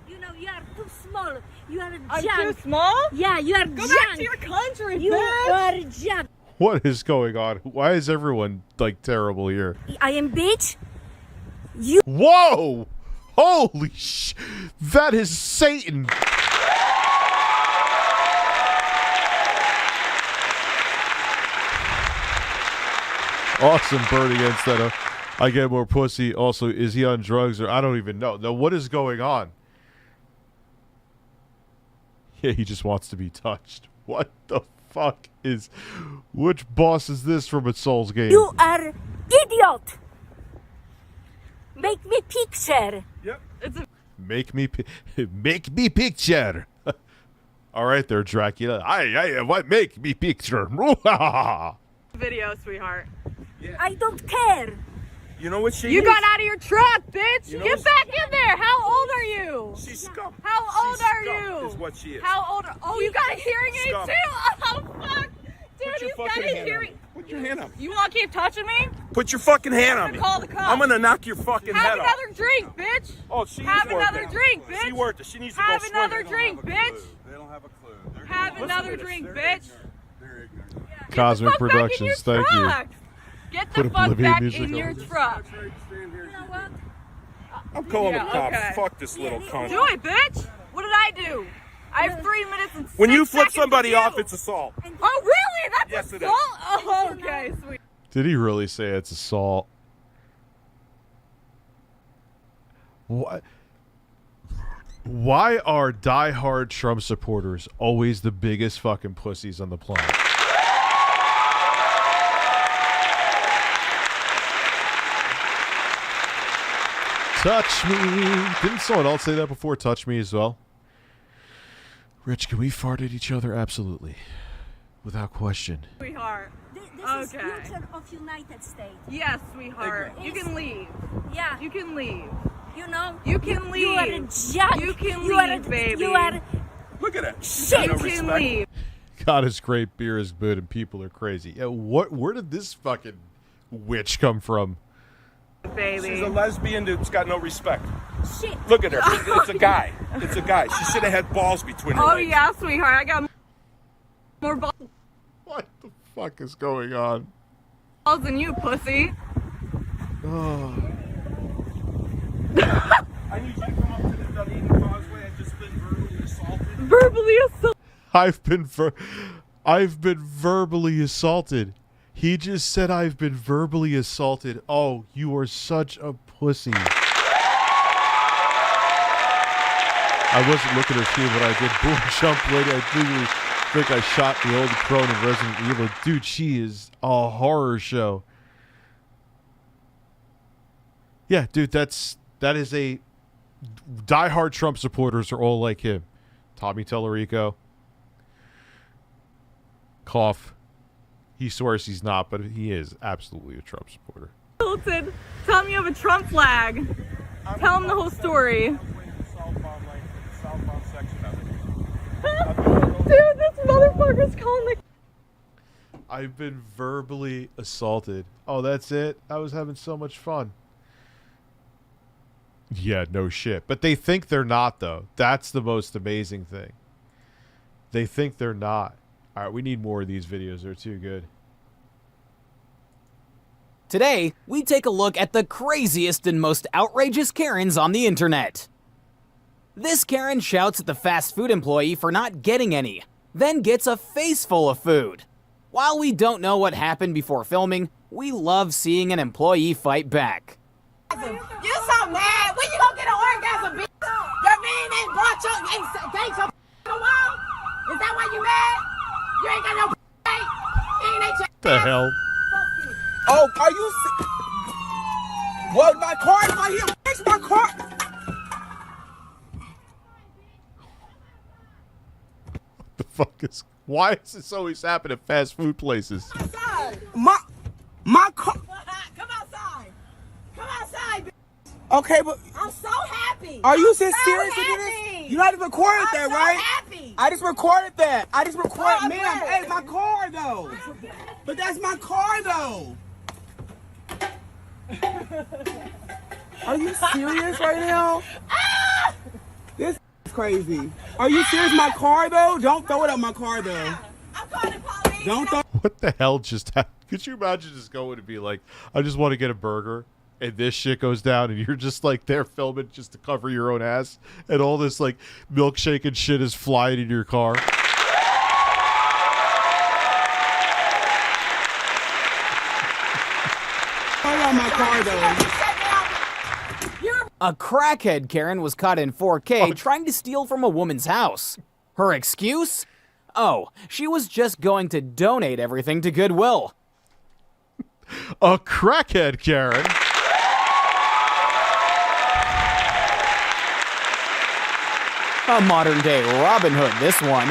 Speaker 11: You know, you are too small. You are
Speaker 8: I'm
Speaker 11: junk.
Speaker 8: too small?
Speaker 11: Yeah, you are
Speaker 8: Go
Speaker 11: junk.
Speaker 8: back to your country,
Speaker 11: You
Speaker 8: bitch.
Speaker 11: are junk.
Speaker 6: What is going on? Why is everyone like terrible here?
Speaker 11: I am bitch. You.
Speaker 6: Whoa! Holy sh! That is Satan. Awesome birdie instead of I get more pussy. Also, is he on drugs or I don't even know. No, what is going on? Yeah, he just wants to be touched. What the fuck is... Which boss is this from a Souls game?
Speaker 11: You are idiot. Make me picture.
Speaker 16: Yep.
Speaker 8: It's a
Speaker 6: Make me picture. All right there, Dracula. I what make me picture.
Speaker 8: video, sweetheart.
Speaker 16: Yeah.
Speaker 11: I don't care.
Speaker 16: You know what she
Speaker 8: You
Speaker 16: is?
Speaker 8: got out of your truck, bitch.
Speaker 16: You know
Speaker 8: Get
Speaker 16: what
Speaker 8: back in there. How old are you?
Speaker 16: She's scum.
Speaker 8: How old
Speaker 16: She's
Speaker 8: are
Speaker 16: scum
Speaker 8: you?
Speaker 16: is what she is.
Speaker 8: How old are... Oh, you got a hearing aid
Speaker 16: Scum.
Speaker 8: too? Oh, fuck. Dude,
Speaker 16: Put your
Speaker 8: you got
Speaker 16: fucking
Speaker 8: a
Speaker 16: hand on
Speaker 8: hearing...
Speaker 16: me. Put your hand on me.
Speaker 8: You want to keep touching me?
Speaker 16: Put your fucking hand on me.
Speaker 8: Call the cops.
Speaker 16: I'm gonna knock your fucking
Speaker 8: Have
Speaker 16: head off.
Speaker 8: another drink, bitch.
Speaker 16: Oh, she
Speaker 8: Have
Speaker 16: is worth
Speaker 8: another
Speaker 16: it.
Speaker 8: drink, bitch.
Speaker 16: She worth it. She needs to
Speaker 8: Have
Speaker 16: go
Speaker 8: another
Speaker 16: swimming.
Speaker 8: drink, bitch.
Speaker 15: They don't have a clue.
Speaker 8: Have
Speaker 16: Listen
Speaker 8: another
Speaker 16: to this.
Speaker 8: drink, bitch.
Speaker 6: Cosmic
Speaker 8: Fuck back in
Speaker 6: Productions,
Speaker 8: your
Speaker 6: thank you.
Speaker 8: truck. Get the
Speaker 6: Put
Speaker 8: fuck
Speaker 6: Oblivion
Speaker 8: back
Speaker 6: music
Speaker 8: in
Speaker 6: on.
Speaker 8: your truck.
Speaker 16: I'm calling
Speaker 8: Yeah,
Speaker 16: the cops.
Speaker 8: okay.
Speaker 16: Fuck this little cunt.
Speaker 8: Do it, bitch. What did I do? I have 3 minutes and 6
Speaker 16: When you flip
Speaker 8: seconds
Speaker 16: somebody
Speaker 8: to do.
Speaker 16: off, it's assault.
Speaker 8: Oh, really? That's
Speaker 16: Yes, it is.
Speaker 8: assault? Oh, okay, sweet.
Speaker 6: Did he really say it's assault? What? Why are diehard Trump supporters always the biggest fucking pussies on the planet? Touch me. Didn't someone else say that before? Touch me as well. Rich, can we fart at each other? Absolutely. Without question.
Speaker 8: Sweetheart.
Speaker 11: This is
Speaker 8: Okay.
Speaker 11: future of United States.
Speaker 8: Yes, sweetheart. You can leave.
Speaker 11: Yeah.
Speaker 8: You can leave.
Speaker 11: You know.
Speaker 8: You can leave.
Speaker 11: You are a junk.
Speaker 8: You can
Speaker 11: You are
Speaker 8: leave,
Speaker 11: a,
Speaker 8: baby.
Speaker 11: You are.
Speaker 16: Look at that.
Speaker 11: Shit.
Speaker 16: No
Speaker 8: You can
Speaker 16: respect.
Speaker 8: leave.
Speaker 6: God is great, beer is good, and people are crazy. Yeah, where did this fucking witch come from?
Speaker 8: Baby.
Speaker 16: She's a lesbian that's got no respect.
Speaker 11: Shit.
Speaker 16: Look at her. It's a guy. It's a guy. She should have had balls between her
Speaker 8: Oh,
Speaker 16: legs.
Speaker 8: yeah, sweetheart. I got more balls.
Speaker 6: What the fuck is going on?
Speaker 10: Balls in you, pussy.
Speaker 6: Oh.
Speaker 16: I need you to come up to the Dunedin Causeway and just been verbally assaulted.
Speaker 10: Verbally assaulted.
Speaker 6: I've been verbally assaulted. He just said I've been verbally assaulted. Oh, you are such a pussy. I wasn't looking at you, but I did boom jump lady. I think I shot the old crone in Resident Evil. Dude, she is a horror show. Yeah, dude, that is a diehard Trump supporters are all like him. Tommy Tellerico. Cough. He swears he's not, but he is absolutely a Trump supporter.
Speaker 10: Hilton, tell him you have a Trump flag. Tell him the whole story. Dude, this motherfucker's calling the...
Speaker 6: I've been verbally assaulted. Oh, that's it? I was having so much fun. Yeah, no shit. But they think they're not, though. That's the most amazing thing. They think they're not. All right, we need more of these videos. They're too good.
Speaker 13: Today, we take a look at the craziest and most outrageous Karens on the internet. This Karen shouts at the fast food employee for not getting any, then gets a face full of food. While we don't know what happened before filming, we love seeing an employee fight back.
Speaker 8: You so mad. When you gonna get an orgasm, bitch? Your man ain't brought your ain't your wall. Is that why you mad? You ain't got no
Speaker 6: What the hell?
Speaker 20: Oh, are you? Well, my car is right here. Fix my car.
Speaker 6: The fuck is? Why does this always happen at fast food places?
Speaker 20: My car.
Speaker 8: Come outside. Come outside, bitch.
Speaker 20: Okay, but
Speaker 8: I'm so happy.
Speaker 20: are you
Speaker 8: so
Speaker 20: serious to do this? You had to record that,
Speaker 8: so
Speaker 20: right?
Speaker 8: Happy.
Speaker 20: I just recorded that. I just recorded,
Speaker 8: Oh,
Speaker 20: ma'am.
Speaker 8: great.
Speaker 20: Hey, my car though. But that's my car though. Are you serious right now? This is crazy. Are you serious? My car though? Don't throw it at my car though.
Speaker 8: I'm calling police.
Speaker 20: Don't throw.
Speaker 6: What the hell just happened? Could you imagine just going to be like, I just want to get a burger, and this shit goes down, and you're just like there filming just to cover your own ass, and all this like milkshake and shit is flying in your car.
Speaker 20: My car though.
Speaker 13: A crackhead Karen was caught in 4K trying to steal from a woman's house. Her excuse? Oh, she was just going to donate everything to Goodwill.
Speaker 6: A crackhead Karen.
Speaker 13: A modern day Robin Hood, this one.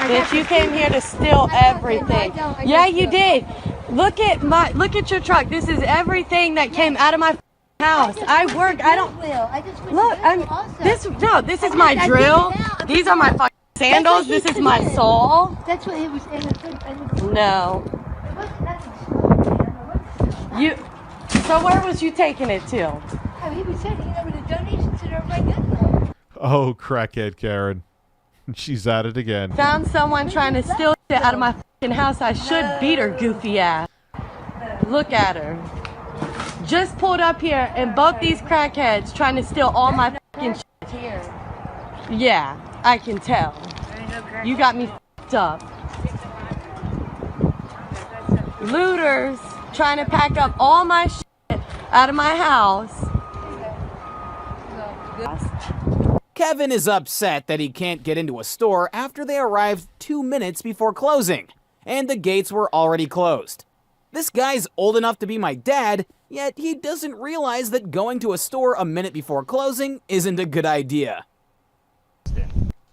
Speaker 1: Bitch, you came here to steal everything. Yeah, you did. Look at your truck. This is everything that came out of my house. I work. I don't. Look, this is my drill. These are my fucking sandals. This is my saw.
Speaker 11: That's what it was.
Speaker 1: No. You. So where was you taking it to?
Speaker 11: Oh, he was sending it over to donations to everybody good.
Speaker 6: Oh, crackhead Karen. She's at it again.
Speaker 1: Found someone trying to steal shit out of my fucking house. I should beat her goofy ass. Look at her. Just pulled up here and both these crackheads trying to steal all my fucking shit. Yeah, I can tell. You got me fucked up. Looters trying to pack up all my shit out of my house.
Speaker 13: Kevin is upset that he can't get into a store after they arrived 2 minutes before closing, and the gates were already closed. This guy's old enough to be my dad, yet he doesn't realize that going to a store a minute before closing isn't a good idea.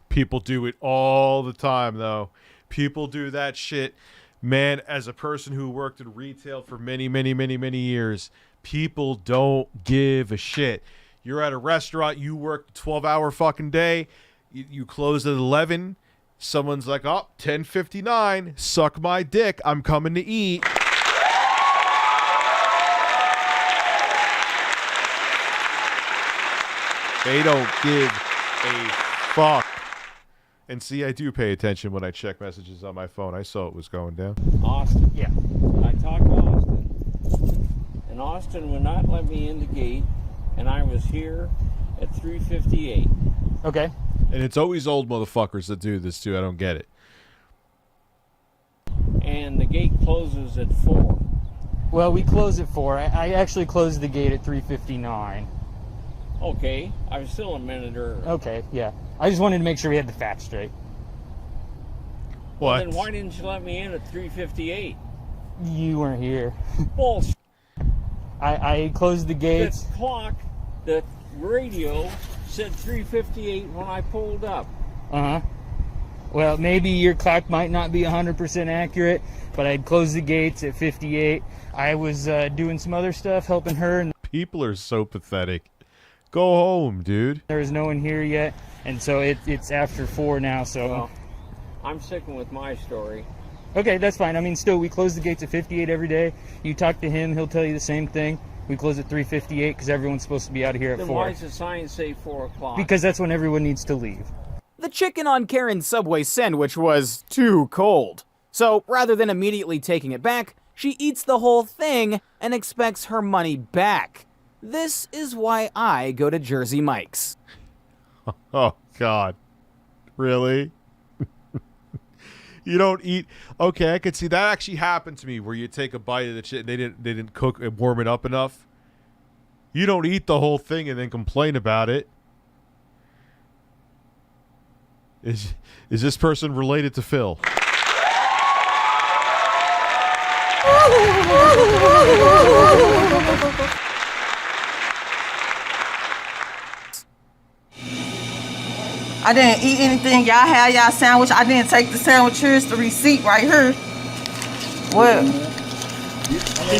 Speaker 6: People do it all the time, though. People do that shit. Man, as a person who worked in retail for many, many, many, many years, people don't give a shit. You're at a restaurant, you work a 12-hour fucking day, you close at 11, someone's like, oh, 10:59, suck my dick, I'm coming to eat. They don't give a fuck. And see, I do pay attention when I check messages on my phone. I saw it was going down.
Speaker 4: Austin. Yeah. I talked to Austin. And Austin would not let me in the gate. And I was here at 3:58.
Speaker 15: Okay.
Speaker 6: And it's always old motherfuckers that do this too. I don't get it.
Speaker 4: And the gate closes at 4.
Speaker 15: Well, we close at 4. I actually closed the gate at 3:59.
Speaker 4: Okay. I was still a minute early.
Speaker 15: Okay, yeah. I just wanted to make sure we had the facts straight.
Speaker 4: Well, then why didn't you let me in at 3:58?
Speaker 15: You weren't here.
Speaker 4: Bullshit.
Speaker 15: I closed the gates.
Speaker 4: The clock, the radio said 3:58 when I pulled up.
Speaker 15: Uh-huh. Well, maybe your clock might not be 100% accurate, but I'd closed the gates at 58. I was doing some other stuff, helping her. And
Speaker 6: people are so pathetic. Go home, dude.
Speaker 15: There was no one here yet, and so it's after 4 now, so...
Speaker 4: Well, I'm sticking with my story.
Speaker 15: Okay, that's fine. I mean, still, we close the gates at 58 every day. You talk to him, he'll tell you the same thing. We close at 3:58 because everyone's supposed to be out of here at 4.
Speaker 4: Then why does the sign say 4 o'clock?
Speaker 15: Because that's when everyone needs to leave.
Speaker 13: The chicken on Karen's Subway sandwich was too cold. So rather than immediately taking it back, she eats the whole thing and expects her money back. This is why I go to Jersey Mike's.
Speaker 6: Oh, God. Really? You don't eat... Okay, I could see that actually happened to me, where you take a bite of the chicken, they didn't cook and warm it up enough. You don't eat the whole thing and then complain about it. Is this person related to Phil?
Speaker 18: I didn't eat anything. Y'all had y'all sandwich. I didn't take the sandwich. Here's the receipt right here. Well,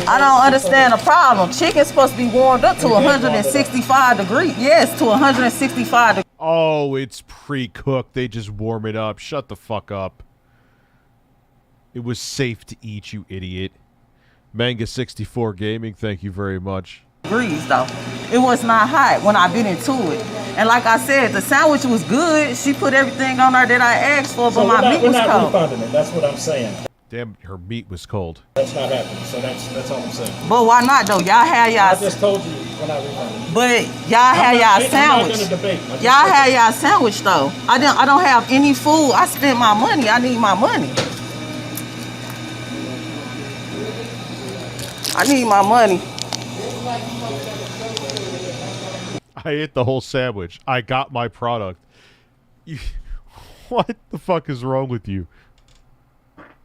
Speaker 18: I don't understand the problem. Chicken's supposed to be warmed up to 165 degrees. Yes, to 165 degrees.
Speaker 6: Oh, it's pre-cooked. They just warm it up. Shut the fuck up. It was safe to eat, you idiot. Manga64 Gaming, thank you very much.
Speaker 18: Degrees though. It was not hot when I bit into it. And like I said, the sandwich was good. She put everything on there that I asked for, but my meat was cold.
Speaker 3: We're not refunding it. That's what I'm saying.
Speaker 6: Damn, her meat was cold.
Speaker 3: That's not happening. So that's all I'm saying.
Speaker 18: But why not though? Y'all had y'all.
Speaker 3: I just told you we're not refunding.
Speaker 18: But y'all had y'all sandwich.
Speaker 3: I'm not gonna debate.
Speaker 18: Y'all had y'all sandwich though. I don't have any food. I spent my money. I need my money. I need my money.
Speaker 6: I ate the whole sandwich. I got my product. What the fuck is wrong with you?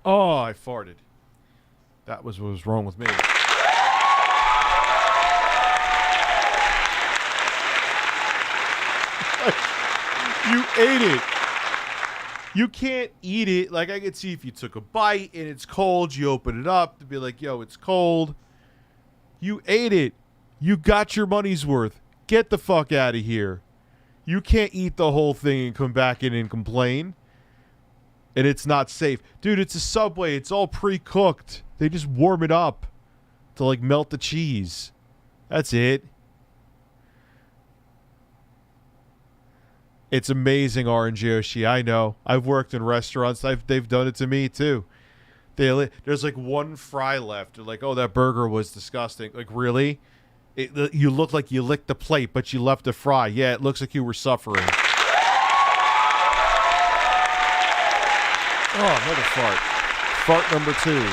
Speaker 6: Oh, I farted. That was what was wrong with me. You ate it. You can't eat it. Like, I could see if you took a bite and it's cold, you open it up to be like, yo, it's cold. You ate it. You got your money's worth. Get the fuck out of here. You can't eat the whole thing and come back in and complain. And it's not safe. Dude, it's a Subway. It's all pre-cooked. They just warm it up to, like, melt the cheese. That's it. It's amazing, Orange Yoshi. I know. I've worked in restaurants. They've done it to me, too. There's, like, one fry left. They're like, oh, that burger was disgusting. Like, really? You look like you licked the plate, but you left the fry. Yeah, it looks like you were suffering. Oh, another fart. Fart number 2.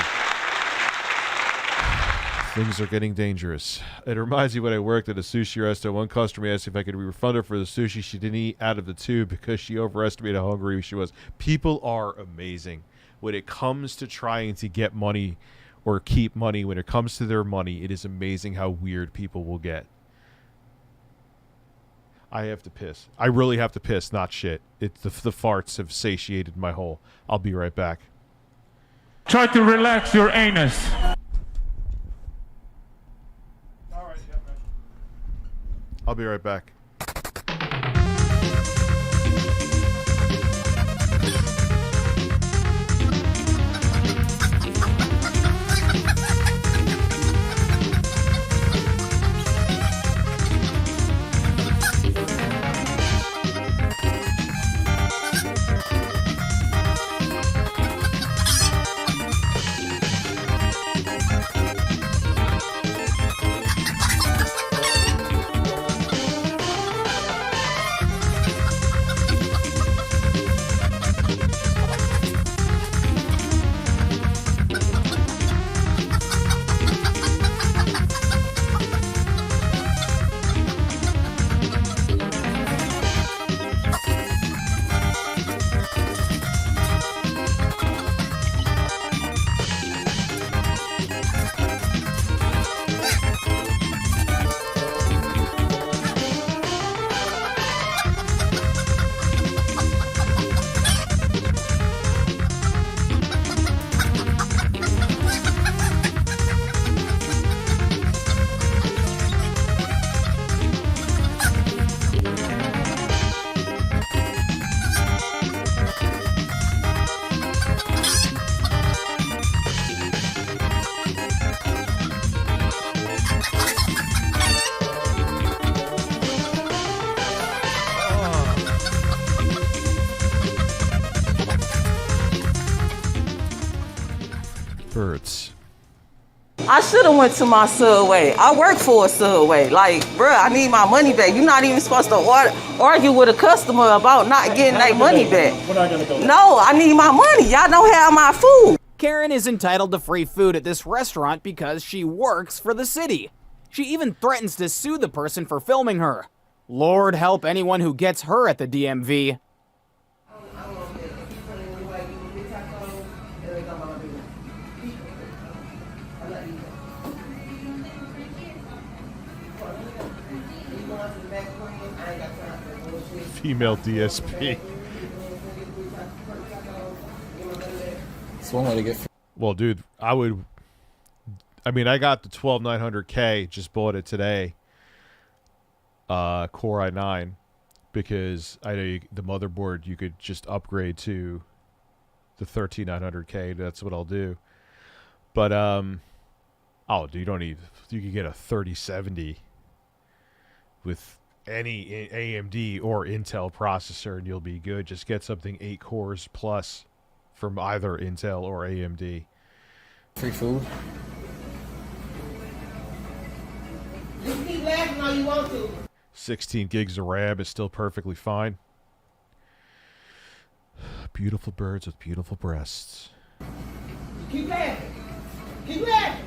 Speaker 6: Things are getting dangerous. It reminds me when I worked at a sushi restaurant. One customer asked if I could refund her for the sushi she didn't eat out of the tube because she overestimated how hungry she was. People are amazing. When it comes to trying to get money or keep money, when it comes to their money, it is amazing how weird people will get. I have to piss. I really have to piss, not shit. The farts have satiated my hole. I'll be right back.
Speaker 2: Try to relax your anus.
Speaker 6: I'll be right back. Birds.
Speaker 18: I should have went to my Subway. I work for a Subway. Like, bruh, I need my money back. You're not even supposed to argue with a customer about not getting their money back.
Speaker 3: We're not gonna go.
Speaker 18: No, I need my money. Y'all don't have my food.
Speaker 13: Karen is entitled to free food at this restaurant because she works for the city. She even threatens to sue the person for filming her. Lord help anyone who gets her at the DMV.
Speaker 6: Female DSP.
Speaker 21: It's one way to get.
Speaker 6: Well, dude, I mean, I got the 12900K, just bought it today. Core i9, because I know the motherboard you could just upgrade to the 13900K. That's what I'll do. But oh, dude, you can get a 3070 with any AMD or Intel processor and you'll be good. Just get something 8 cores plus from either Intel or AMD.
Speaker 21: Free food.
Speaker 8: You can keep laughing all you want to.
Speaker 6: 16 gigs of RAM is still perfectly fine. Beautiful birds with beautiful breasts.
Speaker 8: Keep laughing. Keep laughing.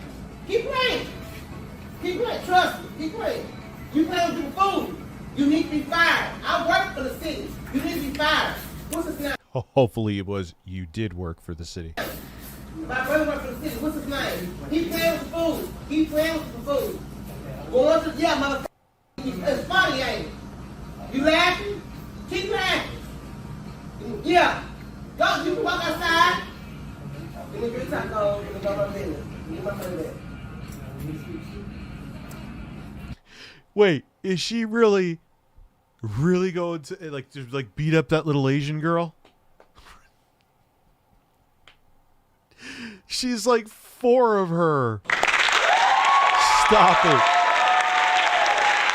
Speaker 8: Keep playing. Keep playing. Trust me. Keep playing. You play with your food. You need to be fired. I work for the city. You need to be fired. What's his name?
Speaker 6: Hopefully it was you did work for the city.
Speaker 8: My brother works for the city. What's his name? He playing with the food. He playing with the food. Going to motherfucker. It's funny, ain't it? You laughing? Keep laughing. Yeah. Go. You can walk outside. Give me 3 tacos. Give me my business. Give me my money.
Speaker 6: Wait, is she really going to beat up that little Asian girl? She's like 4 of her. Stop it.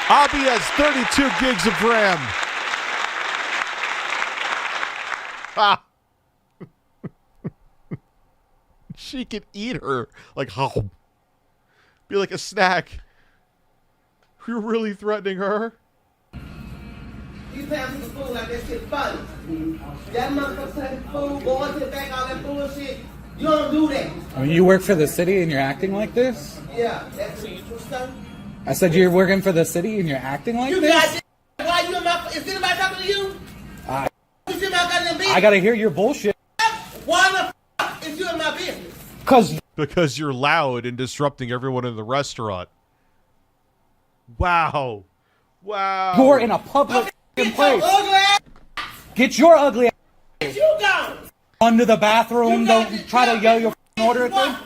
Speaker 6: Abby has 32 gigs of RAM. Ah. She can eat her. Like, oh. Be like a snack. You're really threatening her?
Speaker 8: You passing the food like that shit funny. That motherfucker taking food, going to the back, all that bullshit. You don't do that.
Speaker 21: I mean, you work for the city and you're acting like this?
Speaker 8: Yeah, that's true stuff.
Speaker 21: I said you're working for the city and you're acting like
Speaker 8: You
Speaker 21: this?
Speaker 8: got why you in my, is anybody talking to you? Is you in my goddamn business?
Speaker 21: I gotta hear your bullshit.
Speaker 8: Why the f is you in my business?
Speaker 6: Because you're loud and disrupting everyone in the restaurant. Wow. Wow.
Speaker 21: You're in a public place. Get your ugly ass.
Speaker 8: Get you gone.
Speaker 21: Under the bathroom, don't try to yell your order at them.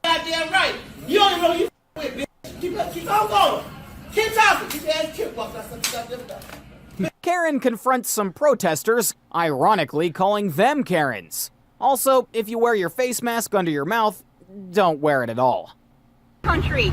Speaker 8: Goddamn right. You don't know you with, bitch. Keep on going. Keep talking. Keep your ass killed. Walk that
Speaker 13: Karen confronts some protesters, ironically calling them Karens. Also, if you wear your face mask under your mouth, don't wear it at all.
Speaker 12: Country.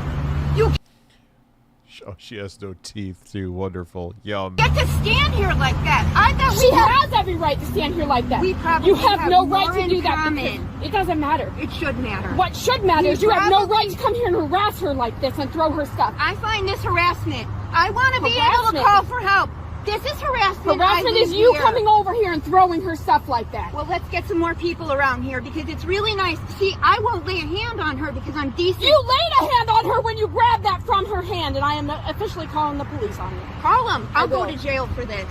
Speaker 6: Oh, she has no teeth, too. Wonderful. Yum.
Speaker 12: Get to stand here like that. I thought
Speaker 23: She has every right to stand here like that.
Speaker 12: We probably
Speaker 23: you have no right
Speaker 12: more
Speaker 23: to do
Speaker 12: in
Speaker 23: that.
Speaker 12: common.
Speaker 23: It doesn't matter.
Speaker 12: It should matter.
Speaker 23: What should matter is you have no right to come here and harass her like this and throw her stuff.
Speaker 12: I find this harassment. I want to be able to call for help. This is harassment.
Speaker 23: Harassment is you coming over here and throwing her stuff like that.
Speaker 12: Well, let's get some more people around here because it's really nice. See, I won't lay a hand on her because I'm decent.
Speaker 23: You laid a hand on her when you grabbed that from her hand, and I am officially calling the police on you.
Speaker 12: Call them. I'll go to jail for this.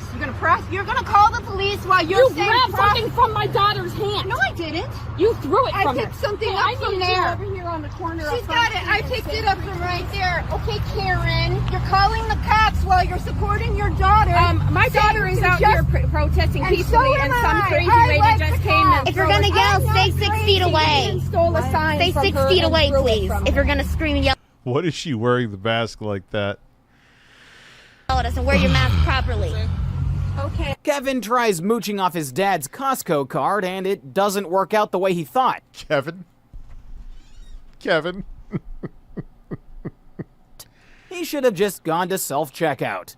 Speaker 12: You're gonna call the police while you're saying
Speaker 23: You grabbed something from my daughter's hand.
Speaker 12: No, I didn't.
Speaker 23: You threw it from her.
Speaker 12: I picked something up from there.
Speaker 23: Over here on the corner.
Speaker 12: She's got it. I picked it up from right there. Okay, Karen, you're calling the cops while you're supporting your daughter.
Speaker 23: My daughter is out here protesting peacefully, and some crazy lady just came and
Speaker 12: if you're gonna yell, stay 6 feet away.
Speaker 23: Stole a sign.
Speaker 12: Stay 6 feet away, please. If you're gonna scream and yell.
Speaker 6: What is she wearing the mask like that?
Speaker 12: It doesn't wear your mask properly.
Speaker 23: Okay.
Speaker 13: Kevin tries mooching off his dad's Costco card, and it doesn't work out the way he thought.
Speaker 6: Kevin?
Speaker 13: He should have just gone to self-checkout.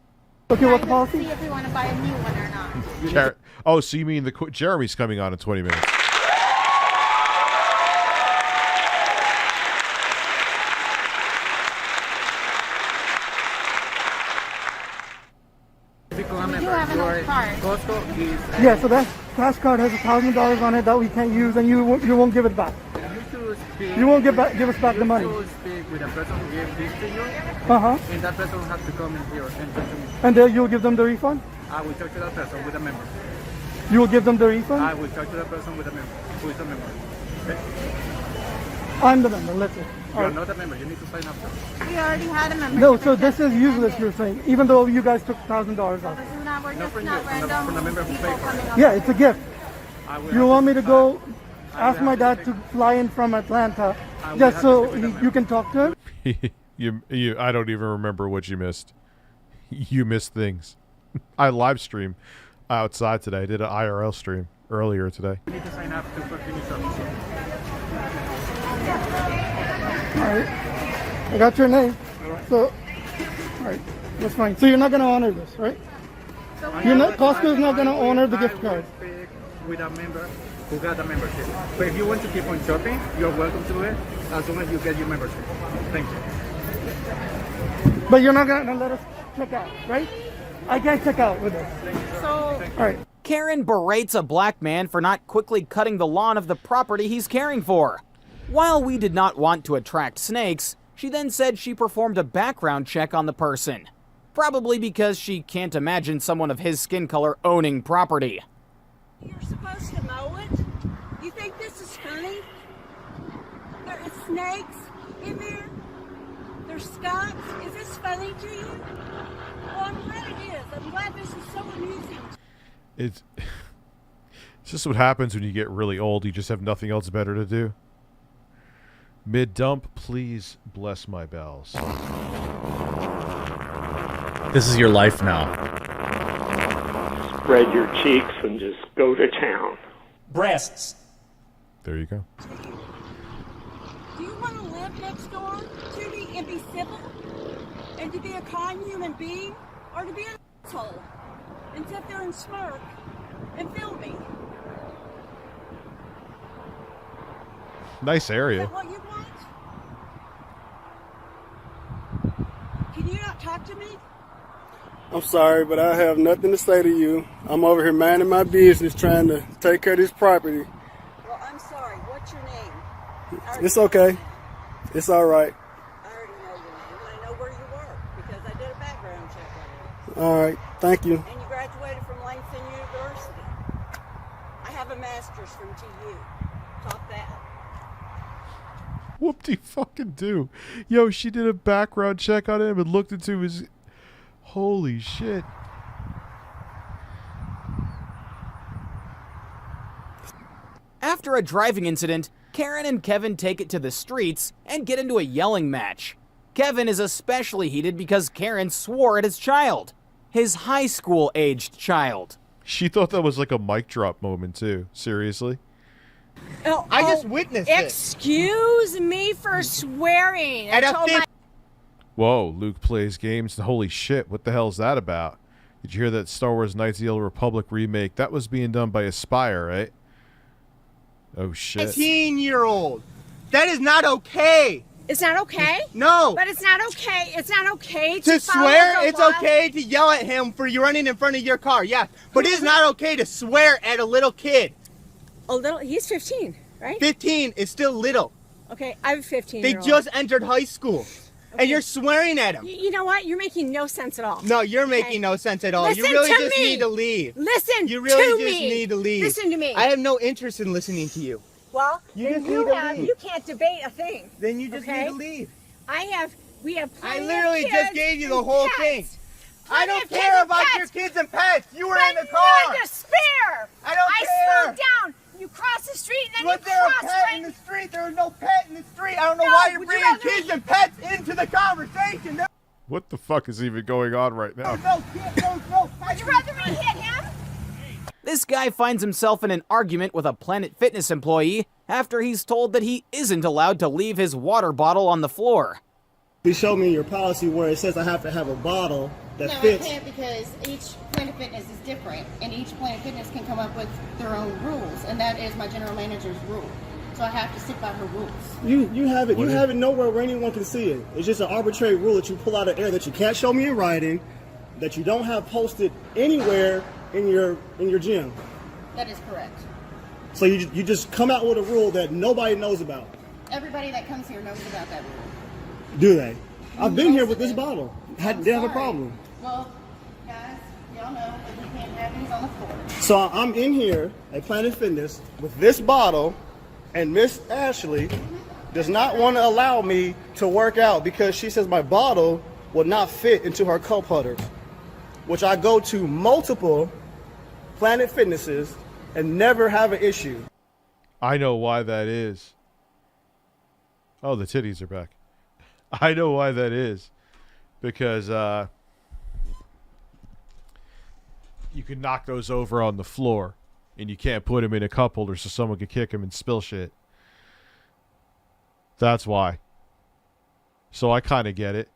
Speaker 6: Okay, what the policy?
Speaker 12: See if we want to buy a new one or not.
Speaker 6: Oh, so you mean Jeremy's coming on in 20 minutes?
Speaker 23: Costco is...
Speaker 21: Yeah, so that cash card has $1,000 on it that we can't use, and you won't give it back. You won't give us back the money.
Speaker 7: You speak with a person who gave this to you,
Speaker 21: and
Speaker 7: that person has to come in here and talk to me.
Speaker 21: And then you'll give them the refund?
Speaker 7: I will talk to that person with a member.
Speaker 21: You will give them the refund?
Speaker 7: I will talk to that person with a member, who is a member. Okay?
Speaker 21: I'm the member, let's say.
Speaker 7: You are not a member, you need to sign up first.
Speaker 23: We already had a member.
Speaker 21: No, so this is useless, you're saying, even though you guys took $1,000 off.
Speaker 23: This is not, we're
Speaker 7: Not
Speaker 23: just
Speaker 7: from
Speaker 23: not
Speaker 7: you,
Speaker 23: random
Speaker 7: from the member who paid for it.
Speaker 21: Yeah, it's a gift. You want me to go ask my
Speaker 7: have
Speaker 21: dad to fly in from Atlanta just so you can talk to him?
Speaker 6: you I don't even remember what you missed. You missed things. I live stream outside today. I did an IRL stream earlier today.
Speaker 7: You need to sign up to continue service.
Speaker 21: Alright. I got your name. So, alright. That's fine. So you're not going to honor this, right? Costco's not going to honor the gift card.
Speaker 7: With a member who got a membership. But if you want to keep on shopping, you're welcome to it as long as you get your membership. Thank you.
Speaker 21: But you're not going to let us check out, right? I can't check out with this.
Speaker 23: So,
Speaker 21: alright.
Speaker 13: Karen berates a black man for not quickly cutting the lawn of the property he's caring for. While we did not want to attract snakes, she then said she performed a background check on the person. Probably because she can't imagine someone of his skin color owning property.
Speaker 19: You're supposed to mow it? You think this is funny? There are snakes in there? There's skunks? Is this funny to you? Well, I'm glad it is. I'm glad this is so amusing.
Speaker 6: It's just what happens when you get really old. You just have nothing else better to do. Mid-dump, please bless my bells.
Speaker 5: This is your life now.
Speaker 22: Spread your cheeks and just go to town.
Speaker 24: Breasts.
Speaker 6: There you go.
Speaker 19: Do you want to live next door to me and be civil? And to be a kind human being? Or to be an asshole? And sit there and smirk and film me?
Speaker 6: Nice area.
Speaker 19: Is that what you want? Can you not talk to me?
Speaker 21: I'm sorry, but I have nothing to say to you. I'm over here minding my business trying to take care of this property.
Speaker 19: Well, I'm sorry. What's your name?
Speaker 21: It's okay. It's all right.
Speaker 19: I already know your name, and I know where you work because I did a background check on you.
Speaker 21: All right. Thank you.
Speaker 19: And you graduated from Langston University. I have a master's from TU. Top that.
Speaker 6: Whoop-de fucking do. Yo, she did a background check on him and looked into his... Holy shit.
Speaker 13: After a driving incident, Karen and Kevin take it to the streets and get into a yelling match. Kevin is especially heated because Karen swore at his child. His high school-aged child.
Speaker 6: She thought that was like a mic drop moment, too. Seriously?
Speaker 21: I just witnessed it.
Speaker 19: Excuse me for swearing.
Speaker 6: Whoa, Luke plays games. Holy shit, what the hell is that about? Did you hear that Star Wars Knights of the Old Republic remake? That was being done by Aspire, right? Oh, shit.
Speaker 21: 18-year-old. That is not okay.
Speaker 19: It's not okay?
Speaker 21: No.
Speaker 19: But it's not okay. It's not okay
Speaker 21: To
Speaker 19: follow
Speaker 21: swear,
Speaker 19: the
Speaker 21: it's
Speaker 19: law.
Speaker 21: okay to yell at him for you running in front of your car, yeah. But it's not okay to swear at a little kid.
Speaker 19: He's 15, right?
Speaker 21: 15 is still little.
Speaker 19: Okay, I'm 15.
Speaker 21: They just entered high school. And you're swearing at him.
Speaker 19: You know what? You're making no sense at all.
Speaker 21: No, you're making no sense at all.
Speaker 19: Listen
Speaker 21: you really
Speaker 19: to
Speaker 21: just
Speaker 19: me.
Speaker 21: need to leave.
Speaker 19: Listen
Speaker 21: You really
Speaker 19: to
Speaker 21: just
Speaker 19: me.
Speaker 21: need to leave.
Speaker 19: Listen to me.
Speaker 21: I have no interest in listening to you.
Speaker 19: Well,
Speaker 21: You
Speaker 19: then
Speaker 21: just need to leave.
Speaker 19: you can't debate a thing.
Speaker 21: Then you just
Speaker 19: okay?
Speaker 21: need to leave.
Speaker 19: We have
Speaker 21: I
Speaker 19: plenty
Speaker 21: literally
Speaker 19: of
Speaker 21: just
Speaker 19: kids
Speaker 21: gave you the
Speaker 19: and
Speaker 21: whole
Speaker 19: pets.
Speaker 21: thing. I
Speaker 19: Plenty
Speaker 21: don't
Speaker 19: of kids
Speaker 21: care
Speaker 19: and
Speaker 21: about
Speaker 19: pets.
Speaker 21: your kids and pets. You were
Speaker 19: But
Speaker 21: in the car.
Speaker 19: you're despair.
Speaker 21: I don't
Speaker 19: I
Speaker 21: care.
Speaker 19: slowed down. You cross the street and then
Speaker 21: Was
Speaker 19: you
Speaker 21: there a
Speaker 19: cross
Speaker 21: pet
Speaker 19: right.
Speaker 21: in the street? There was no pet in the street. I don't know
Speaker 19: No,
Speaker 21: why you're
Speaker 19: would you
Speaker 21: bringing
Speaker 19: rather
Speaker 21: kids
Speaker 19: me-
Speaker 21: and pets into the conversation.
Speaker 6: What the fuck is even going on right now?
Speaker 21: No.
Speaker 19: Would you rather me hit him?
Speaker 13: This guy finds himself in an argument with a Planet Fitness employee after he's told that he isn't allowed to leave his water bottle on the floor.
Speaker 21: You showed me your policy where it says I have to have a bottle that
Speaker 25: No,
Speaker 21: fits.
Speaker 25: I can't because each Planet Fitness is different, and each Planet Fitness can come up with their own rules, and that is my general manager's rule. So I have to stick by her rules.
Speaker 21: You have it. You have it nowhere where anyone can see it. It's just an arbitrary rule that you pull out of air that you can't show me in writing, that you don't have posted anywhere in your gym.
Speaker 25: That is correct.
Speaker 21: So you just come out with a rule that nobody knows about.
Speaker 25: Everybody that comes here knows about that rule.
Speaker 21: Do they? I've been here with this bottle. Didn't have a problem.
Speaker 25: Well, guys, y'all know that we can't have these on the floor.
Speaker 21: So I'm in here at Planet Fitness with this bottle, and Miss Ashley does not want to allow me to work out because she says my bottle will not fit into her cup holders, which I go to multiple Planet Fitnesses and never have an issue.
Speaker 6: I know why that is. Oh, the titties are back. I know why that is. Because you can knock those over on the floor, and you can't put them in a cup holder so someone could kick them and spill shit. That's why. So I kind of get it.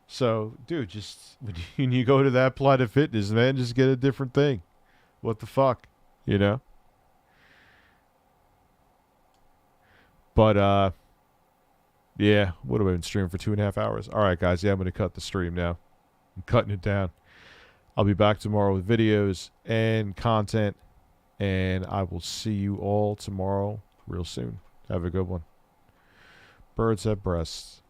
Speaker 6: So, dude, just when you go to that Planet Fitness, man, just get a different thing. What the fuck? You know? But, yeah, what have I been streaming for 2.5 hours? All right, guys, yeah, I'm going to cut the stream now. I'm cutting it down. I'll be back tomorrow with videos and content, and I will see you all tomorrow real soon. Have a good one. Birds have breasts.